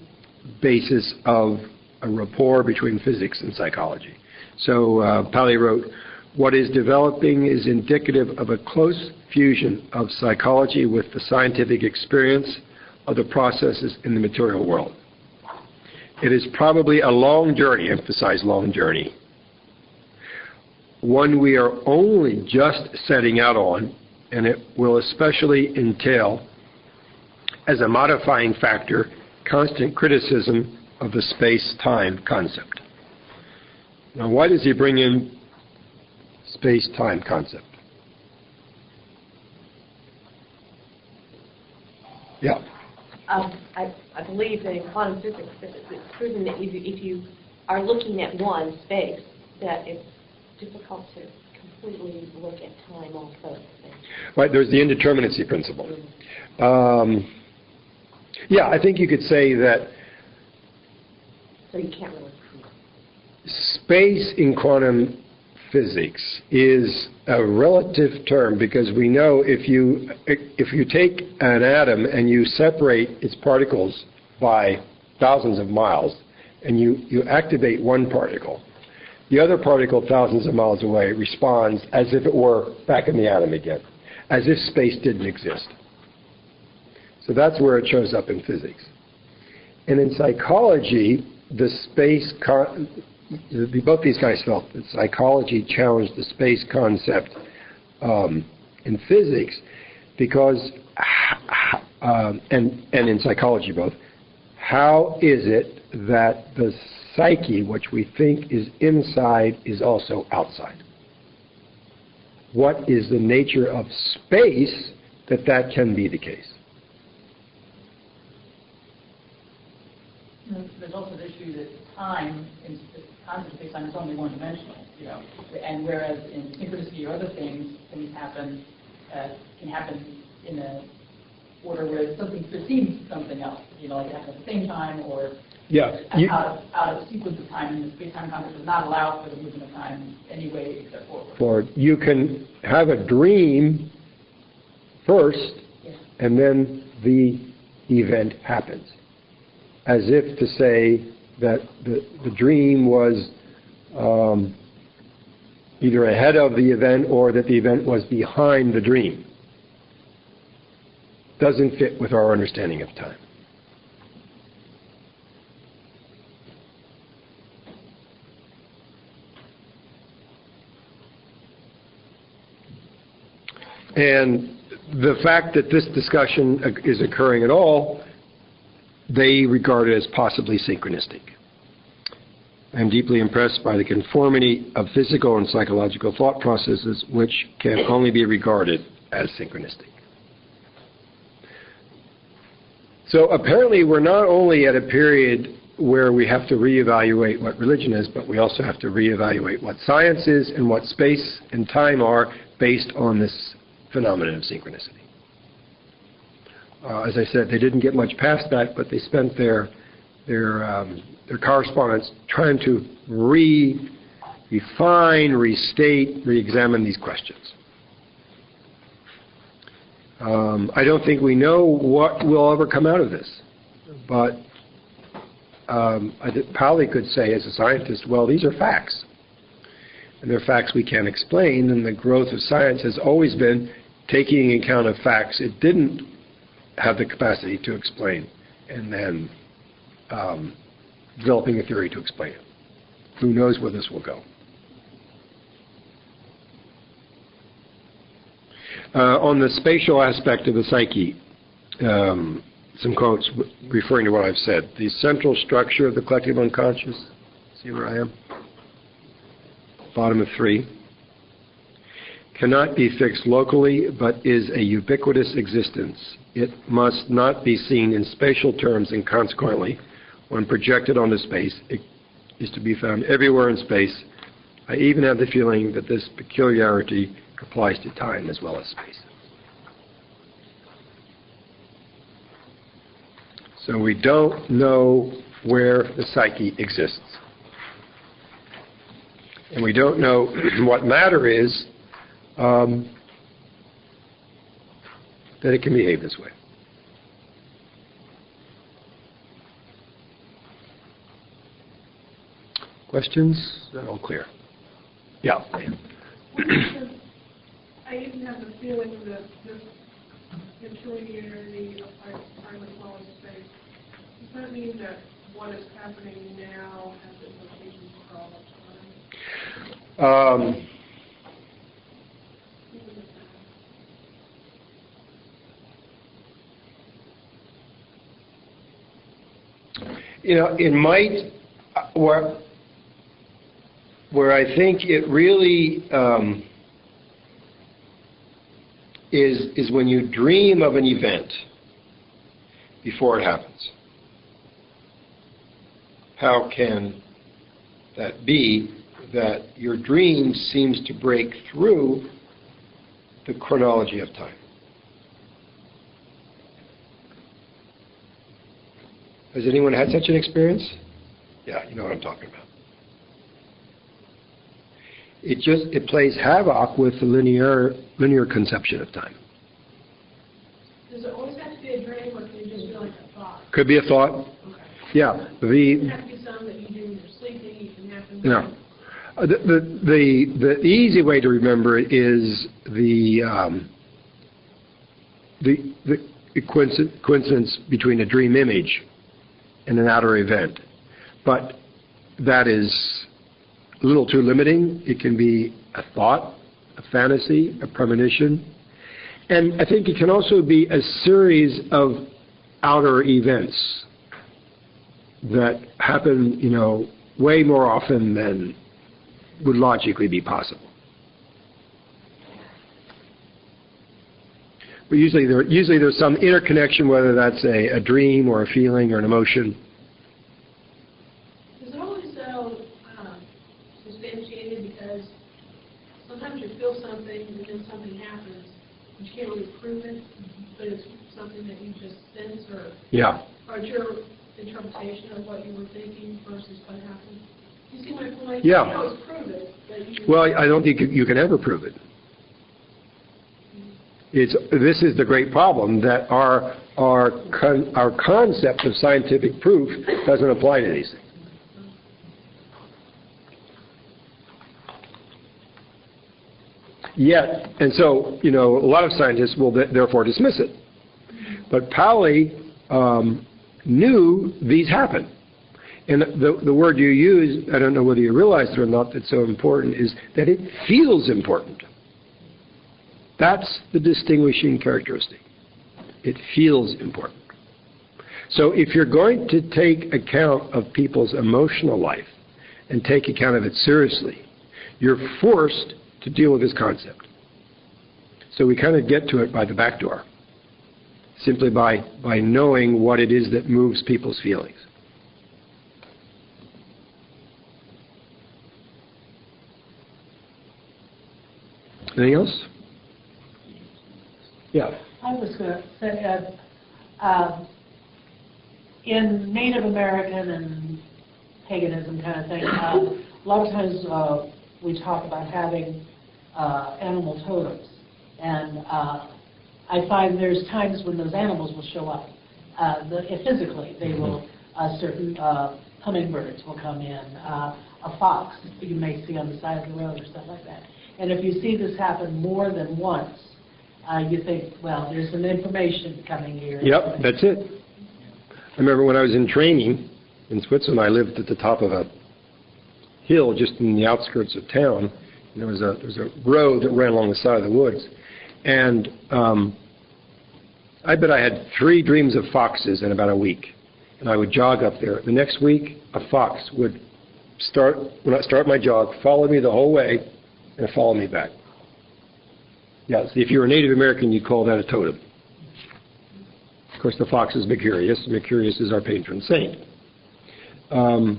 basis of a rapport between physics and psychology. So Pauli wrote, what is developing is indicative of a close fusion of psychology with the scientific experience of the processes in the material world. It is probably a long journey, emphasize long journey, one we are only just setting out on, and it will especially entail, as a modifying factor, constant criticism of the space-time concept. Now, why does he bring in space-time concept? Yeah. I believe that in quantum physics, it's proven that if you are looking at one space, that it's difficult to completely look at time also. Right, there's the indeterminacy principle. Yeah, I think you could say that so you can't really prove. Space in quantum physics is a relative term, because we know if you take an atom and you separate its particles by thousands of miles, and you activate one particle, the other particle thousands of miles away responds as if it were back in the atom again. as if space didn't exist. So that's where it shows up in physics. And in psychology, the space, both these guys felt that psychology challenged the space concept in physics because, and in psychology both, how is it that the psyche, which we think is inside, is also outside? What is the nature of space that can be the case? There's also the issue that time in space-time is only one-dimensional, and whereas in synchronicity or other things happen can happen in a order where something precedes something else, like it happens at the same time or out of sequence of time, and the space-time concept does not allow for the movement of time anyway except forward. You can have a dream first, and then the event happens, as if to say that the dream was either ahead of the event or that the event was behind the dream. Doesn't fit with our understanding of time. And the fact that this discussion is occurring at all, they regard it as possibly synchronistic. I'm deeply impressed by the conformity of physical and psychological thought processes, which can only be regarded as synchronistic. So apparently we're not only at a period where we have to reevaluate what religion is, but we also have to reevaluate what science is and what space and time are based on this phenomenon of synchronicity. As I said, they didn't get much past that, but they spent their correspondence trying to refine, restate, re-examine these questions. I don't think we know what will ever come out of this, but I probably could say as a scientist, well, these are facts. And they're facts we can't explain, and the growth of science has always been taking account of facts it didn't have the capacity to explain, and then developing a theory to explain it. Who knows where this will go? On the spatial aspect of the psyche, some quotes referring to what I've said. The central structure of the collective unconscious, see where I am? Bottom of 3. Cannot be fixed locally, but is a ubiquitous existence. It must not be seen in spatial terms, and consequently, when projected onto space, it is to be found everywhere in space. I even have the feeling that this peculiarity applies to time as well as space. So we don't know where the psyche exists. And we don't know what matter is, that it can behave this way. Questions? Is that all clear? Yeah. I even have the feeling that this peculiarity of time as well as space, does that mean that what is happening now has implications for all of time? It might, where I think it really is when you dream of an event before it happens. How can that be that your dream seems to break through the chronology of time? Has anyone had such an experience? Yeah, you know what I'm talking about. It plays havoc with the linear conception of time. Does it always have to be a dream, or can it just be like a thought? Could be a thought. Okay. Yeah. It doesn't have to be something that you do when you're sleeping. It can happen. No. The easy way to remember it is the the coincidence between a dream image and an outer event. But that is a little too limiting. It can be a thought, a fantasy, a premonition. And I think it can also be a series of outer events that happen, way more often than would logically be possible. But usually there's some interconnection, whether that's a dream or a feeling or an emotion. Is it always substantiated? Because sometimes you feel something and then something happens. You can't really prove it, but it's something that you just sense or it's your interpretation of what you were thinking versus what happened. You see my point? Yeah. You can always prove it. But you Well, I don't think you can ever prove it. This is the great problem, that our concept of scientific proof doesn't apply to these things. Yet, and so, a lot of scientists will therefore dismiss it. But Pauli knew these happen. And the word you use, I don't know whether you realize it or not, that's so important, is that it feels important. That's the distinguishing characteristic. It feels important. So if you're going to take account of people's emotional life and take account of it seriously, you're forced to deal with this concept. So we kind of get to it by the back door, simply by knowing what it is that moves people's feelings. Anything else? Yeah. I was going to say, in Native American and paganism kind of thing, a lot of times we talk about having animal totems. And I find there's times when those animals will show up. Physically, they will, certain hummingbirds will come in, a fox you may see on the side of the road or stuff like that. And if you see this happen more than once, you think, well, there's some information coming here. Yep, that's it. I remember when I was in training in Switzerland, I lived at the top of a hill just in the outskirts of town. And there was a road that ran along the side of the woods. And I bet I had 3 dreams of foxes in about a week. And I would jog up there. The next week, a fox would when I start my jog, follow me the whole way and follow me back. Yes, if you're a Native American, you call that a totem. Of course, the fox is Mercurius. Mercurius is our patron saint. Now,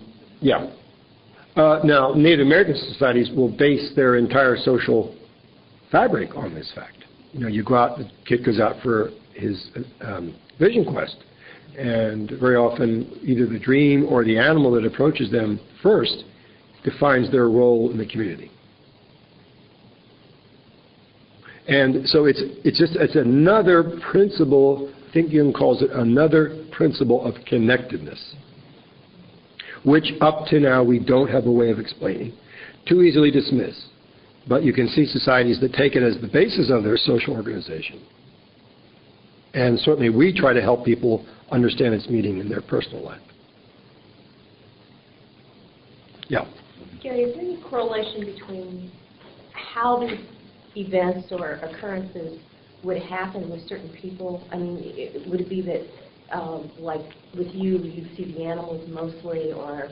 Native American societies will base their entire social fabric on this fact. You go out, the kid goes out for his vision quest, and very often either the dream or the animal that approaches them first defines their role in the community. And so it's another principle, I think Jung calls it another principle of connectedness, which up to now we don't have a way of explaining, too easily dismissed. But you can see societies that take it as the basis of their social organization. And certainly we try to help people understand its meaning in their personal life. Yeah. Gary, is there any correlation between how these events or occurrences would happen with certain people? I mean, would it be that, like with you, you'd see the animals mostly, or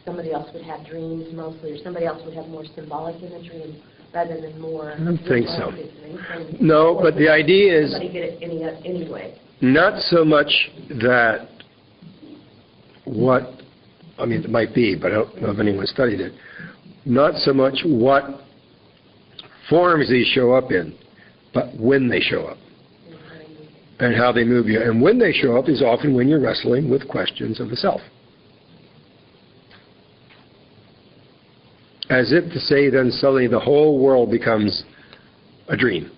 somebody else would have dreams mostly, or somebody else would have more symbolic imagery rather than more? I don't think so. No, but the idea is somebody get it anyway. Not so much that it might be, but I don't know if anyone studied it. Not so much what forms these show up in, but when they show up and how they move you. And when they show up is often when you're wrestling with questions of the self. As if to say then suddenly the whole world becomes a dream.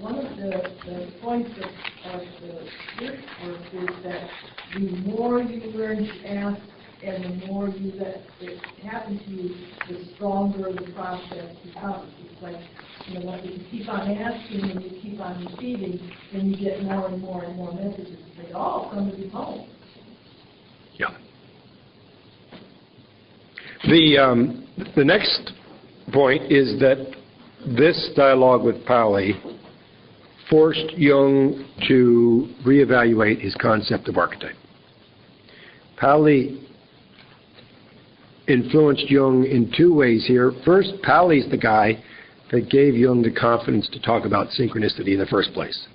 One of the points that what the work is that the more you learn to ask and the more you let it happen to you, the stronger the process becomes. It's like, you know, when you keep on asking and you keep on receiving, then you get more and more and more messages. It's like, oh, somebody's home. Yeah. The next point is that this dialogue with Pauli forced Jung to reevaluate his concept of archetype. Pauli influenced Jung in two ways here. First, Pauli's the guy that gave Jung the confidence to talk about synchronicity in the first place.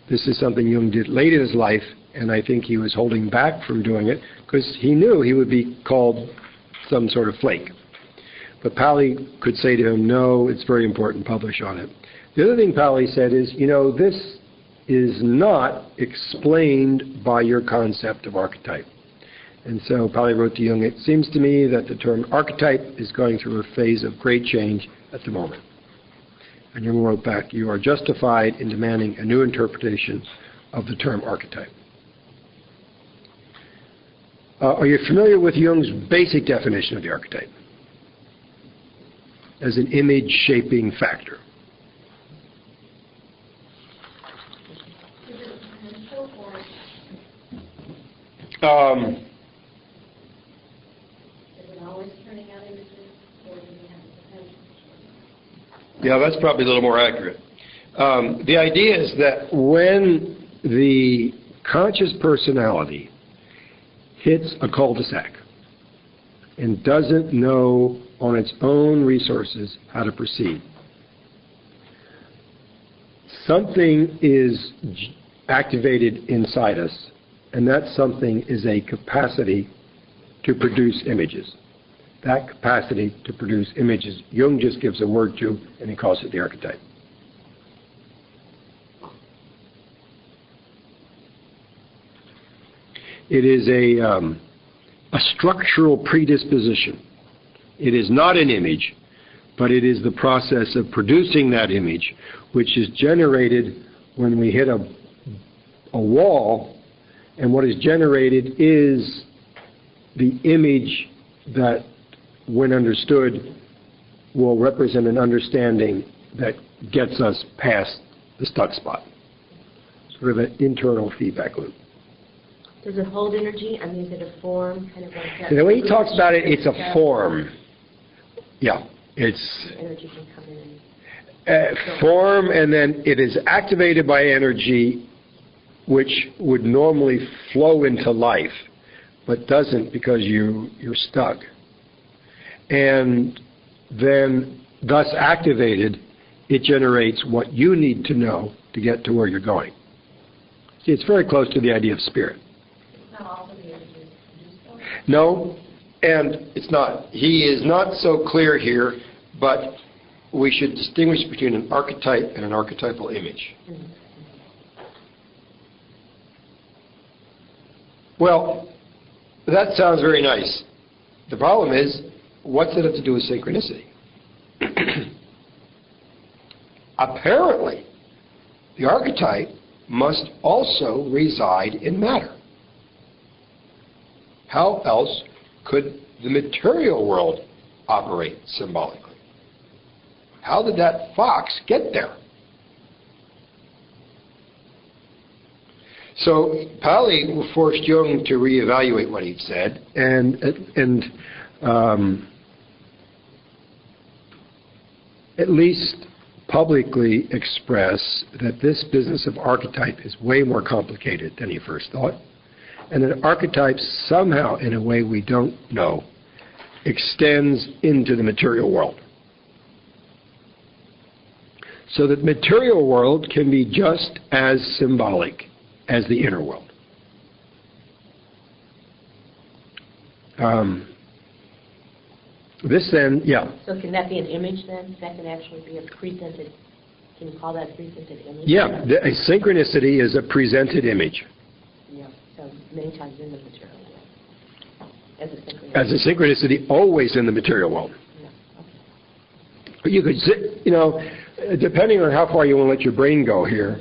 This is something Jung did late in his life, and I think he was holding back from doing it because he knew he would be called some sort of flake. But Pauli could say to him, no, it's very important, publish on it. The other thing Pauli said is, you know, this is not explained by your concept of archetype. And so Pauli wrote to Jung, it seems to me that the term archetype is going through a phase of great change at the moment. And Jung wrote back, you are justified in demanding a new interpretation of the term archetype. Are you familiar with Jung's basic definition of the archetype? As an image-shaping factor. Yeah, that's probably a little more accurate. The idea is that when the conscious personality hits a cul-de-sac and doesn't know on its own resources how to proceed, something is activated inside us, and that something is a capacity to produce images. That capacity to produce images, Jung just gives a word to, and he calls it the archetype. It is a structural predisposition. It is not an image, but it is the process of producing that image, which is generated when we hit a wall, and what is generated is the image that, when understood, will represent an understanding that gets us past the stuck spot. Sort of an internal feedback loop. Does it hold energy? I mean, is it a form? Kind of like that? The way he talks about it, it's a form. Yeah, it's energy can come in. Form, and then it is activated by energy, which would normally flow into life, but doesn't because you're stuck. And then, thus activated, it generates what you need to know to get to where you're going. See, it's very close to the idea of spirit. It's not also the energy produced. No, and it's not. He is not so clear here, but we should distinguish between an archetype and an archetypal image. Well, that sounds very nice. The problem is, what's it have to do with synchronicity? Apparently, the archetype must also reside in matter. How else could the material world operate symbolically? How did that fox get there? So Pauli forced Jung to reevaluate what he'd said, and at least publicly express that this business of archetype is way more complicated than he first thought, and that archetypes somehow, in a way we don't know, extends into the material world. So that the material world can be just as symbolic as the inner world. This then, yeah. So can that be an image then? That can actually be a presented, can you call that a presented image? Yeah, a synchronicity is a presented image. Yeah, so many times in the material world. As a synchronicity. As a synchronicity, always in the material world. Yeah, okay. You could, depending on how far you want to let your brain go here,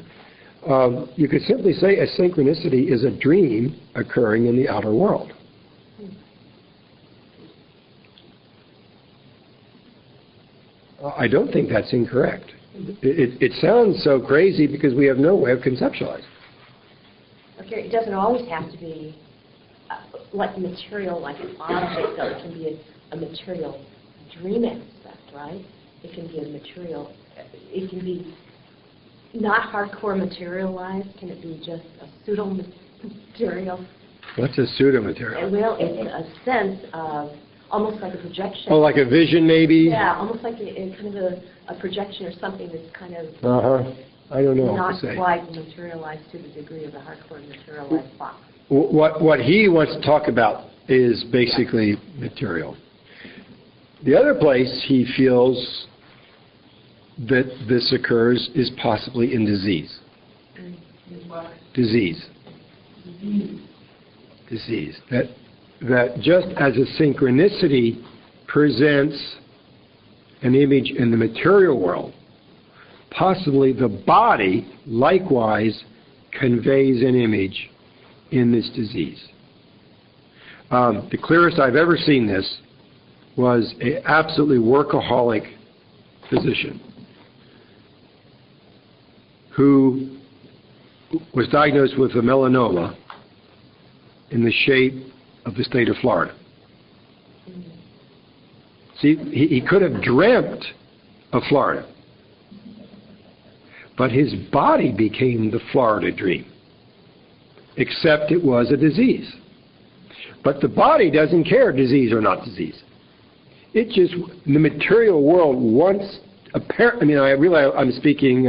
You could simply say a synchronicity is a dream occurring in the outer world. I don't think that's incorrect. It sounds so crazy because we have no way of conceptualizing. Okay, it doesn't always have to be like material, like an object, though. It can be a material dream aspect, right? It can be a material, it can be not hardcore materialized. Can it be just a pseudo-material? What's a pseudo-material? Well, it's a sense of almost like a projection. Oh, like a vision, maybe? Yeah, almost like a kind of a projection or something that's kind of I don't know not what to say. quite materialized to the degree of a hardcore materialized box. What he wants to talk about is basically material. The other place he feels that this occurs is possibly in disease. Disease. That just as a synchronicity presents an image in the material world, possibly the body likewise conveys an image in this disease. The clearest I've ever seen this was an absolutely workaholic physician who was diagnosed with a melanoma in the shape of the state of Florida. See, he could have dreamt of Florida, but his body became the Florida dream, except it was a disease. But the body doesn't care, disease or not disease. It just, the material world wants, I mean, I realize I'm speaking,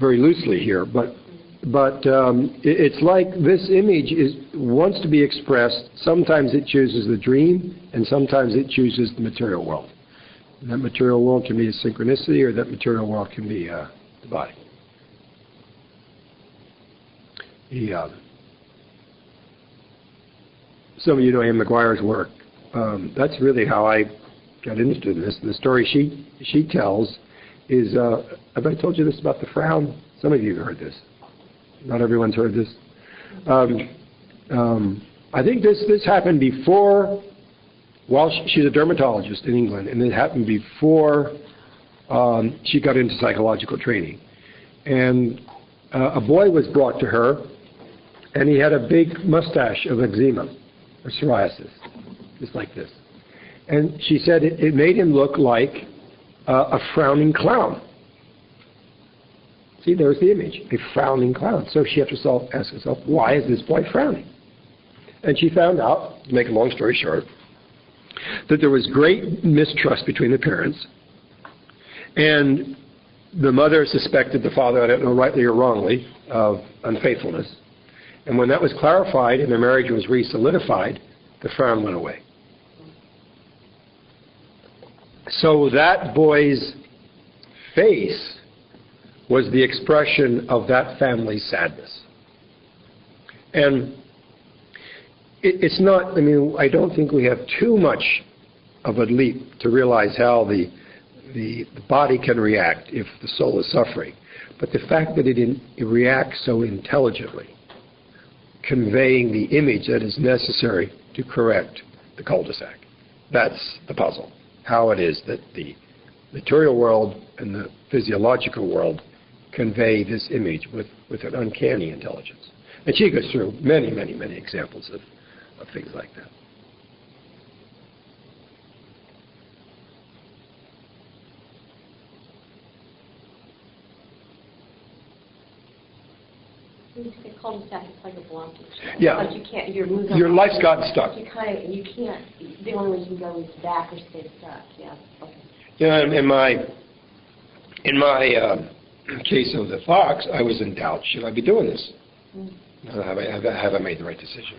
very loosely here, but it's like this image wants to be expressed. Sometimes it chooses the dream, and sometimes it chooses the material world. And that material world can be a synchronicity, or that material world can be the body. Some of you know Anne McGuire's work. That's really how I got interested in this. The story she tells is, have I told you this about the frown? Some of you have heard this. Not everyone's heard this. I think this happened before, she's a dermatologist in England, and it happened before she got into psychological training. And a boy was brought to her, and he had a big mustache of eczema or psoriasis, just like this. And she said it made him look like a frowning clown. See, there's the image, a frowning clown. So she had to ask herself, why is this boy frowning? And she found out, to make a long story short, that there was great mistrust between the parents, and the mother suspected the father, I don't know rightly or wrongly, of unfaithfulness. And when that was clarified and the marriage was re-solidified, the frown went away. So that boy's face was the expression of that family's sadness. And it's not, I mean, I don't think we have too much of a leap to realize how the body can react if the soul is suffering. But the fact that it reacts so intelligently, conveying the image that is necessary to correct the cul-de-sac, that's the puzzle. How it is that the material world and the physiological world convey this image with an uncanny intelligence. And she goes through many, many, many examples of things like that. It's cul-de-sac, it's like a blockage. Yeah. Like you can't, you're moving. Your life's gotten stuck. You can't, the only way you can go is back or stay stuck, yeah. Okay. Yeah, in my case of the fox, I was in doubt, should I be doing this? Have I made the right decision?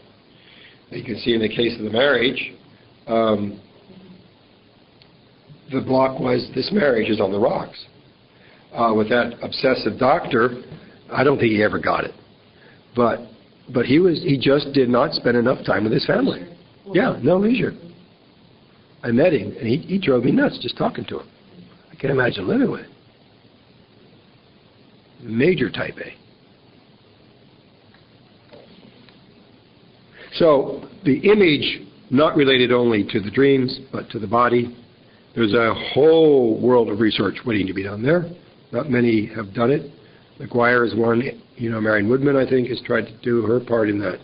You can see in the case of the marriage, the block was this marriage is on the rocks. With that obsessive doctor, I don't think he ever got it. But he just did not spend enough time with his family. Yeah, no leisure. I met him, and he drove me nuts just talking to him. can't imagine living with it. Major type A. So the image, not related only to the dreams, but to the body. There's a whole world of research waiting to be done there. Not many have done it. McGuire is one. Marion Woodman, I think, has tried to do her part in that.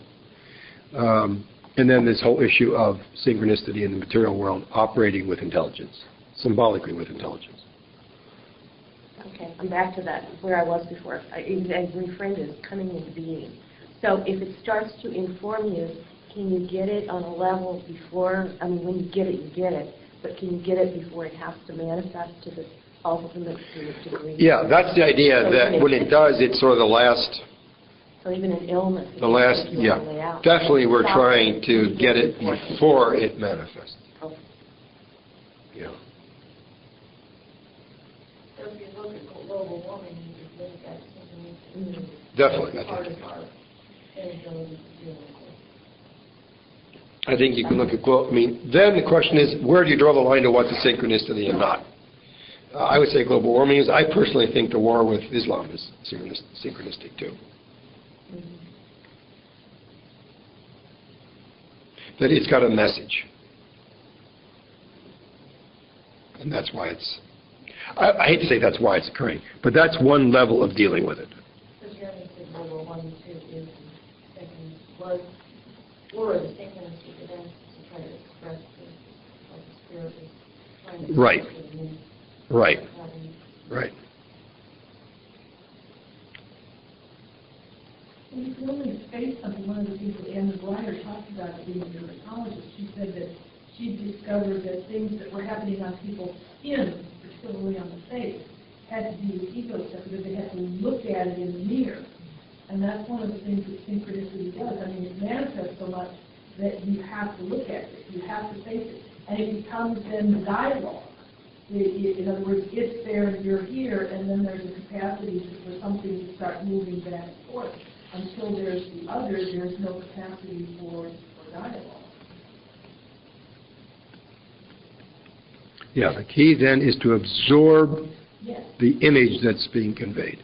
And then this whole issue of synchronicity in the material world operating with intelligence, symbolically with intelligence. Okay, I'm back to that, where I was before. I reframed it as coming into being. So if it starts to inform you, can you get it on a level before, when you get it, but can you get it before it has to manifest to the ultimate degree? Yeah, that's the idea, that when it does, it's sort of the last... So even an illness... Definitely we're trying to get it before it manifests. Okay. Yeah. So if you look at global warming, you can think that's something Definitely, part of our inability to deal with it. I think you can look at, then the question is, where do you draw the line to what's a synchronicity and not? I would say global warming is, I personally think the war with Islam is synchronistic too. That it's got a message. And that's why it's, I hate to say that's why it's occurring, but that's one level of dealing with it. Because you haven't said World War I and II were the synchronistic events to try to express the spirit is trying to Right. Right. Right. Well, you can only face something. One of the things that Anne McGuire talked about being a dermatologist, she said that she discovered that things that were happening on people's skin, particularly on the face, had to do with ego stuff because they had to look at it in the mirror. And that's one of the things that synchronicity does. It manifests so much that you have to look at it. You have to face it. And it becomes then the dialogue. In other words, it's there and you're here, and then there's a capacity for something to start moving back and forth. Until there's the other, there's no capacity for dialogue. Yeah, the key then is to absorb Yes. the image that's being conveyed.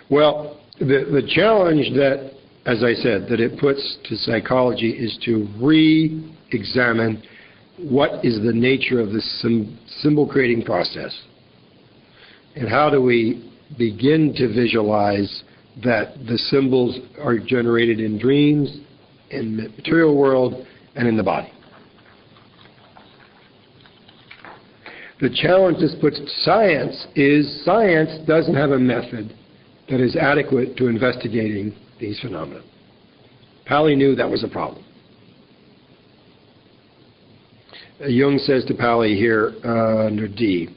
Well, the challenge that, as I said, that it puts to psychology is to re-examine what is the nature of the symbol-creating process. And how do we begin to visualize that the symbols are generated in dreams, in the material world, and in the body. The challenge this puts to science is science doesn't have a method that is adequate to investigating these phenomena. Pali knew that was a problem. Jung says to Pali here under D,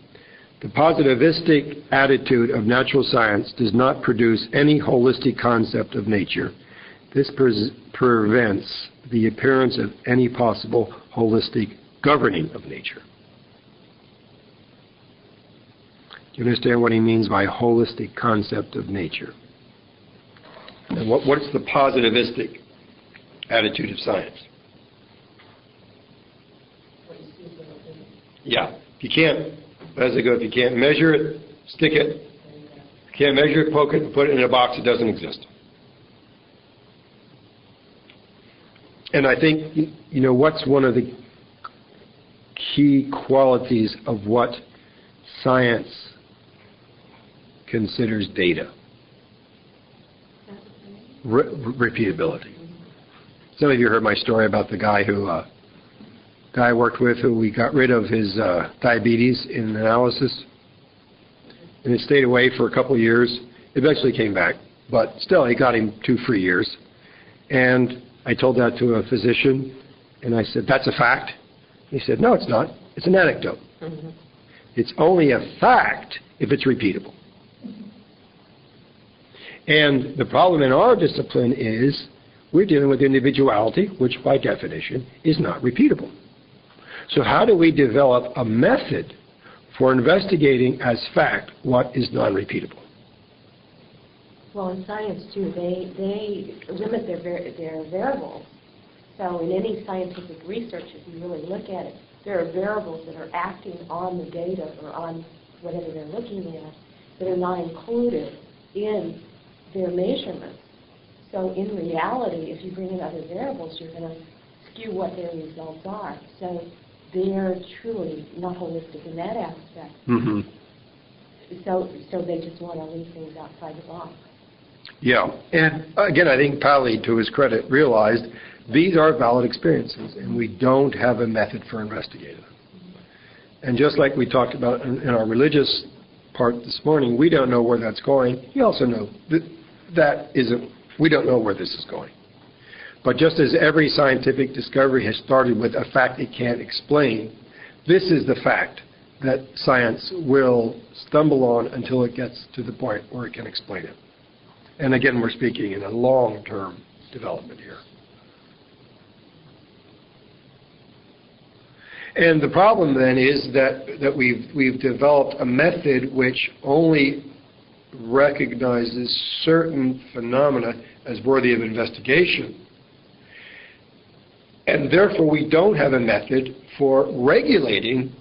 the positivistic attitude of natural science does not produce any holistic concept of nature. This prevents the appearance of any possible holistic governing of nature. Do you understand what he means by holistic concept of nature? And what's the positivistic attitude of science? Yeah, if you can't, as I go, if you can't measure it, stick it. If you can't measure it, poke it, and put it in a box that doesn't exist. And I think, what's one of the key qualities of what science considers data? Repeatability. Some of you heard my story about the guy I worked with who we got rid of his diabetes in analysis. And it stayed away for a couple of years. It eventually came back. But still, it got him 2 free years. And I told that to a physician, and I said, that's a fact? He said, no, it's not. It's an anecdote. Mm-hmm. It's only a fact if it's repeatable. And the problem in our discipline is we're dealing with individuality, which by definition is not repeatable. So how do we develop a method for investigating as fact what is non-repeatable? Well, in science, too, they limit their variables So in any scientific research, if you really look at it, there are variables that are acting on the data or on whatever they're looking at that are not included in their measurements. So in reality, if you bring in other variables, you're going to skew what their results are. So they're truly not holistic in that aspect. Mm-hmm. So they just want to leave things outside the box. Yeah, and again, I think Pali, to his credit, realized these are valid experiences, and we don't have a method for investigating them. And just like we talked about in our religious part this morning, we don't know where that's going. You also know that we don't know where this is going. But just as every scientific discovery has started with a fact it can't explain, this is the fact that science will stumble on until it gets to the point where it can explain it. And again, we're speaking in a long-term development here. And the problem then is that we've developed a method which only recognizes certain phenomena as worthy of investigation. And therefore, we don't have a method for regulating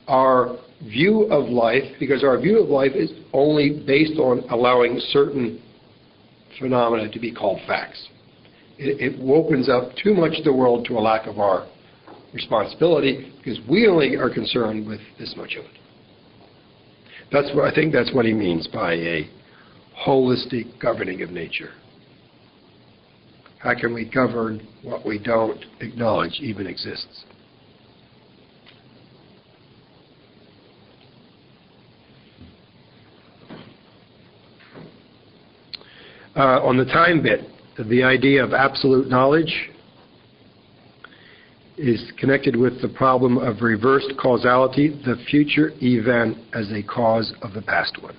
our view of life, because our view of life is only based on allowing certain phenomena to be called facts. It opens up too much of the world to a lack of our responsibility, because we only are concerned with this much of it. I think that's what he means by a holistic governing of nature. How can we govern what we don't acknowledge even exists? On the time bit, the idea of absolute knowledge is connected with the problem of reversed causality, the future event as a cause of the past one.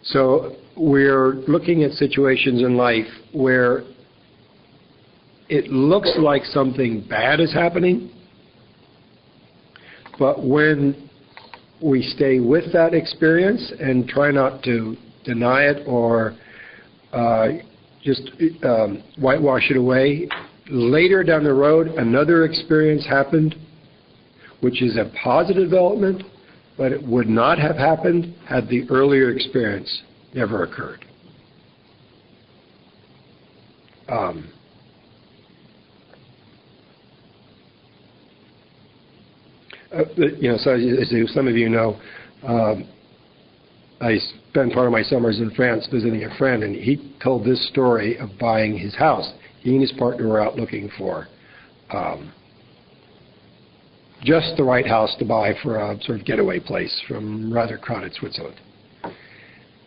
So we're looking at situations in life where it looks like something bad is happening, but when we stay with that experience and try not to deny it or just whitewash it away, later down the road another experience happened which is a positive development, but it would not have happened had the earlier experience never occurred. So as some of you know, I spent part of my summers in France visiting a friend, and he told this story of buying his house. He and his partner were out looking for just the right house to buy for a sort of getaway place from rather crowded Switzerland.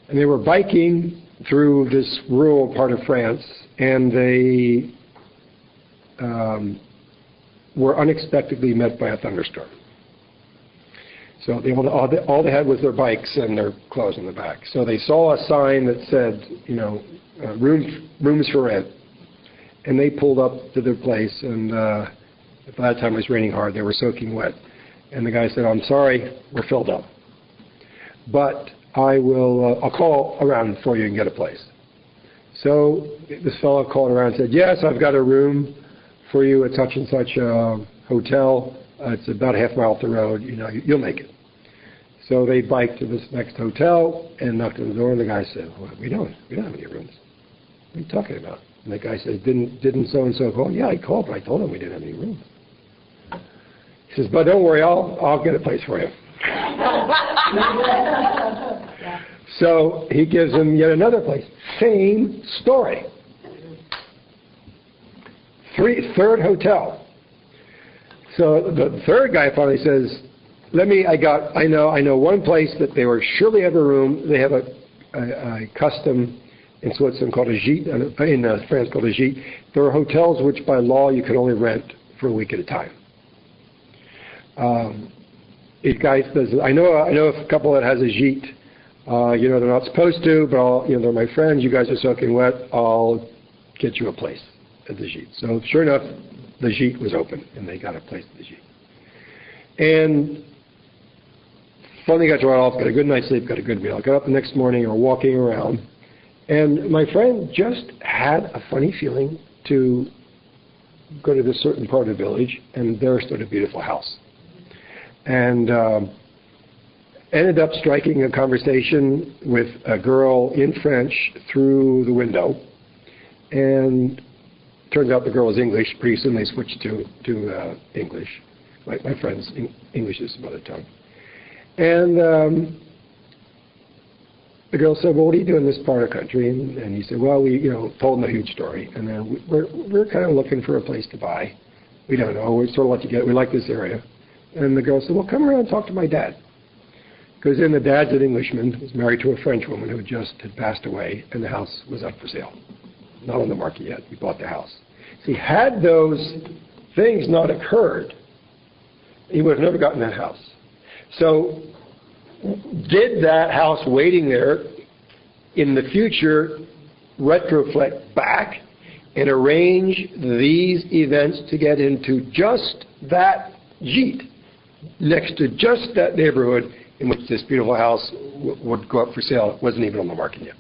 And they were biking through this rural part of France, and they were unexpectedly met by a thunderstorm. So all they had was their bikes and their clothes in the back. So they saw a sign that said, rooms for rent. And they pulled up to their place, and by that time it was raining hard. They were soaking wet. And the guy said, "I'm sorry, we're filled up. But I'll call around for you and get a place." So this fellow called around and said, "Yes, I've got a room for you at such and such a hotel. It's about a half mile up the road. You'll make it." So they biked to this next hotel and knocked on the door, and the guy said, "Well, we don't have any rooms. What are you talking about?" And the guy said, Didn't so-and-so call?" "Yeah, I called, but I told him we didn't have any rooms." He says, "But don't worry, I'll get a place for you." So he gives him yet another place. Same story. Third hotel. So the third guy finally says, I know one place that they will surely have a room. They have a custom in Switzerland called a gîte, in France called a gîte. There are hotels which by law you can only rent for a week at a time. The guy says, I know a couple that has a gîte. They're not supposed to, but they're my friends. You guys are soaking wet. I'll get you a place at the gîte. So sure enough, the gîte was open, and they got a place at the gîte. And finally got to run off, got a good night's sleep, got a good meal. I got up the next morning, and we're walking around, And my friend just had a funny feeling to go to this certain part of the village, and there stood a beautiful house. And ended up striking a conversation with a girl in French through the window. And turns out the girl was English. Pretty soon they switched to English. My friend's English is his mother tongue. And the girl said, well, what do you do in this part of the country? And he said, well, we told him a huge story. And then we're kind of looking for a place to buy. We don't know. We sort of let you get. We like this area. And the girl said, well, come around and talk to my dad. Because then the dad's an Englishman, was married to a French woman who just had passed away, and the house was up for sale. Not on the market yet. He bought the house. See, had those things not occurred, he would have never gotten that house. So did that house waiting there in the future retroflect back and arrange these events to get into just that jeet next to just that neighborhood in which this beautiful house would go up for sale? It wasn't even on the market yet.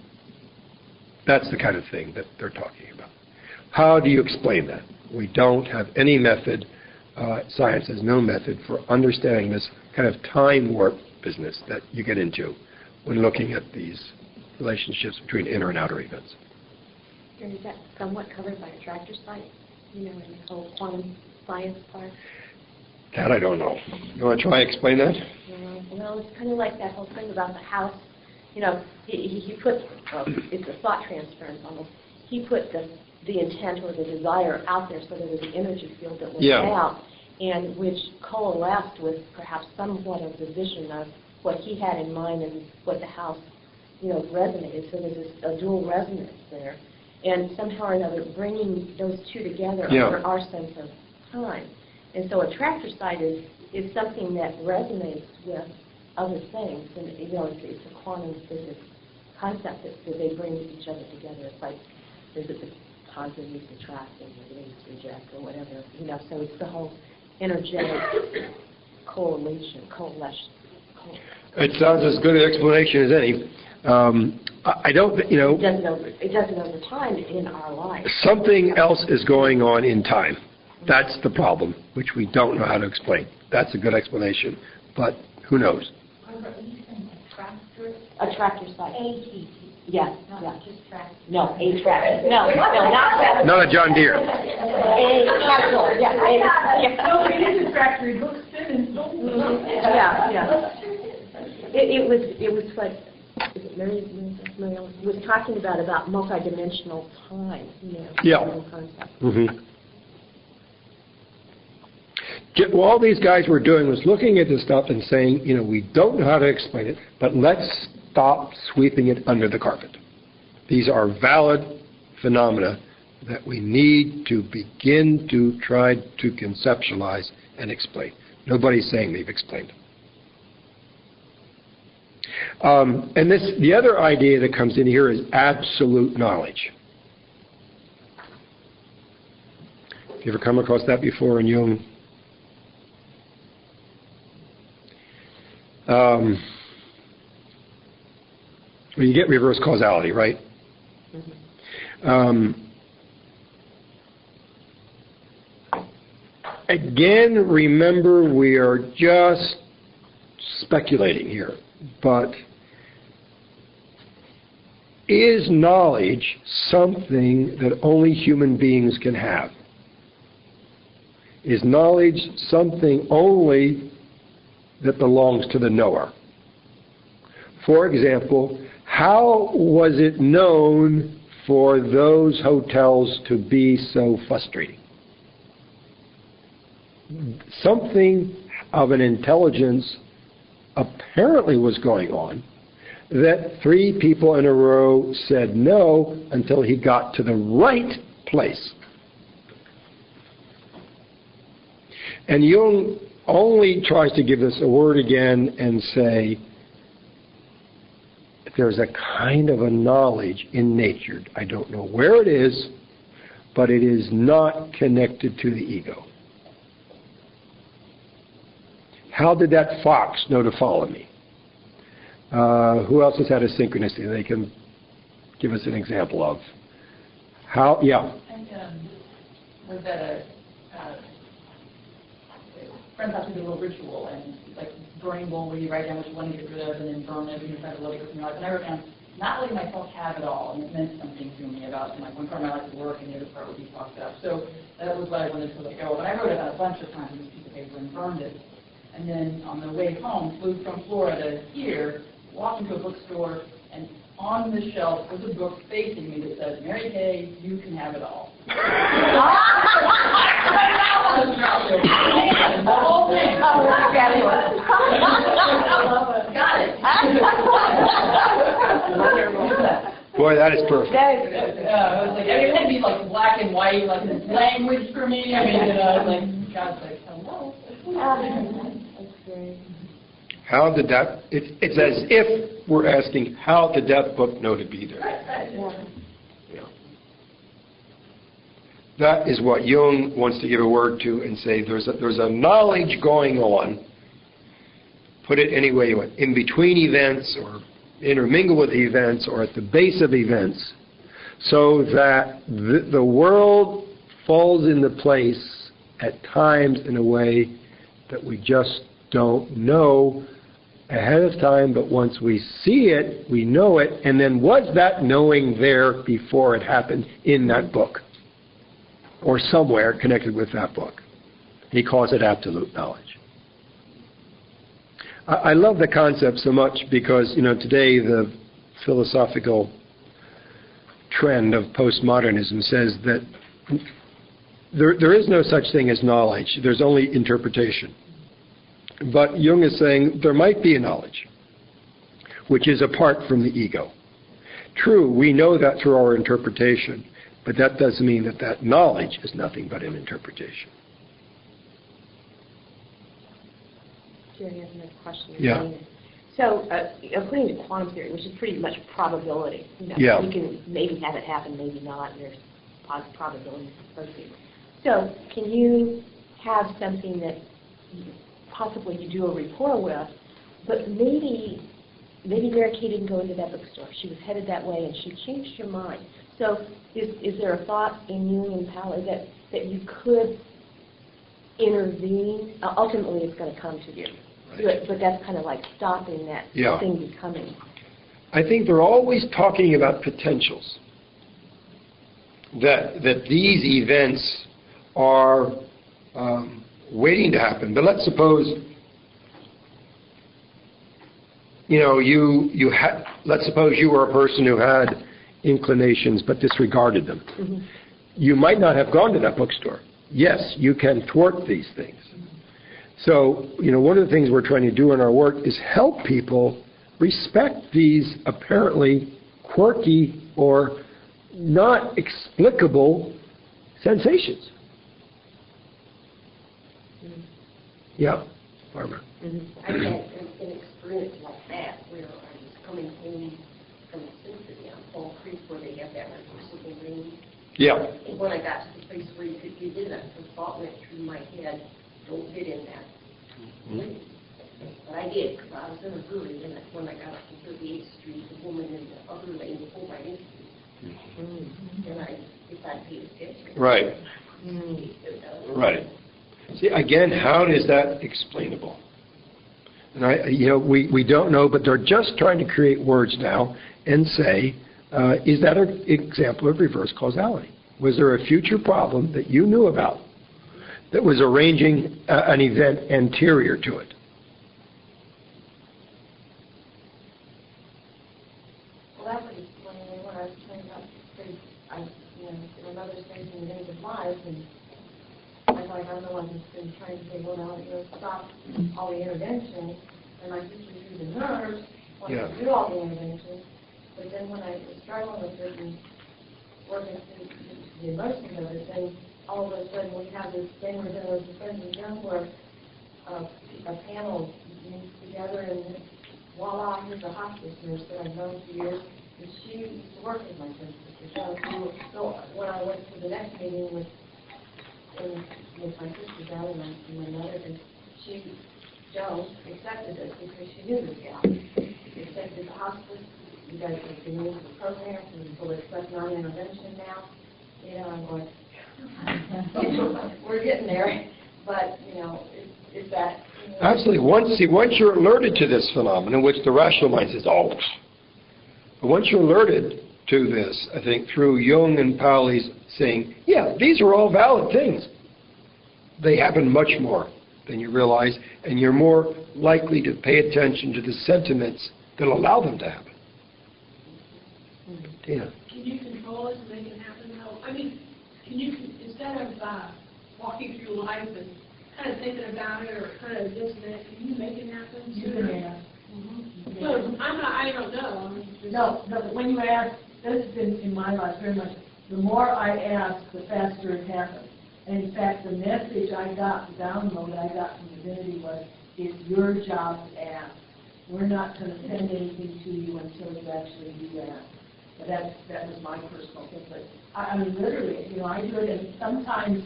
That's the kind of thing that they're talking about. How do you explain that? We don't have any method. Science has no method for understanding this kind of time warp business that you get into when looking at these relationships between inner and outer events. And is that somewhat covered by attractor science, in the whole quantum science part? That I don't know. You want to try and explain that? Well, it's kind of like that whole thing about the house. He put, it's a thought transference almost. He put the intent or the desire out there so there was an energy field that went out, and which coalesced with perhaps somewhat of the vision of what he had in mind and what the house, resonated. So there's a dual resonance there. And somehow or another, bringing those two together under our sense of time. And so attractor side is something that resonates with other things. And, it's a quantum physics concept that they bring each other together. It's like, there's the positives attract and negatives reject or whatever. So it's the whole energetic coalition. It sounds as good an explanation as any. I don't, It doesn't over time in our life. Something else is going on in time. That's the problem, which we don't know how to explain. That's a good explanation, but who knows? Attractor side. ATT. Yeah. Just tractor. No, a tractor. No, not that. Not a John Deere. A capital. Yeah. No, it is a tractor. It looks thin and so. Yeah. It was what, is it Mary was talking about multidimensional time, concept. Mm-hmm. What all these guys were doing was looking at this stuff and saying, we don't know how to explain it, but let's stop sweeping it under the carpet. These are valid phenomena that we need to begin to try to conceptualize and explain. Nobody's saying they've explained it. And the other idea that comes in here is absolute knowledge. Have you ever come across that before in Jung? Well, you get reverse causality, right? Again, remember, we are just speculating here, but is knowledge something that only human beings can have? Is knowledge something only that belongs to the knower? For example, how was it known for those hotels to be so frustrating? Something of an intelligence apparently was going on that 3 people in a row said no until he got to the right place. And Jung only tries to give us a word again and say, there's a kind of a knowledge in nature. I don't know where it is, but it is not connected to the ego. How did that fox know to follow me? Who else has had a synchronicity? They can give us an example of how, yeah. I was at a friend's house, we did a little ritual, and like burning bowl where you write down which one you get rid of and then burn it and you decide to let it go from your life. And I wrote down, not letting myself have it all, and it meant something to me about like one part of my life would work and the other part would be fucked up. So that was what I wanted to let go of. And I wrote it out a bunch of times on this piece of paper and burned it. And then on the way home, flew from Florida here, walked into a bookstore, and on the shelf was a book facing me that says, Mary Kay, you can have it all. The whole thing. Got it. Boy, that is perfect. It was like, I mean, it had to be like black and white, like this language for me. I mean, like, God's like, hello. How did that, it's as if we're asking, how did that book know to be there? Yeah. That is what Jung wants to give a word to and say there's a knowledge going on, put it any way you want, in between events or intermingle with events or at the base of events, so that the world falls into place at times in a way that we just don't know ahead of time, but once we see it, we know it, and then was that knowing there before it happened in that book or somewhere connected with that book? He calls it absolute knowledge. I love the concept so much because, today the philosophical trend of postmodernism says that there is no such thing as knowledge. There's only interpretation. But Jung is saying there might be a knowledge, which is apart from the ego. True, we know that through our interpretation, but that doesn't mean that knowledge is nothing but an interpretation. Jerry has another question. Yeah. So, according to quantum theory, which is pretty much probability, Yeah. You can maybe have it happen, maybe not, and there's probabilities associated. So, can you have something that possibly you do a rapport with, but maybe Mary Kay didn't go into that bookstore. She was headed that way, and she changed your mind. So, is there a thought in Jungian power that you could intervene? Ultimately, it's going to come to you. Right. But that's kind of like stopping that thing becoming. I think they're always talking about potentials. That these events are waiting to happen. But let's suppose, let's suppose you were a person who had inclinations but disregarded them. Mm-hmm. You might not have gone to that bookstore. Yes, you can thwart these things. So, one of the things we're trying to do in our work is help people respect these apparently quirky or not explicable sensations. Mm-hmm. Yeah, Barbara. Mm-hmm. I had an experience like that where I was coming home from a symphony on Fall Creek where they have that reversible ring. Yeah. And when I got to the place where you could get in it, the thought went through my head, don't get in that. Mm-hmm. But I did, because I was in a hurry, and when I got up to 38th Street, the woman in the other lane pulled right into me. Mm-hmm. And if I paid attention. Right. Mm-hmm. Right. See, again, how is that explainable? And we don't know, but they're just trying to create words now and say, is that an example of reverse causality? Was there a future problem that you knew about that was arranging an event anterior to it? Well, that would explain when I was trying about others facing the end of life, and I'm the one who's been trying to say, well, now, stop all the interventions, and my sister through the nerves wanted to do all the interventions, but then when I was struggling with it and working through the emotions of it, then all of a sudden we have this thing where there was a friend of Jung where a panel meets together, and voila, here's a hospice nurse that I've known for years, and she used to work with my sister. So when I went to the next meeting with my sister's dad and my mother, and Joan accepted it because she knew this gal. Accepted the hospice you guys have been into the program and will express non-intervention now. I'm going, we're getting there. But, is that... Absolutely. Once you're alerted to this phenomenon, which the rational mind says, oh, but once you're alerted to this, I think, through Jung and Pauli's saying, yeah, these are all valid things. They happen much more than you realize, and you're more likely to pay attention to the sentiments that allow them to happen. Yeah. Can you control it to make it happen, though? I mean, instead of walking through life and kind of thinking about it or kind of this and that, can you make it happen? You can ask. No, I don't know. No, but when you ask, this has been in my life very much, the more I ask, the faster it happens. And in fact, the message I got, the download I got from Divinity was, it's your job to ask. We're not going to send anything to you until you actually do that. But that was my personal thing. But I mean, literally, I do it, and sometimes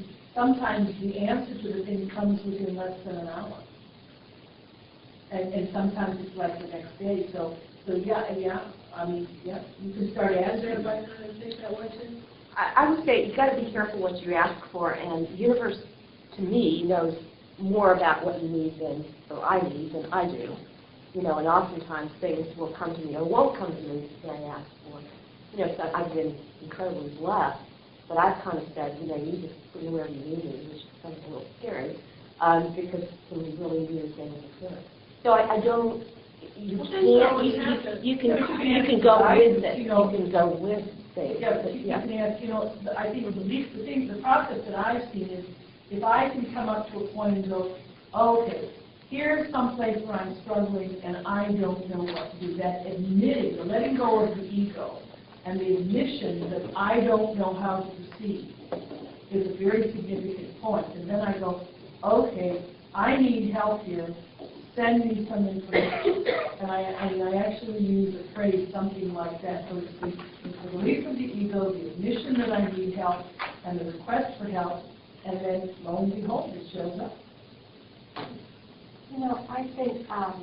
the answer to the thing comes within less than an hour. And sometimes it's like the next day. So yeah. I mean, yeah, you can start asking. Everybody kind of think that way too? I would say you've got to be careful what you ask for, and the universe, to me, knows more about what you need than I do. And oftentimes things will come to me or won't come to me that I ask for. So I've been incredibly blessed, but I've kind of said, you just put me wherever you need me, which is something a little scary, because some really weird things occur. So I don't. You can go with it. You can go with things. Yeah, but you can ask, I think the process that I've seen is, if I can come up to a point and go, okay, here's some place where I'm struggling and I don't know what to do. That admitting, the letting go of the ego and the admission that I don't know how to proceed is a very significant point. And then I go, okay, I need help here. Send me some information. And I actually use a phrase, something like that, so to speak. It's the release of the ego, the admission that I need help, and the request for help, and then, lo and behold, it shows up. I think, I'll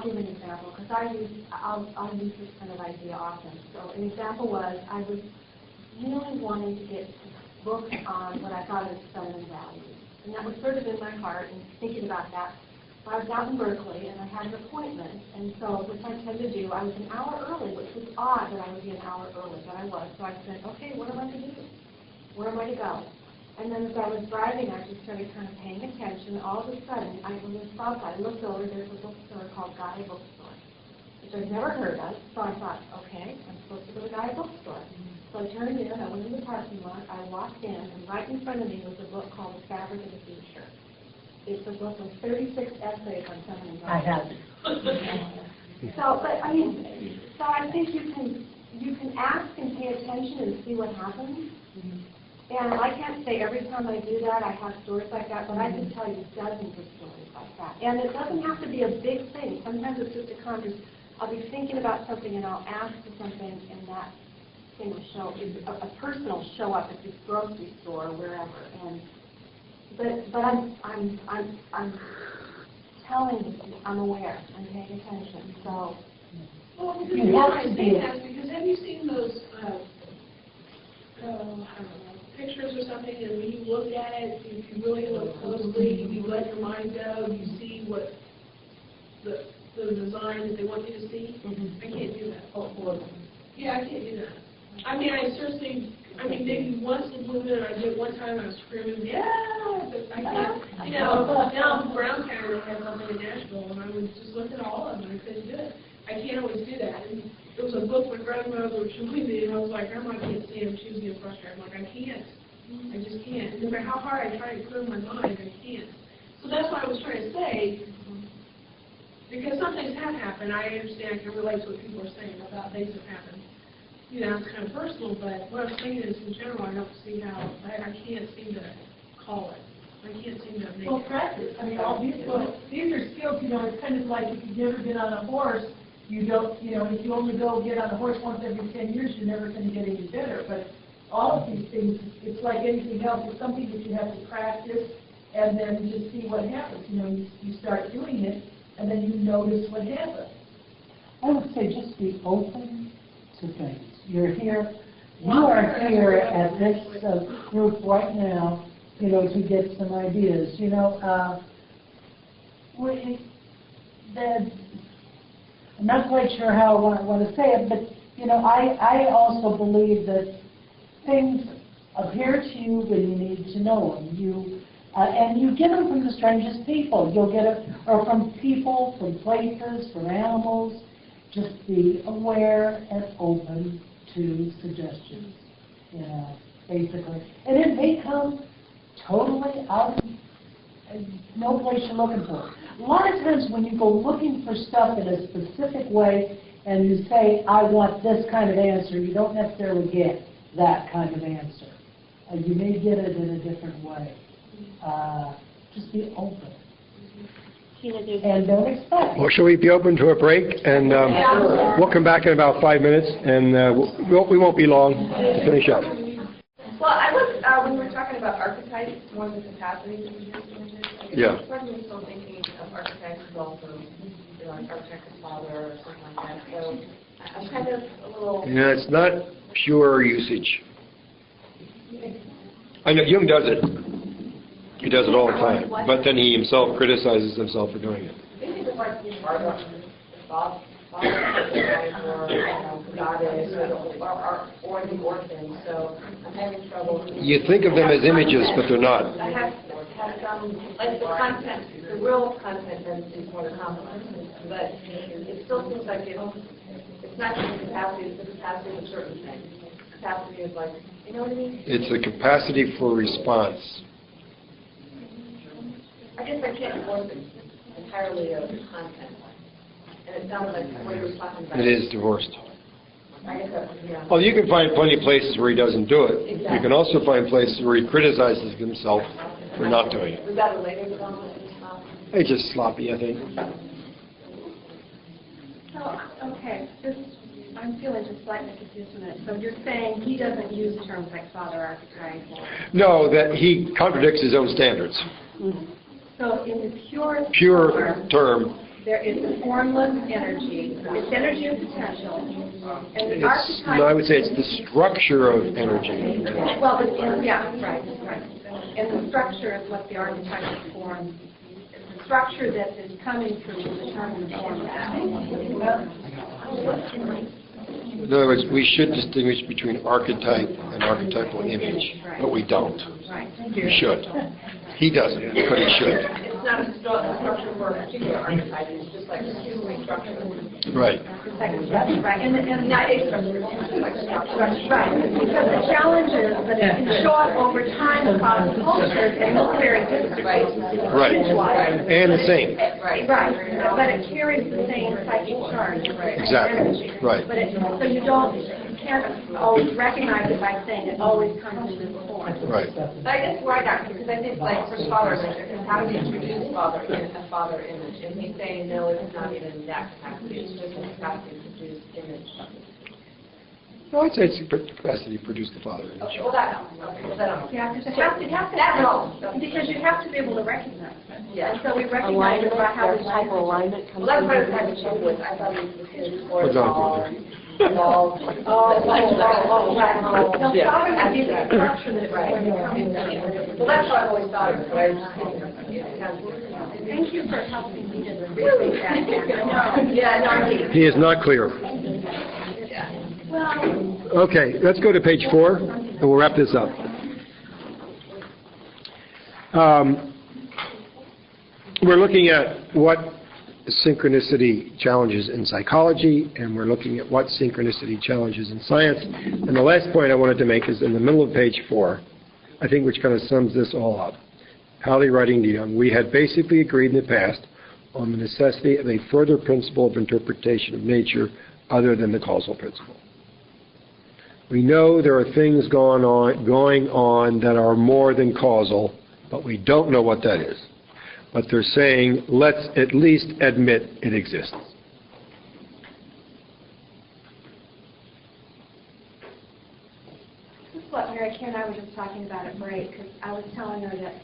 give an example, because I'll use this kind of idea often. So an example was, I was really wanting to get books on what I thought of feminine values. And that was sort of in my heart, and thinking about that. So I was out in Berkeley, and I had an appointment, and so, which I tend to do, I was an hour early, which was odd that I would be an hour early, but I was. So I said, okay, what am I to do? Where am I to go? And then as I was driving, I just started kind of paying attention. All of a sudden, when I stopped, I looked over, there's a bookstore called Gaia Bookstore, which I've never heard of. So I thought, okay, I'm supposed to go to Gaia Bookstore. So I turned in, I went in the parking lot, I walked in, and right in front of me was a book called The Fabric of the Future. It's a book with 36 essays on feminine values. I have it. So I think you can ask and pay attention and see what happens. And I can't say every time I do that I have stories like that, but I can tell you dozens of stories like that. And it doesn't have to be a big thing. Sometimes it's just a conversation. I'll be thinking about something and I'll ask for something, and that thing will show, a person will show up at the grocery store or wherever. And but I'm telling you, I'm aware, I'm paying attention. So. Well, because you have to say that, because have you seen those, I don't know, pictures or something, and when you look at it, if you really look closely, you let your mind go, you see what the design that they want you to see? I can't do that. Yeah, I can't do that. I mean, maybe once in blue moon, I did one time, I was screaming, yeah, but I can't, now Brown County had something in Nashville, and I would just look at all of them, and I couldn't do it. I can't always do that. And it was a book my grandmother was showing me, and I was like, Grandma, I can't see him. She was getting frustrated. I'm like, I can't. I just can't. No matter how hard I try to clear my mind, I can't. So that's what I was trying to say, because some things have happened. I understand, I can relate to what people are saying about things that happened. It's kind of personal, but what I'm saying is, in general, I don't see how, I can't seem to call it. I can't seem to make it. Practice. I mean, these are skills, it's kind of like if you've never been on a horse, you don't, if you only go get on a horse once every 10 years, you're never going to get any better. But all of these things, it's like anything else. It's something that you have to practice and then just see what happens. You start doing it, and then you notice what happens. I would say just be open to things. You're here, you are here at this group right now, to get some ideas. I'm not quite sure how I want to say it, but I also believe that things appear to you when you need to know them. And you get them from the strangest people. You'll get it, or from people, from places, from animals. Just be aware and open to suggestions, basically. And it may come totally out of no place you're looking for. A lot of times when you go looking for stuff in a specific way and you say, I want this kind of answer, you don't necessarily get that kind of answer. You may get it in a different way. Just be open. And don't expect. Well, shall we be open to a break? And we'll come back in about 5 minutes, and we won't be long to finish up. Well, I was, when we were talking about archetypes, more than capacities of the images, Yeah. I was still thinking of archetypes as also, like archetype of father or something like that. So I'm kind of a little... Yeah, it's not pure usage. I know Jung does it. He does it all the time. But then he himself criticizes himself for doing it. Maybe it's like father or goddess or the orphan. So I'm having trouble. You think of them as images, but they're not. I have some, like the content, the real content is more complex, but it still seems like it's not just the capacity, it's the capacity of certain things. Capacity of like, you know what I mean? It's the capacity for response. I guess I can't divorce it entirely of content. And it sounds like what he was talking about. It is divorced. I guess that's, yeah. Well, you can find plenty of places where he doesn't do it. Exactly. You can also find places where he criticizes himself for not doing it. Was that a later development? It's just sloppy, I think. So, okay, I'm feeling just slightly confused in it. So you're saying he doesn't use terms like father archetype? No, that he contradicts his own standards. Mm-hmm. So in the purest term, there is a formless energy. It's energy of potential. And the archetype... No, I would say it's the structure of energy. Well, right. And the structure is what the archetype forms. It's the structure that is coming through the determined form. In other words, we should distinguish between archetype and archetypal image, but we don't. We should. He doesn't, but he should. It's not a structure for a particular archetype. It's just like a human structure. Right. Right. And not a structure. Right. Because the challenge is that it can show up over time across cultures and look very different. Right. And the same. Right. But it carries the same psychic charge. Exactly. Right. But so you can't always recognize it by saying it always comes in this form. Right. I guess where I got to, because I think like for scholars, how do you introduce father in a father image? And he's saying no, it's not even that capacity. It's just a capacity to produce image. No, I'd say it's the capacity to produce the father image. Okay, well that helps. Yeah, because you have to be able to recognize it. Yeah. And so we recognize it by how we type alignment comes. Well, that's what I was having trouble with. I thought it was his or all. Well, that's how I've always thought of it, but I just thank you for helping me to appreciate that. Yeah, He is not clear. Okay, let's go to page 4, and we'll wrap this up. We're looking at what synchronicity challenges in psychology, and we're looking at what synchronicity challenges in science. And the last point I wanted to make is in the middle of page 4, I think, which kind of sums this all up. Hallie writing to Jung, we had basically agreed in the past on the necessity of a further principle of interpretation of nature other than the causal principle. We know there are things going on that are more than causal, but we don't know what that is. But they're saying, let's at least admit it exists. This is what Mary Becky and I were just talking about at break, because I was telling her that,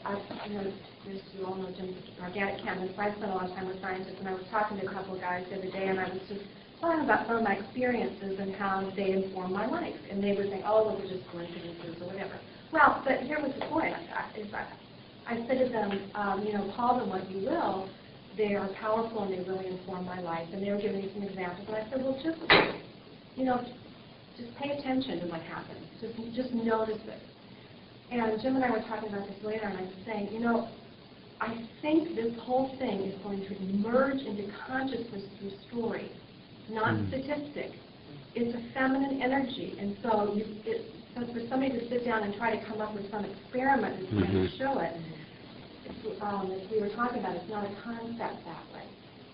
you all know Jim's organic chemist, so I spent a lot of time with scientists, and I was talking to a couple of guys the other day, and I was just talking about some of my experiences and how they inform my life. And they were saying, oh, those are just coincidences or whatever. Well, but here was the point. I said to them, call them what you will, they are powerful and they really inform my life. And they were giving me some examples. And I said, well, just pay attention to what happens. Just notice it. And Jim and I were talking about this later, and I was saying, I think this whole thing is going to emerge into consciousness through story, not statistic. It's a feminine energy, and so for somebody to sit down and try to come up with some experiment that's going to show it, as we were talking about, it's not a concept that way.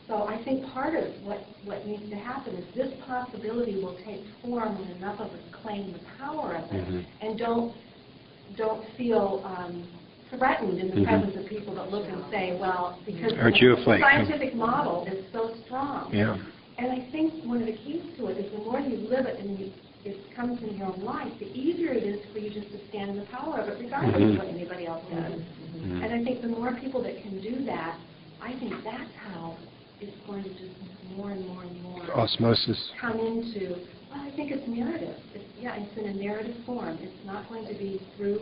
So I think part of what needs to happen is this possibility will take form when enough of us claim the power of it, and don't feel threatened in the presence of people that look and say, well, because the scientific model is so strong. Yeah. And I think one of the keys to it is the more you live it and it comes in your own life, the easier it is for you just to stand in the power of it, regardless of what anybody else does. And I think the more people that can do that, I think that's how it's going to just more and more and more osmosis come into, well, I think it's narrative. It's in a narrative form. It's not going to be through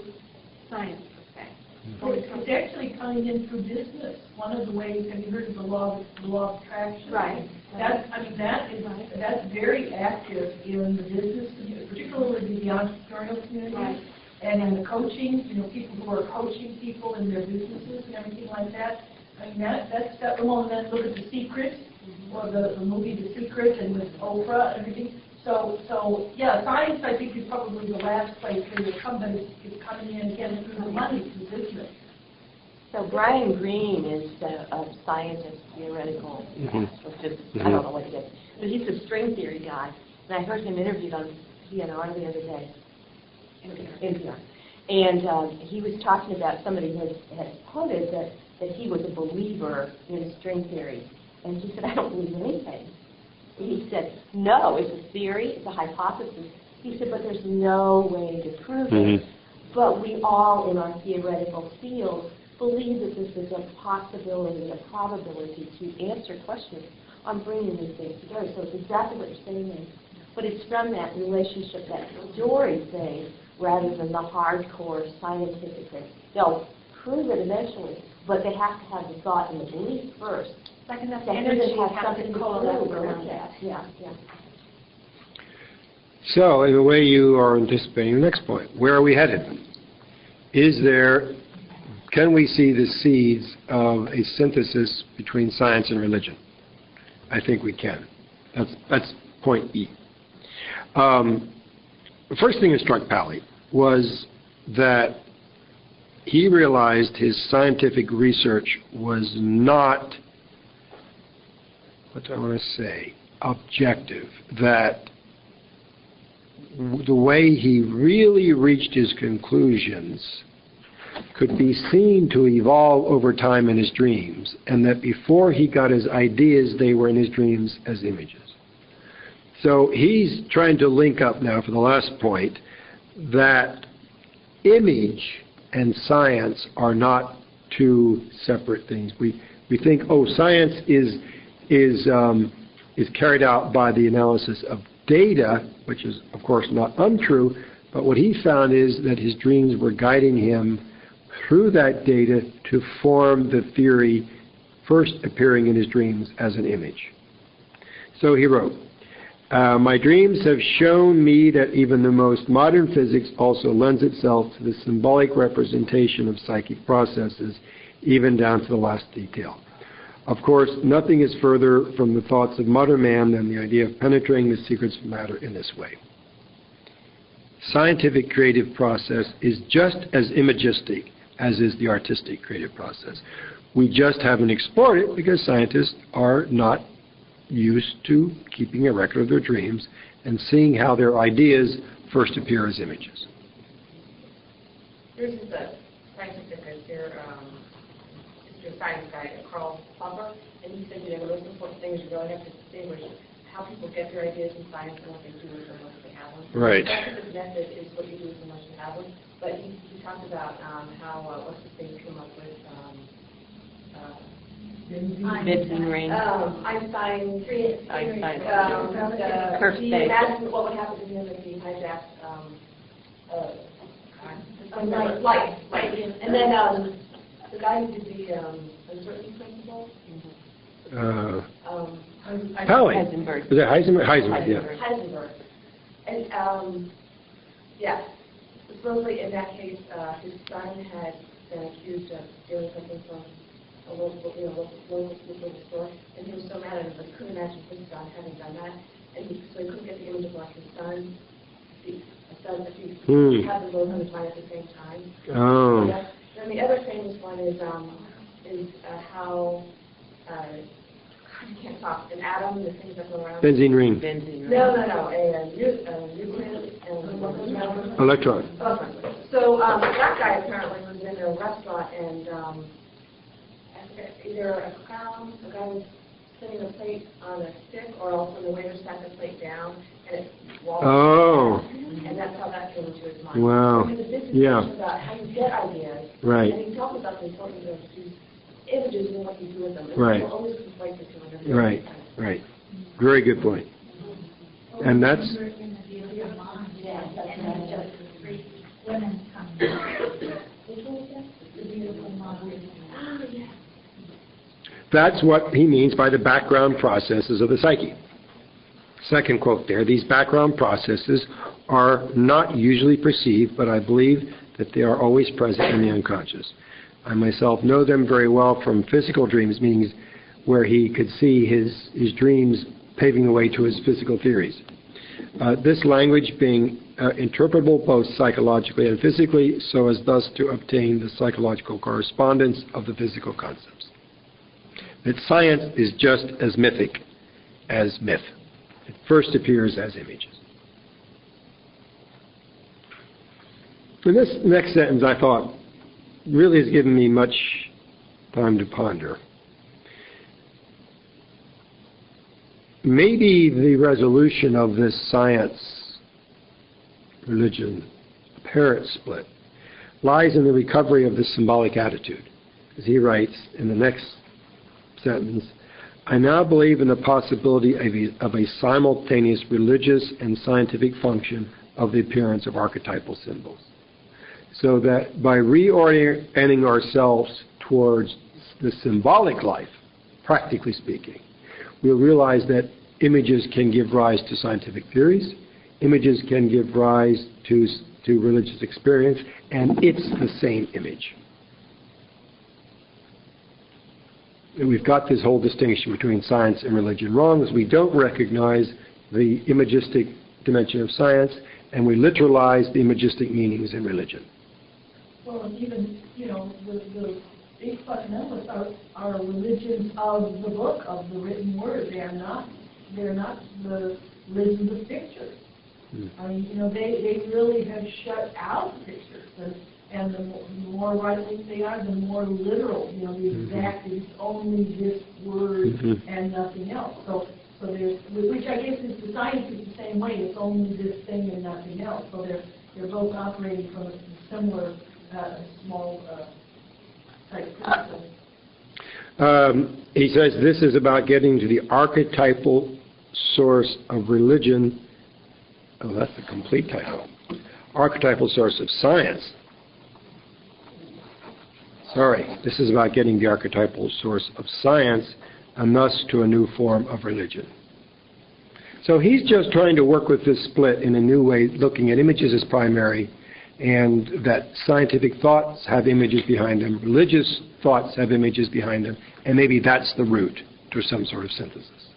science, per se. It's actually coming in through business. One of the ways, have you heard of the law of attraction? Right. That's very active in the business community, particularly the entrepreneurial community, right, and in the coaching. People who are coaching people in their businesses and everything like that. That's that. Well, and then look at The Secret, or the movie The Secret, and with Oprah and everything. So science, I think, is probably the last place where somebody is coming in again through the money, through business. So Brian Greene is a scientist, theoretical, I don't know what he is, but he's a string theory guy. And I heard him interviewed on PNR the other day, NPR. And he was talking about somebody had quoted that he was a believer in string theory. And he said, I don't believe anything. He said, no, it's a theory, it's a hypothesis. He said, but there's no way to prove it. But we all, in our theoretical field, believe that this is a possibility, a probability to answer questions on bringing these things together. So it's exactly what you're saying there. But it's from that relationship, that story thing, rather than the hardcore scientific thing. They'll prove it eventually, but they have to have the thought and the belief first. Like enough energy have has something to to coalesce prove around that. Yeah. So, in a way, you are anticipating the next point. Where are we headed? Can we see the seeds of a synthesis between science and religion? I think we can. That's point E. The first thing that struck Pally was that he realized his scientific research was not, what do I want to say, objective. That the way he really reached his conclusions could be seen to evolve over time in his dreams, and that before he got his ideas, they were in his dreams as images. So he's trying to link up now, for the last point, that image and science are not two separate things. We think, science is carried out by the analysis of data, which is, of course, not untrue, but what he found is that his dreams were guiding him through that data to form the theory first appearing in his dreams as an image. So he wrote, my dreams have shown me that even the most modern physics also lends itself to the symbolic representation of psychic processes, even down to the last detail. Of course, nothing is further from the thoughts of modern man than the idea of penetrating the secrets of matter in this way. Scientific creative process is just as imagistic as is the artistic creative process. We just haven't explored it because scientists are not used to keeping a record of their dreams and seeing how their ideas first appear as images. This is a scientific science guy, Carl Buber, and he said, one of the most important things you really have to distinguish how people get their ideas in science and what they do with them once they have them. Right. Scientific method is what you do with them once you have them. But he talked about how, what's the thing he came up with? Vincent Ring. Einstein. Curve He space. imagined what would happen to him if he hijacked light. And then the guy who did the uncertainty principle. Pauli. Heisenberg. Was it Heisenberg? Heisenberg, yeah. Heisenberg. And yeah, supposedly in that case, his son had been accused of stealing something from a local store, and he was so mad at him, but he couldn't imagine his son having done that, and so he couldn't get the image of like his son. He had them both on his mind at the same time. Oh. Yeah. Then the other famous one is how you can't talk. An atom, the things that go around. Benzene ring. No. A nucleus and Electron. So that guy apparently was in a restaurant and I forget, either a guy was setting a plate on a stick or else when the waiter sat the plate down and it walled. Oh. And that's how that came into his mind. Wow. So he was a big Yeah. about how you get ideas. Right. And he talked about the importance of these images and what you do with them. And Right. people always conflate the two. And they're Right. Right. Very good point. And that's Women come. That's what he means by the background processes of the psyche. Second quote there, these background processes are not usually perceived, but I believe that they are always present in the unconscious. I myself know them very well from physical dreams, meaning where he could see his dreams paving the way to his physical theories. This language being interpretable both psychologically and physically, so as thus to obtain the psychological correspondence of the physical concepts. That science is just as mythic as myth. It first appears as images. And this next sentence, I thought, really has given me much time to ponder. Maybe the resolution of this science-religion apparent split lies in the recovery of the symbolic attitude. As he writes in the next sentence, I now believe in the possibility of a simultaneous religious and scientific function of the appearance of archetypal symbols. So that by reorienting ourselves towards the symbolic life, practically speaking, we'll realize that images can give rise to scientific theories, images can give rise to religious experience, and it's the same image. And we've got this whole distinction between science and religion wrong, as we don't recognize the imagistic dimension of science, and we literalize the imagistic meanings in religion. Well, and even, the big fundamentalists are religions of the book, of the written word. They're not the religions of pictures. I mean, they really have shut out pictures, and the more right-wing they are, the more literal. The exact is only this word and nothing else. So there's, which I guess is the science is the same way. It's only this thing and nothing else. So they're both operating from a similar small type principle. He says this is about getting to the archetypal source of religion. Oh, that's the complete title. Archetypal source of science. Sorry, this is about getting the archetypal source of science and thus to a new form of religion. So he's just trying to work with this split in a new way, looking at images as primary, and that scientific thoughts have images behind them, religious thoughts have images behind them, and maybe that's the route to some sort of synthesis.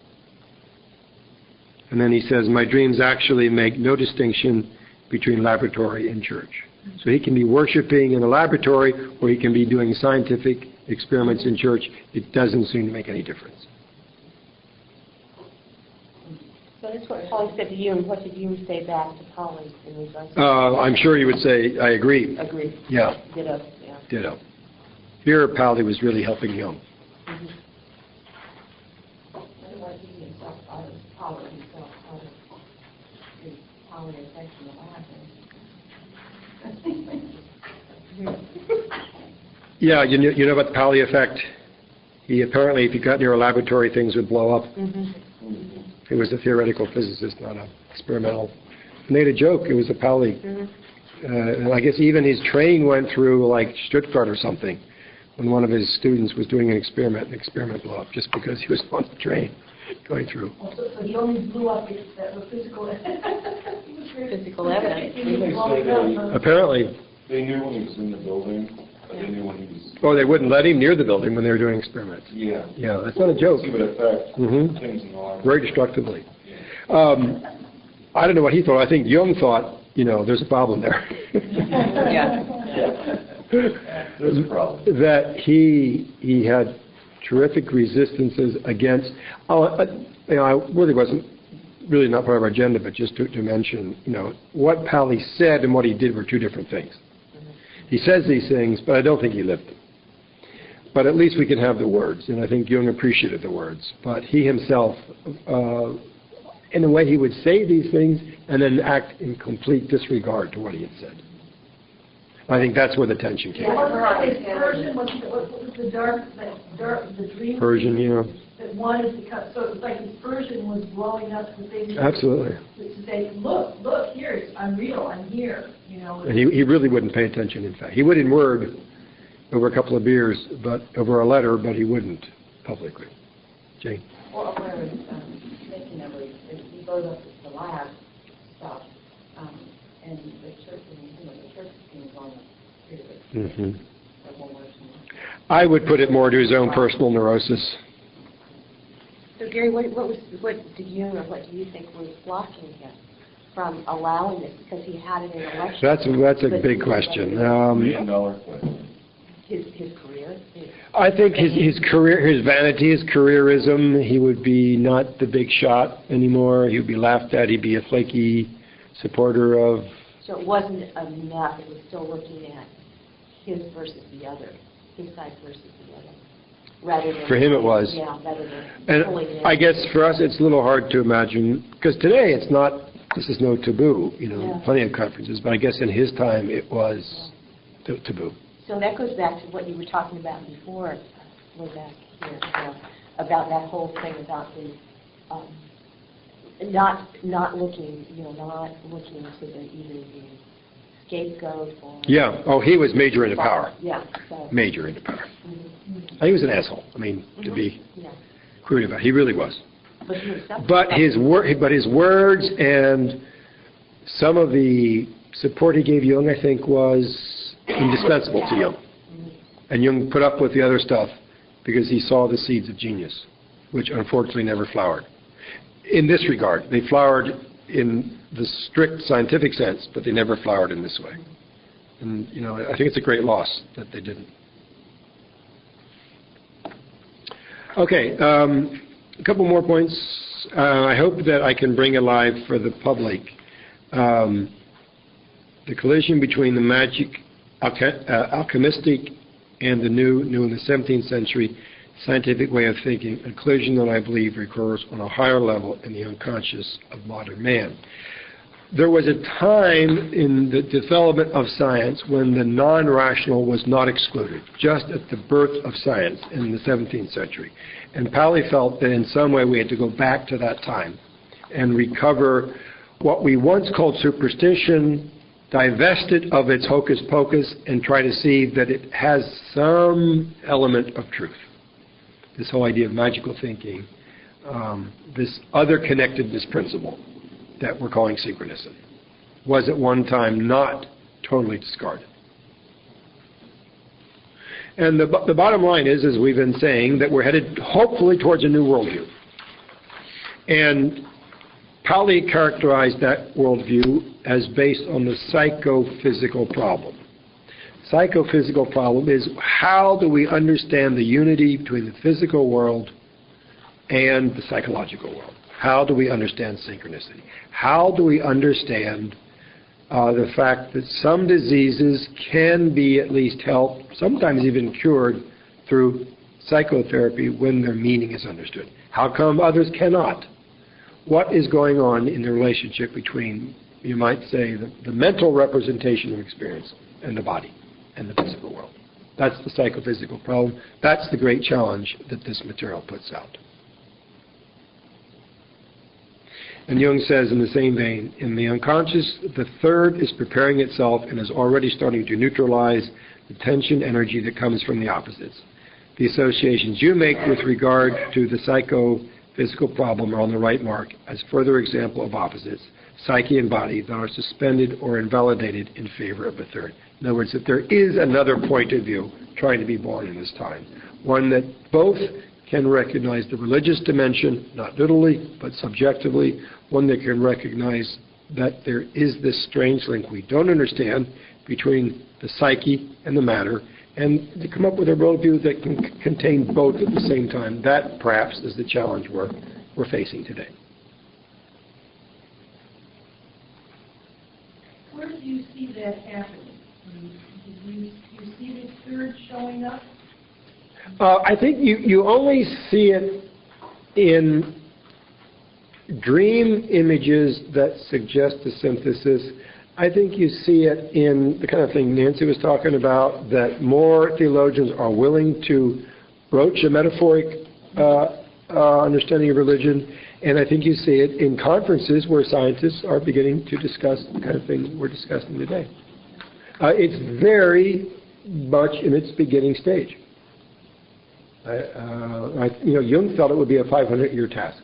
And then he says, my dreams actually make no distinction between laboratory and church. So he can be worshiping in a laboratory, or he can be doing scientific experiments in church. It doesn't seem to make any difference. So that's what Pauli said to Jung. What did Jung say back to Pauli in regards to I'm sure he would say, I agree. Agree. Yeah. Ditto. Yeah. Ditto. Here, Pauli was really helping Jung. taking himself out of power, himself out of his power and effect in the lab. Yeah, you know about the Pauli effect? He apparently, if he got near a laboratory, things would blow up. He was a theoretical physicist, not an experimental. He made a joke. It was a Pauli. And I guess even his train went through like Stuttgart or something when one of his students was doing an experiment. The experiment blew up just because he was on the train going through. So he only blew up the physical Physical evidence. Apparently. They knew when he was in the building, but they knew when he was... Oh, they wouldn't let him near the building when they were doing experiments. Yeah. Yeah, that's not a joke. He would affect things in the lab. Very destructively. I don't know what he thought. I think Jung thought, there's a problem there. There's a problem. That he had terrific resistances against. I really wasn't not part of our agenda, but just to mention, what Pauli said and what he did were two different things. He says these things, but I don't think he lived them. But at least we can have the words, and I think Jung appreciated the words. But he himself, in a way, he would say these things and then act in complete disregard to what he had said. I think that's where the tension came from. Persian was the the dream. Persian, That wanted to cut. So it was like his Persian was blowing up the thing. Absolutely. To say, look, here, I'm real, I'm here. And he really wouldn't pay attention. In fact, he would in word over a couple of beers, but over a letter, but he wouldn't publicly. Jane. Well, what I was thinking of is he goes up to the lab stuff, and the church, the church seems on the I would put it more to his own personal neurosis. So Gary, what did you or what do you think was blocking him from allowing this? Because he had an intellectual. That's a big question. $1 million question. His career. I think his career, his vanity, his careerism. He would be not the big shot anymore. He would be laughed at. He'd be a flaky supporter of. So it wasn't enough. It was still looking at his versus the other, his side versus the other. Rather than for him it was. Yeah, rather than and I guess for us it's a little hard to imagine, because today it's not, this is no taboo, plenty of conferences, but I guess in his time it was taboo. So that goes back to what you were talking about before, way back here, about that whole thing about the not looking to the either the scapegoat or... Yeah. Oh, he was major into power. Yeah. So. Major into power. He was an asshole. I mean, to be crude about it. He really was. But his words and some of the support he gave Jung, I think, was indispensable to Jung. And Jung put up with the other stuff because he saw the seeds of genius, which unfortunately never flowered. In this regard, they flowered in the strict scientific sense, but they never flowered in this way. And, I think it's a great loss that they didn't. Okay, a couple more points. I hope that I can bring alive for the public the collision between the magic, alchemistic, and the new in the 17th century scientific way of thinking, a collision that I believe occurs on a higher level in the unconscious of modern man. There was a time in the development of science when the non-rational was not excluded, just at the birth of science in the 17th century. And Pauli felt that in some way we had to go back to that time and recover what we once called superstition, divest it of its hocus pocus, and try to see that it has some element of truth. This whole idea of magical thinking, this other connectedness principle that we're calling synchronicity, was at one time not totally discarded. And the bottom line is, as we've been saying, that we're headed hopefully towards a new worldview. And Pauli characterized that worldview as based on the psychophysical problem. Psychophysical problem is, how do we understand the unity between the physical world and the psychological world? How do we understand synchronicity? How do we understand the fact that some diseases can be at least helped, sometimes even cured, through psychotherapy when their meaning is understood? How come others cannot? What is going on in the relationship between, you might say, the mental representation of experience and the body and the physical world? That's the psychophysical problem. That's the great challenge that this material puts out. And Jung says in the same vein, in the unconscious, the third is preparing itself and is already starting to neutralize the tension energy that comes from the opposites. The associations you make with regard to the psychophysical problem are on the right mark as further example of opposites, psyche and body, that are suspended or invalidated in favor of the third. In other words, that there is another point of view trying to be born in this time, one that both can recognize the religious dimension, not literally, but subjectively, one that can recognize that there is this strange link we don't understand between the psyche and the matter, and to come up with a worldview that can contain both at the same time. That, perhaps, is the challenge we're facing today. Where do you see that happening? Do you see the third showing up? I think you only see it in dream images that suggest a synthesis. I think you see it in the kind of thing Nancy was talking about, that more theologians are willing to broach a metaphoric understanding of religion, and I think you see it in conferences where scientists are beginning to discuss the kind of thing we're discussing today. It's very much in its beginning stage. Jung felt it would be a 500-year task.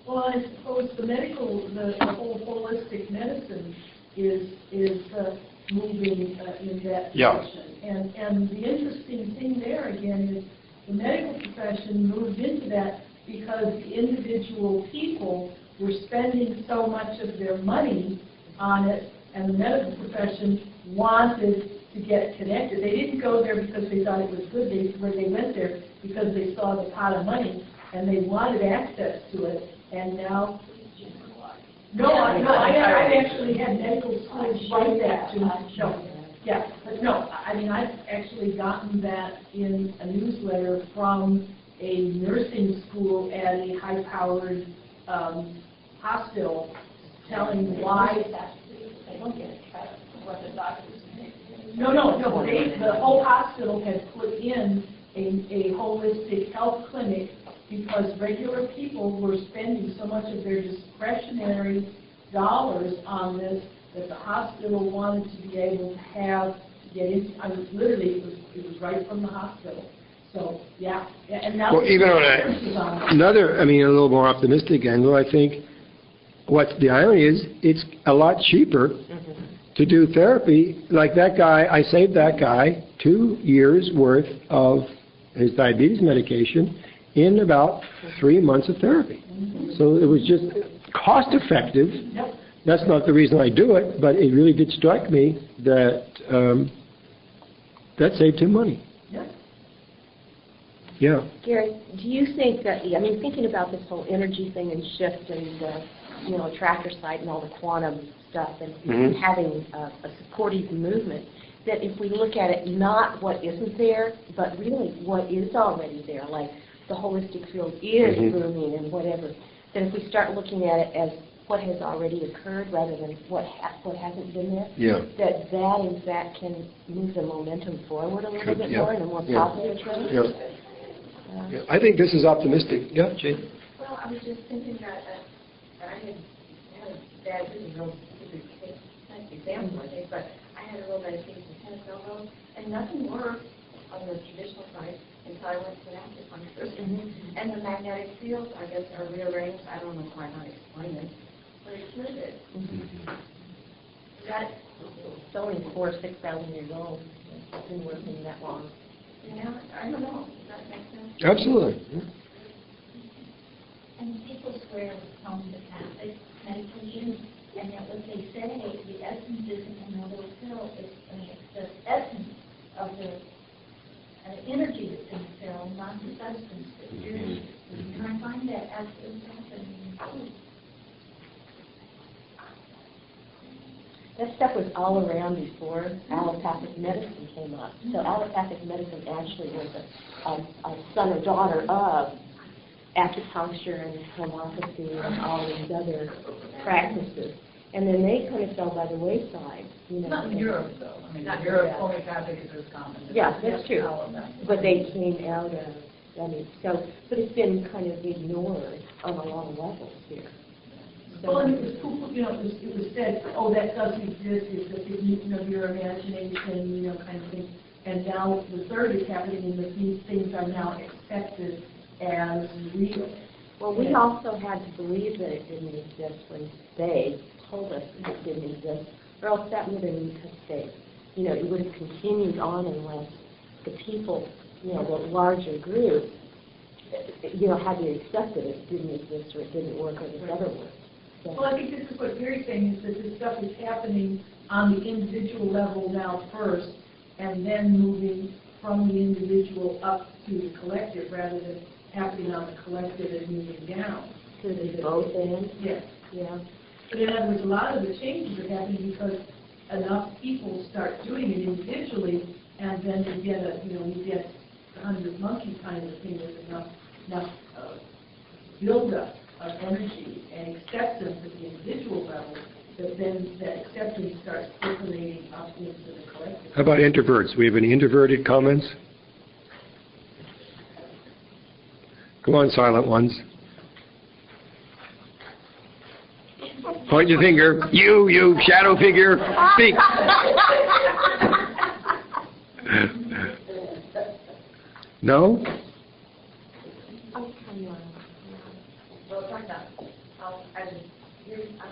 Well, I suppose the whole holistic medicine is moving in that direction. And the interesting thing there, again, is the medical profession moved into that because the individual people were spending so much of their money on it, and the medical profession wanted to get connected. They didn't go there because they thought it was good. They went there because they saw the pot of money and they wanted access to it. And now, I actually had medical schools write that to me. I've actually gotten that in a newsletter from a nursing school at a high-powered hospital, telling why. They don't get a cut of what the doctors make. No. The whole hospital had put in a holistic health clinic because regular people were spending so much of their discretionary dollars on this that the hospital wanted to be able to get in. I mean, literally, it was right from the hospital. So, yeah. And now even on another, a little more optimistic angle, I think what the irony is, it's a lot cheaper to do therapy. Like that guy, I saved that guy 2 years worth of his diabetes medication in about 3 months of therapy. So it was just cost effective. Yep. That's not the reason I do it, but it really did strike me that that saved him money. Yep. Yeah. Gary, do you think that, thinking about this whole energy thing and shift and attractor site and all the quantum stuff and having a supportive movement, that if we look at it not what isn't there, but really what is already there, like the holistic field is booming and whatever, that if we start looking at it as what has already occurred rather than what hasn't been there, that in fact can move the momentum forward a little bit more in a more positive way? I think this is optimistic. Yeah, Jane? Well, I was just thinking that I had a bad, this is a real example, I think, but I had a real bad case of tennis elbow, and nothing worked on the traditional side until I went to an acupuncturist. And the magnetic fields, I guess, are rearranged. I don't know quite how to explain it, but it cured it. That It's only 4,000 or 6,000 years old. It's been working that long. I don't know. Does that make sense? Absolutely. And people swear with homeopathic medication, and that what they say, the essence isn't another pill, it's the essence of the energy that's in the pill, not the substance that's used. And I find that absolutely fascinating. That stuff was all around before allopathic medicine came up. So allopathic medicine actually was a son or daughter of acupuncture and homeopathy and all these other practices. And then they kind of fell by the wayside. You know, Not in Europe, though. I mean, in Europe, homeopathic is as common. Yeah, that's true. But they came out of, I mean, so, but it's been kind of ignored on a lot of levels here. So, Well, and it was, you know, it was said, oh, that doesn't exist, it's a figment of your imagination, you know, kind of thing. And now the third is happening, and that these things are now accepted as real. well, we also had to believe that it didn't exist when they told us it didn't exist, or else that would have been a mistake. You know, it would have continued on unless the people, you know, the larger group, you know, had to accept that it didn't exist or it didn't work or it never worked. So. Well, I think this is what Gary's saying, is that this stuff is happening on the individual level now first, and then moving from the individual up to the collective, rather than happening on the collective and moving down. So they both ends? Yes. Yeah. But in other words, a lot of the changes are happening because enough people start doing it individually, and then you get a, you know, you get 100 monkey kind of thing with enough build-up of energy and acceptance at the individual level, that then that acceptance starts percolating up into the collective. How about introverts? We have any introverted comments? Come on, silent ones. Point your finger. You shadow figure, speak. No? Well, talking about, I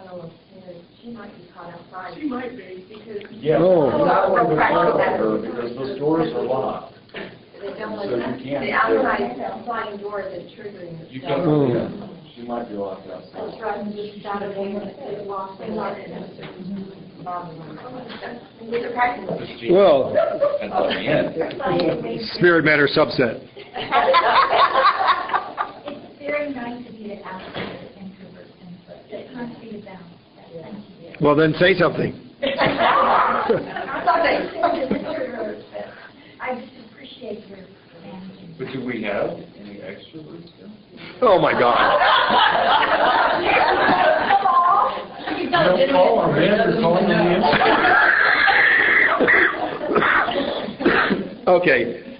don't know, she might be caught outside. She might be. Because Yeah, Oh. that would be fun for her because those doors are locked. they don't So you can't. the outside sliding doors is triggering the You stuff. can't, Oh. yeah, she might be locked outside. That's right, and just shot it in, it's lost, they locked it. With the practice. Well, At the end. spirit matter subset. It's very nice of you to ask for the introvert input. It must be a balance. Thank you. Well, then say something. I just appreciate your managing. But do we have any extroverts still? Oh, my God. Don't call them, man, they're calling them in. Okay.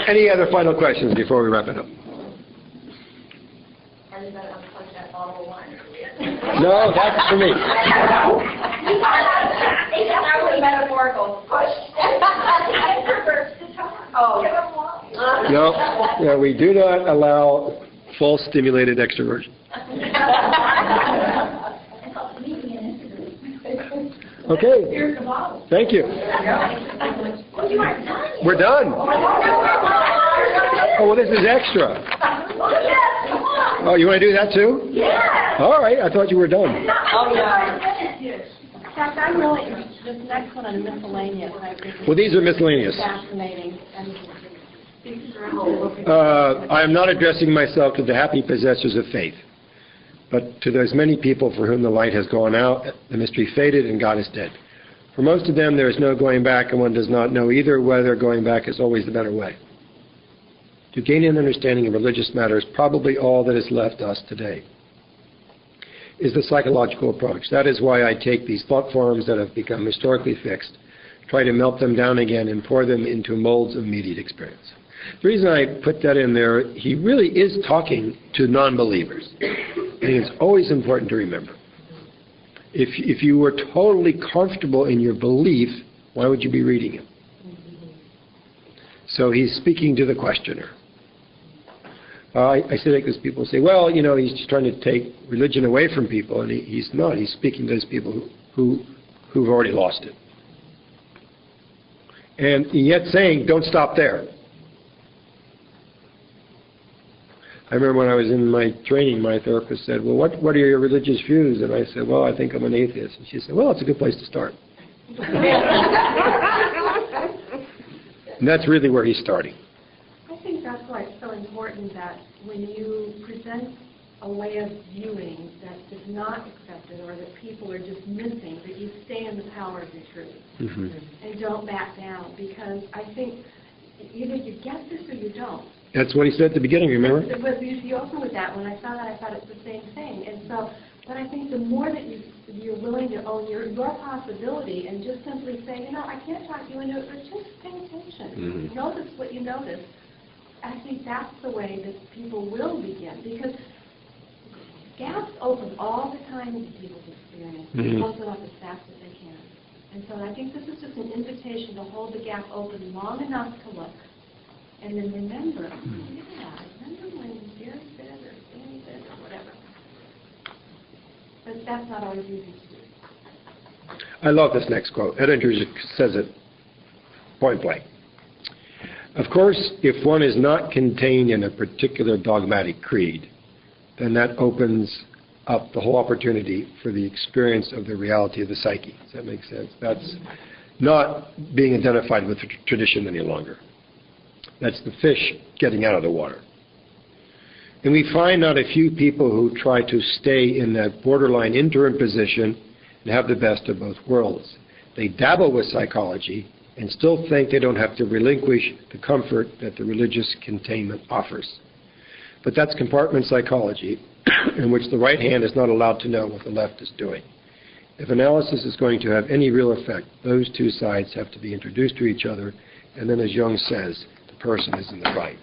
Any other final questions before we wrap it up? Everybody unplug that bottle of wine. No, that's for me. That was metaphorical. Push. No, we do not allow false stimulated extroversion. Okay. Here's the bottle. Thank you. We're done. Oh, well, this is extra. Oh, you want to do that too? Yeah. All right. I thought you were done. Oh, yeah. In fact, I'm really interested, this next one on miscellaneous, I think is Well, these are miscellaneous. fascinating. And speaks around the book. I am not addressing myself to the happy possessors of faith, but to those many people for whom the light has gone out, the mystery faded, and God is dead. For most of them, there is no going back, and one does not know either whether going back is always the better way. To gain an understanding of religious matters, probably all that is left us today is the psychological approach. That is why I take these thought forms that have become historically fixed, try to melt them down again, and pour them into molds of immediate experience. The reason I put that in there, he really is talking to non-believers. And it's always important to remember. If you were totally comfortable in your belief, why would you be reading him? So he's speaking to the questioner. I say that because people say, well, you know, he's just trying to take religion away from people, and he's not. He's speaking to those people who've already lost it. And yet saying, don't stop there. I remember when I was in my training, my therapist said, well, what are your religious views? And I said, well, I think I'm an atheist. And she said, well, it's a good place to start. And that's really where he's starting. I think that's why it's so important that when you present a way of viewing that is not accepted or that people are just missing, that you stay in the power of your truth and don't back down, because I think either you get this or you don't. That's what he said at the beginning, remember? You opened with that. When I saw that, I thought it's the same thing. And so, but I think the more that you're willing to own your possibility and just simply say, I can't talk you into it, but just pay attention. Notice what you notice. I think that's the way that people will begin, because gaps open all the time into people's experience. They open up as fast as they can. And so I think this is just an invitation to hold the gap open long enough to look. And then remember, remember when Jerry said or Danny said or whatever. But that's not always easy to do. I love this next quote. Edinger says it point blank. Of course, if one is not contained in a particular dogmatic creed, then that opens up the whole opportunity for the experience of the reality of the psyche. Does that make sense? That's not being identified with the tradition any longer. That's the fish getting out of the water. And we find not a few people who try to stay in that borderline interim position and have the best of both worlds. They dabble with psychology and still think they don't have to relinquish the comfort that the religious containment offers. But that's compartment psychology, in which the right hand is not allowed to know what the left is doing. If analysis is going to have any real effect, those two sides have to be introduced to each other, and then, as Jung says, the person is in the right.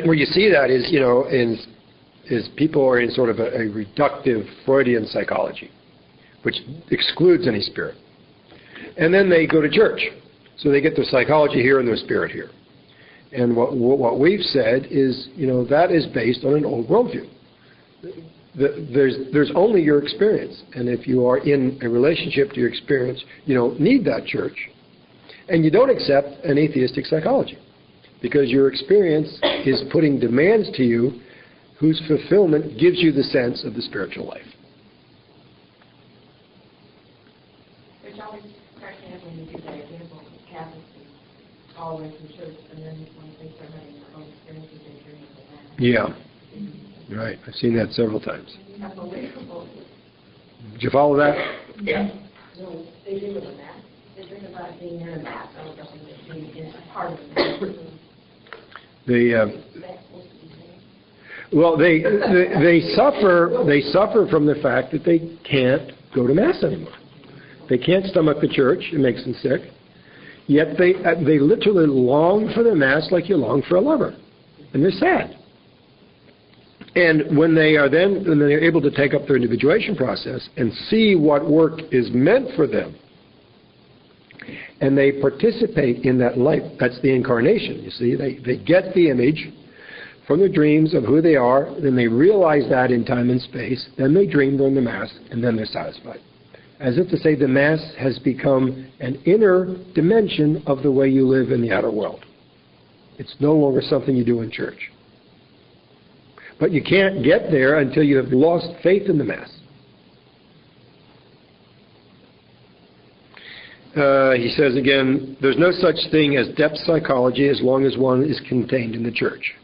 Where you see that is people are in sort of a reductive Freudian psychology, which excludes any spirit. And then they go to church. So they get their psychology here and their spirit here. And what we've said is, that is based on an old worldview. There's only your experience. And if you are in a relationship to your experience, you don't need that church. And you don't accept an atheistic psychology, because your experience is putting demands to you whose fulfillment gives you the sense of the spiritual life. There's always cracking up when you do that example of Catholics all the way from church, and then when they start having their own experiences, they dream of that. Yeah, right. I've seen that several times. Unbelievable. Did you follow that? Yeah. No, they dream of a mass. They dream about being in a mass. I don't know if being part of the Well, they suffer from the fact that they can't go to Mass anymore. They can't stomach the church. It makes them sick. Yet they literally long for the Mass like you long for a lover. And they're sad. And when they're able to take up their individuation process and see what work is meant for them, and they participate in that life, that's the incarnation, you see. They get the image from their dreams of who they are, then they realize that in time and space, then they dream during the Mass, and then they're satisfied. As if to say the Mass has become an inner dimension of the way you live in the outer world. It's no longer something you do in church. But you can't get there until you have lost faith in the Mass. He says again, there's no such thing as depth psychology as long as one is contained in the church.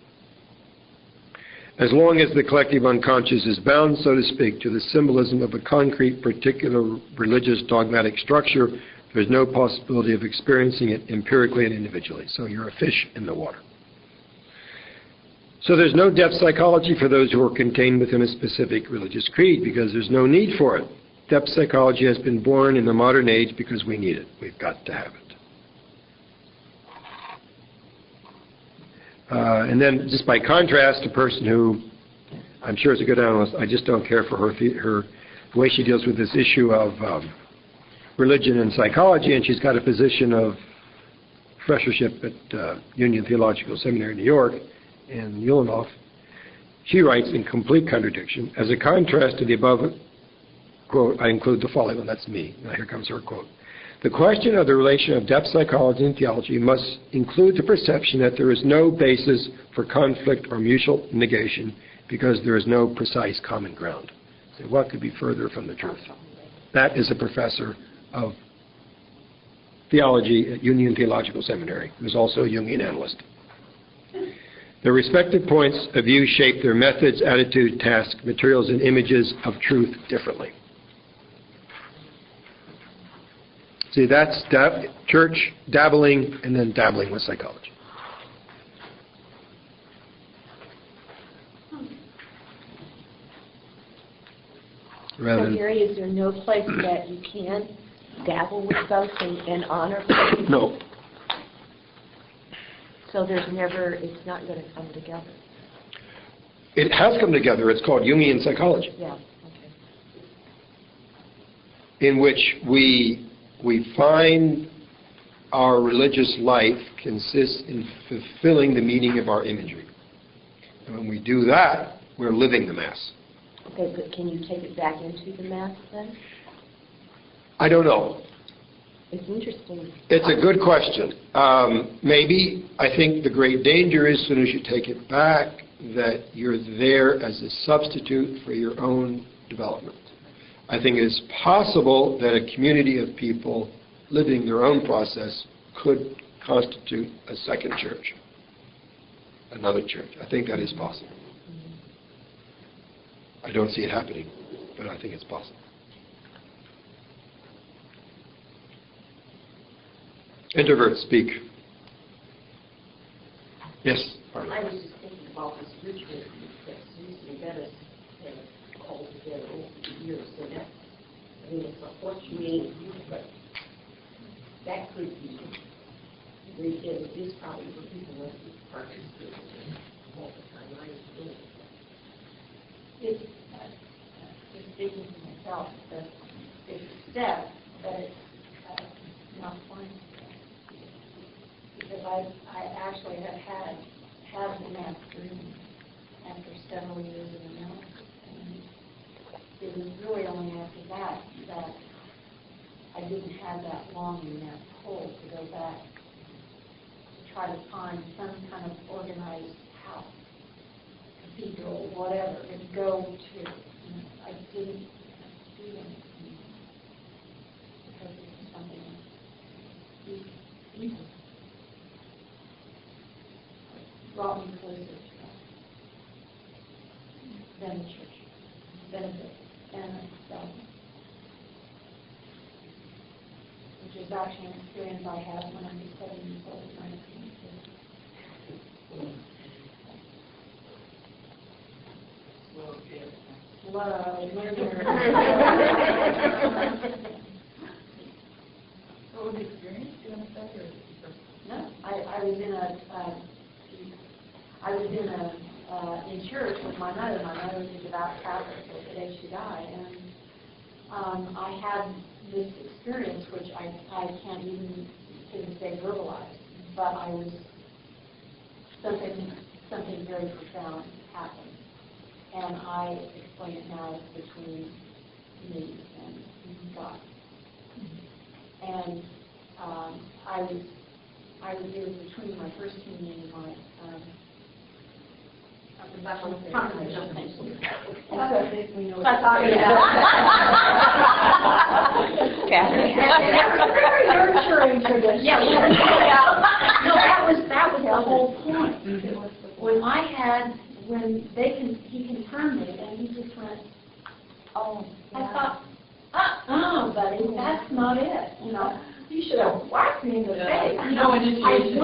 As long as the collective unconscious is bound, so to speak, to the symbolism of a concrete, particular religious dogmatic structure, there's no possibility of experiencing it empirically and individually. So you're a fish in the water. So there's no depth psychology for those who are contained within a specific religious creed, because there's no need for it. Depth psychology has been born in the modern age because we need it. We've got to have it. And then, just by contrast, a person who I'm sure is a good analyst, I just don't care for the way she deals with this issue of religion and psychology, and she's got a position of professorship at Union Theological Seminary in New York and Ulanov. She writes in complete contradiction, as a contrast to the above quote, I include the following one, that's me. Now here comes her quote. The question of the relation of depth psychology and theology must include the perception that there is no basis for conflict or mutual negation because there is no precise common ground. So what could be further from the truth? That is a professor of theology at Union Theological Seminary. He was also a Jungian analyst. Their respective points of view shape their methods, attitude, task, materials, and images of truth differently. See, that's church dabbling and then dabbling with psychology. So, Gary, is there no place that you can dabble with both and honor both? No. So there's never, it's not going to come together? It has come together. It's called Jungian psychology. Yeah, okay. In which we find our religious life consists in fulfilling the meaning of our imagery. And when we do that, we're living the Mass. Okay, but can you take it back into the Mass then? I don't know. It's interesting. It's a good question. Maybe. I think the great danger is as soon as you take it back that you're there as a substitute for your own development. I think it is possible that a community of people living their own process could constitute a second church, another church. I think that is possible. I don't see it happening, but I think it's possible. Introverts, speak. Yes? I was just thinking about this ritual that Susan Bettis has called together over the years. So that, I mean, it's a fluctuating view, but that could be, it is probably for people that participate in all the time. I was doing it. It's just speaking for myself, that it's a step, but it's not fun. Because I actually have had the Mass dream after several years of analysis. And it was really only after that I didn't have that long in that pull to go back to try to find some kind of organized house, cathedral, whatever, and go to. I didn't do anything because it was something evil. Brought me closer to God than the church, benefit, and myself, which is actually an experience I had when I was 7 years old, 19. Slow, learner. What was the experience? Do you want to say, or? No, I was in church with my mother. My mother was a devout Catholic at the day she died, and I had this experience which I can't even to this day verbalize, but I was something very profound happened, and I explain it now as between me and God, and it was between my first communion and my confirmation. That's what I think we know. Very nurturing tradition. Yeah. No, that was the whole point. He confirmed it, and he just went, oh, I thought, buddy, that's not it. You know, you should have whacked me in the face. No initiation. I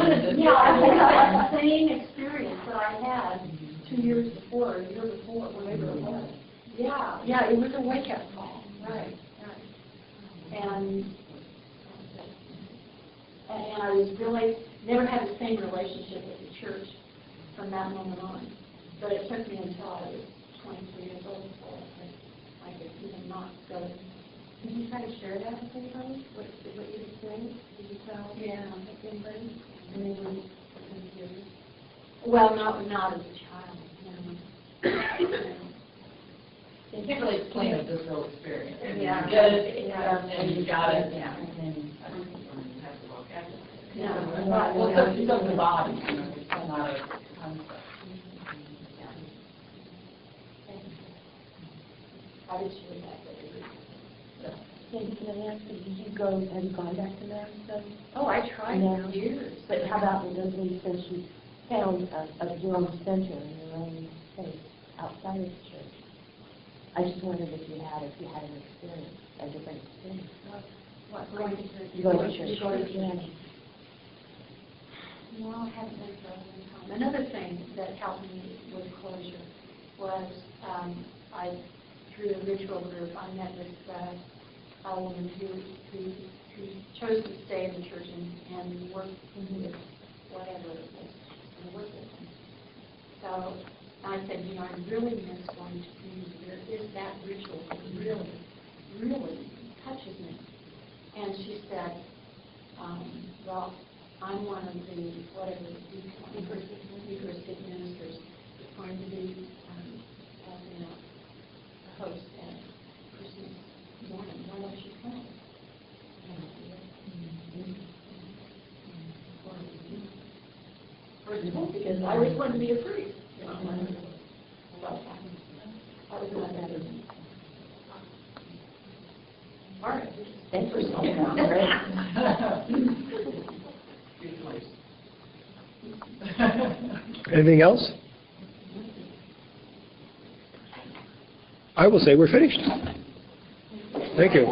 had the same experience that I had 2 years before, or a year before, whatever it was. Yeah, it was a wake-up call. Right. And I was really, never had the same relationship with the church from that moment on. But it took me until I was 23 years old before I could even not go. Did you try to share that with anybody? What you experienced? Did you tell anybody? And they were confused. Well, not as a child. You can't really explain a visceral experience. Yeah. You get it, and you got it. Yeah. And then you have to look at it. Yeah. Well, it's up the body. It's not a concept. I did share that. Maybe can I ask, have you gone back to Mass then? Oh, I tried No. for years. But how about Leslie, since you found your own center in your own space outside of the church? I just wondered if you had an experience, a different experience. What, going to church? You go to church. Yeah. No, I haven't been for a long time. Another thing that helped me with closure was through the ritual group, I met with a woman who chose to stay in the church and work with whatever it was and work with them. So I said, I really miss going to community. There is that ritual that really, really touches me. And she said, well, I'm one of the, whatever, Eucharistic ministers is going to be a host at Christmas morning. Why don't you come? Because I was going to be a priest. I was not that easy. All right. Thanks for saying that. Anything else? I will say we're finished. Thank you.